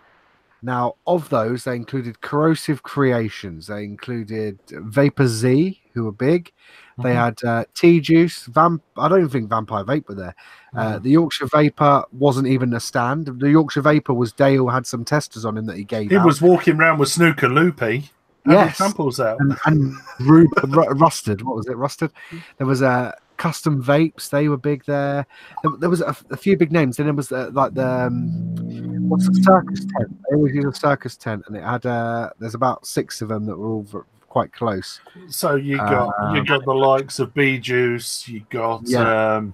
Now, of those, they included Corrosive Creations. They included Vapor Z, who were big. They had T-Juice. I don't even think Vampire Vape were there. The Yorkshire Vapor wasn't even a stand. The Yorkshire Vapor was Dale had some testers on him that he gave out. He was walking around with Snooker Loopy. Yes. Samples out. And Rusted. What was it? Rusted? There was Custom Vapes. They were big there. There was a few big names. Then there was what's the circus tent? They always use a circus tent, and it had there's about 6 of them that were all quite close. So you got the likes of Bee Juice. You got Manabush.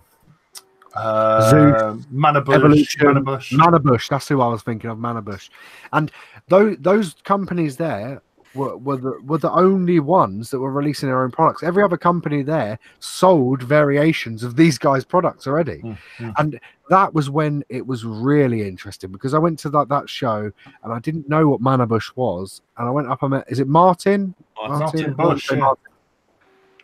Manabush. That's who I was thinking of. Manabush, and those companies there were the only ones that were releasing their own products. Every other company there sold variations of these guys' products already. And that was when it was really interesting, because I went to that show and I didn't know what Manabush was, and I went up and met, is it Martin? Martin Bush, yeah. Martin.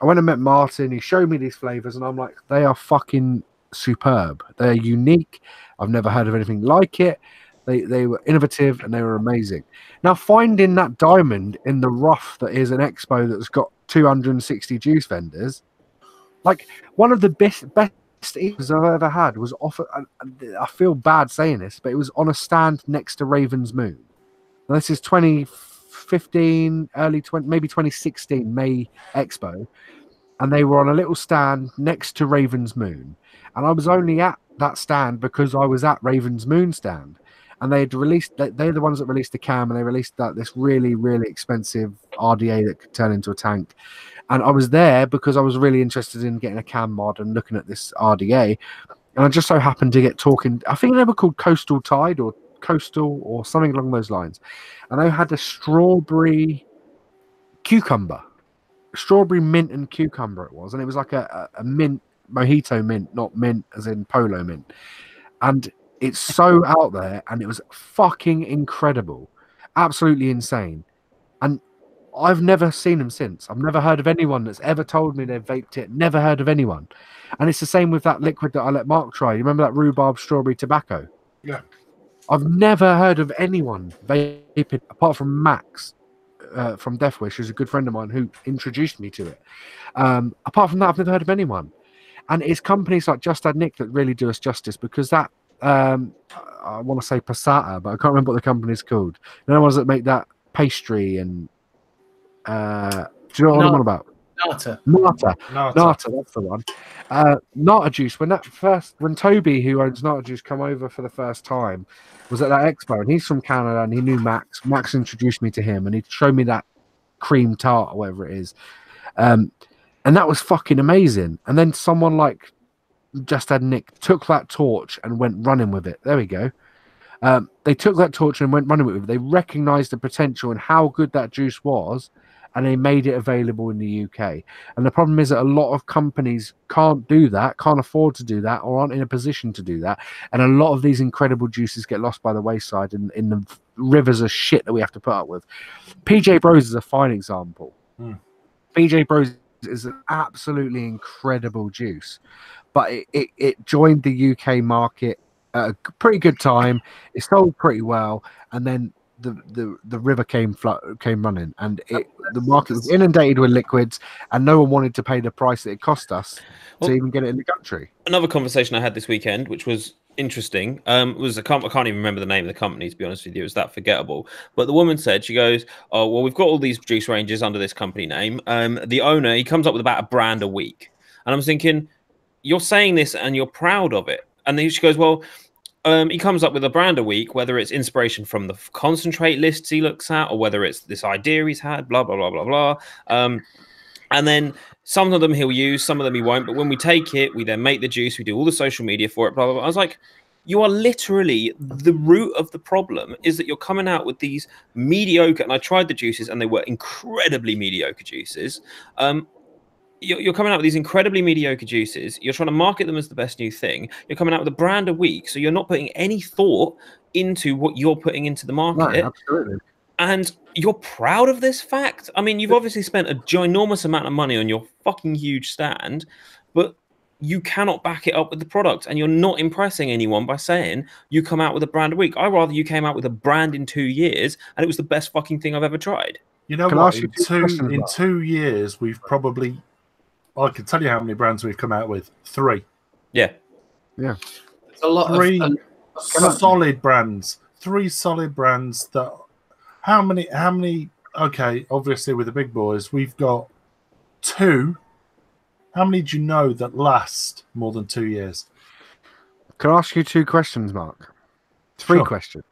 I went and met Martin. He showed me these flavors, and I'm like, they are fucking superb. They're unique. I've never heard of anything like it. They were innovative and they were amazing. Now, finding that diamond in the rough that is an expo that's got 260 juice vendors, like one of the best eaters I've ever had was off. I feel bad saying this, but it was on a stand next to Raven's Moon. Now, this is 2015, maybe 2016 May Expo, and they were on a little stand next to Raven's Moon, and I was only at that stand because I was at Raven's Moon stand. And they had released, they're the ones that released the cam, and they released this really, really expensive RDA that could turn into a tank. And I was there because I was really interested in getting a cam mod and looking at this RDA. And I just so happened to get talking, I think they were called Coastal Tide or Coastal or something along those lines. And they had a strawberry mint and cucumber it was. And it was like a mint, mojito mint, not mint as in polo mint. And it's so out there, and it was fucking incredible, absolutely insane. And I've never seen them since. I've never heard of anyone that's ever told me they've vaped it. Never heard of anyone. And it's the same with that liquid that I let Mark try. You remember that rhubarb strawberry tobacco? Yeah. I've never heard of anyone vaping apart from Max from Death Wish, who's a good friend of mine who introduced me to it. Apart from that, I've never heard of anyone. And it's companies like Just Add Nick that really do us justice, because that I want to say Passata, but I can't remember what the company's called. The ones that make that pastry and do you know what I'm on about? Nata, that's the one. Nata Juice. When Toby, who owns Nata Juice, come over for the first time, was at that expo, and he's from Canada, and he knew Max. Max introduced me to him, and he showed me that cream tart or whatever it is, and that was fucking amazing. And then someone like Just Add Nick took that torch and went running with it. There we go. They took that torch and went running with it. They recognized the potential and how good that juice was, and they made it available in the UK. And the problem is that a lot of companies can't do that, can't afford to do that, or aren't in a position to do that. And a lot of these incredible juices get lost by the wayside in the rivers of shit that we have to put up with. PJ Bros is a fine example. PJ Bros is an absolutely incredible juice, but it joined the UK market at a pretty good time. It sold pretty well, and then the river came running, and the market was inundated with liquids, and no one wanted to pay the price that it cost us to even get it in the country. Another conversation I had this weekend, which was interesting, was I can't even remember the name of the company, to be honest with you. It was that forgettable. But the woman said, she goes, "Oh, well, we've got all these juice ranges under this company name. The owner, he comes up with about a brand a week." And I'm thinking, you're saying this and you're proud of it. And then she goes, "Well, he comes up with a brand a week, whether it's inspiration from the concentrate lists he looks at, or whether it's this idea he's had, blah, blah, blah, blah, blah. And then some of them he'll use, some of them he won't. But when we take it, we then make the juice, we do all the social media for it, blah, blah, blah." I was like, you are literally, the root of the problem is that you're coming out with these mediocre, and I tried the juices and they were incredibly mediocre juices. You're coming out with these incredibly mediocre juices. You're trying to market them as the best new thing. You're coming out with a brand a week, so you're not putting any thought into what you're putting into the market. No, absolutely. And you're proud of this fact. I mean, you've obviously spent a ginormous amount of money on your fucking huge stand, but you cannot back it up with the product, and you're not impressing anyone by saying you come out with a brand a week. I'd rather you came out with a brand in 2 years, and it was the best fucking thing I've ever tried. You know what? In 2 years, we've probably... I can tell you how many brands we've come out with. 3. Yeah. It's a lot. 3 solid brands. 3 solid brands that... How many... Okay, obviously with the big boys, we've got 2. How many do you know that last more than 2 years? Can I ask you 2 questions, Mark? 3 questions.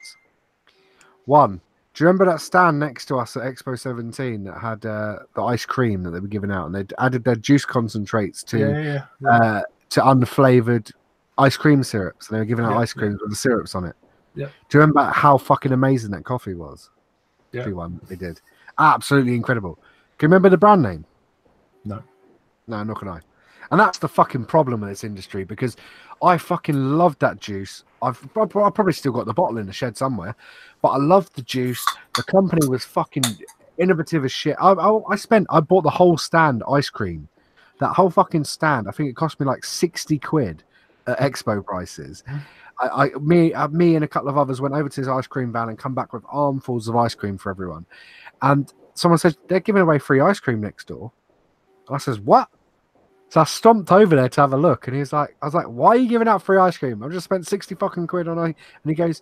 1. Do you remember that stand next to us at Expo 17 that had the ice cream that they were giving out, and they'd added their juice concentrates to unflavored ice cream syrups, and they were giving out ice creams with the syrups on it? Yeah. Do you remember how fucking amazing that coffee was? Yeah. One they did. Absolutely incredible. Can you remember the brand name? No. No, nor can I. And that's the fucking problem in this industry, because I fucking loved that juice. I've probably still got the bottle in the shed somewhere, but I loved the juice. The company was fucking innovative as shit. I bought the whole stand ice cream. That whole fucking stand, I think it cost me like 60 quid at expo prices. Me and a couple of others went over to his ice cream van and come back with armfuls of ice cream for everyone. And someone said, they're giving away free ice cream next door. And I says, what? So I stomped over there to have a look, and I was like, why are you giving out free ice cream? I've just spent 60 fucking quid on it. And he goes,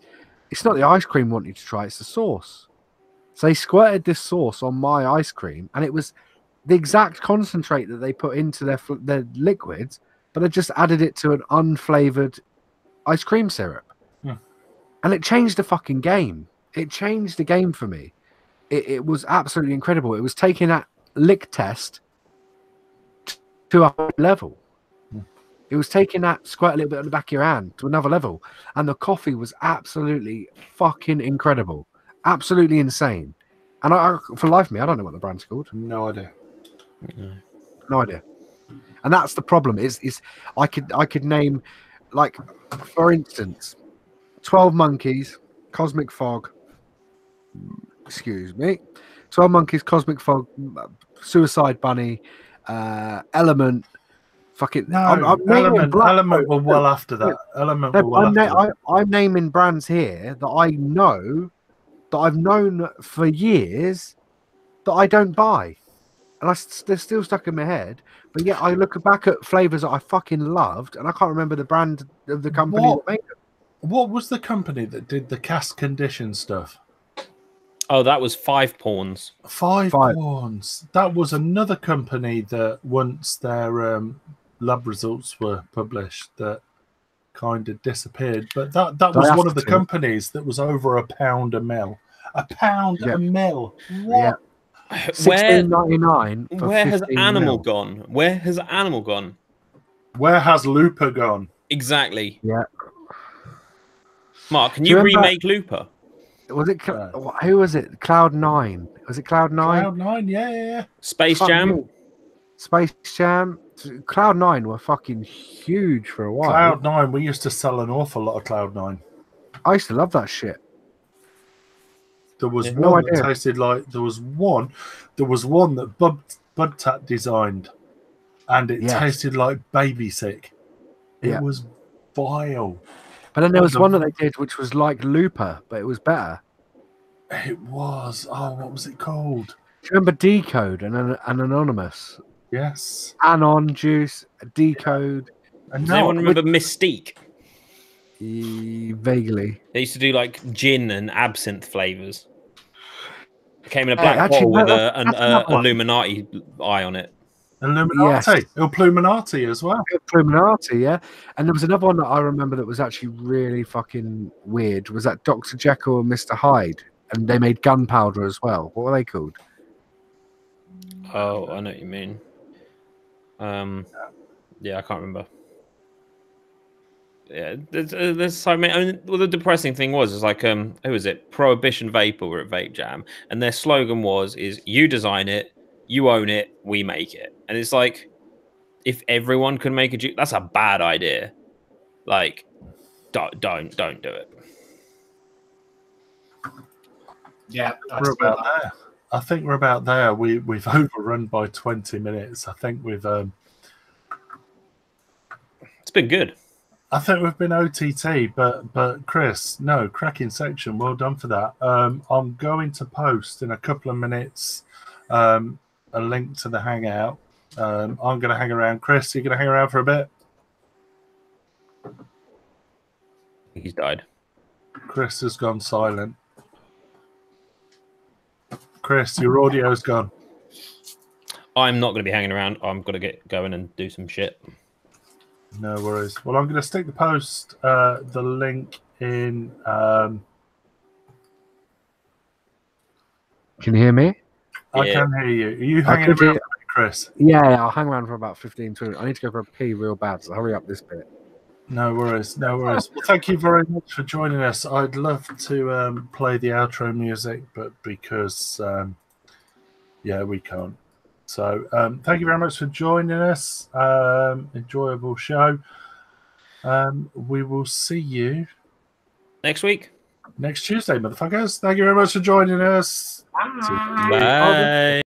it's not the ice cream we want you to try, it's the sauce. So he squirted this sauce on my ice cream, and it was the exact concentrate that they put into their liquids, but they just added it to an unflavored ice cream syrup. Yeah. And it changed the fucking game. It changed the game for me. It was absolutely incredible. It was taking that lick test to a high level. It was taking that squirt a little bit on the back of your hand to another level. And the coffee was absolutely fucking incredible. Absolutely insane. And for life of me, I don't know what the brand's called. No idea. No idea. And that's the problem, is I could name, like, for instance, 12 Monkeys, Cosmic Fog, excuse me, 12 Monkeys, Cosmic Fog, Suicide Bunny, Element, fucking Element were well after that. Element were well after that. I'm naming brands here that I know, that I've known for years, that I don't buy, and they're still stuck in my head. But yet I look back at flavors that I fucking loved, and I can't remember the brand of the company that made them. What was the company that did the cast condition stuff? Oh, that was Five Pawns. Five Pawns. That was another company that once their lab results were published, that kind of disappeared. But that was one of the companies that was over £1 a mil. £1 a mil. What? Yeah. $16.99. Where has Animal gone? Where has Animal gone? Where has Looper gone? Exactly. Yeah. Mark, can you remake Looper? Was it who was it? Cloud9. Was it Cloud9? Cloud9, yeah. Space Jam. Space Jam. Cloud9 were fucking huge for a while. Cloud9, we used to sell an awful lot of Cloud9. I used to love that shit. There was one that tasted like there was one that Budtat designed, and it tasted like baby sick. It was vile. But then there was one that they did which was like Looper, but it was better. It was. Oh, what was it called? Do you remember Decode and Anonymous? Yes. Anon Juice, Decode. Does anyone remember Mystique? Vaguely. They used to do like gin and absinthe flavors. It came in a black bottle with an Illuminati eye on it. Illuminati. Yes. Illuminati as well. Illuminati, yeah. And there was another one that I remember that was actually really fucking weird. Was that Dr. Jekyll and Mr. Hyde? And they made gunpowder as well. What were they called? Oh, I know what you mean. Yeah, I can't remember. Yeah, there's so many. I mean, well, the depressing thing was like, who was it? Prohibition Vapor were at Vape Jam, and their slogan is "You design it, you own it, we make it." And it's like, if everyone can make a juice, that's a bad idea. Like, don't do it. Yeah, we're about there. I think we're about there. We've overrun by 20 minutes. I think we've. It's been good. I think we've been OTT, but Chris, no, cracking section. Well done for that. I'm going to post in a couple of minutes a link to the Hangout. I'm going to hang around. Chris, you going to hang around for a bit? He's died. Chris has gone silent. Chris, your audio's gone. I'm not going to be hanging around. I'm going to get going and do some shit. No worries. Well, I'm going to stick the link in. Can you hear me? I can hear you. Are you hanging around, Chris? Yeah, I'll hang around for about 15, 20 minutes. I need to go for a pee real bad, so hurry up this bit. No worries. Well, thank you very much for joining us. I'd love to play the outro music, but because Yeah, we can't. So thank you very much for joining us. Enjoyable show. We will see you Next week. next Tuesday, motherfuckers. Thank you very much for joining us. Bye.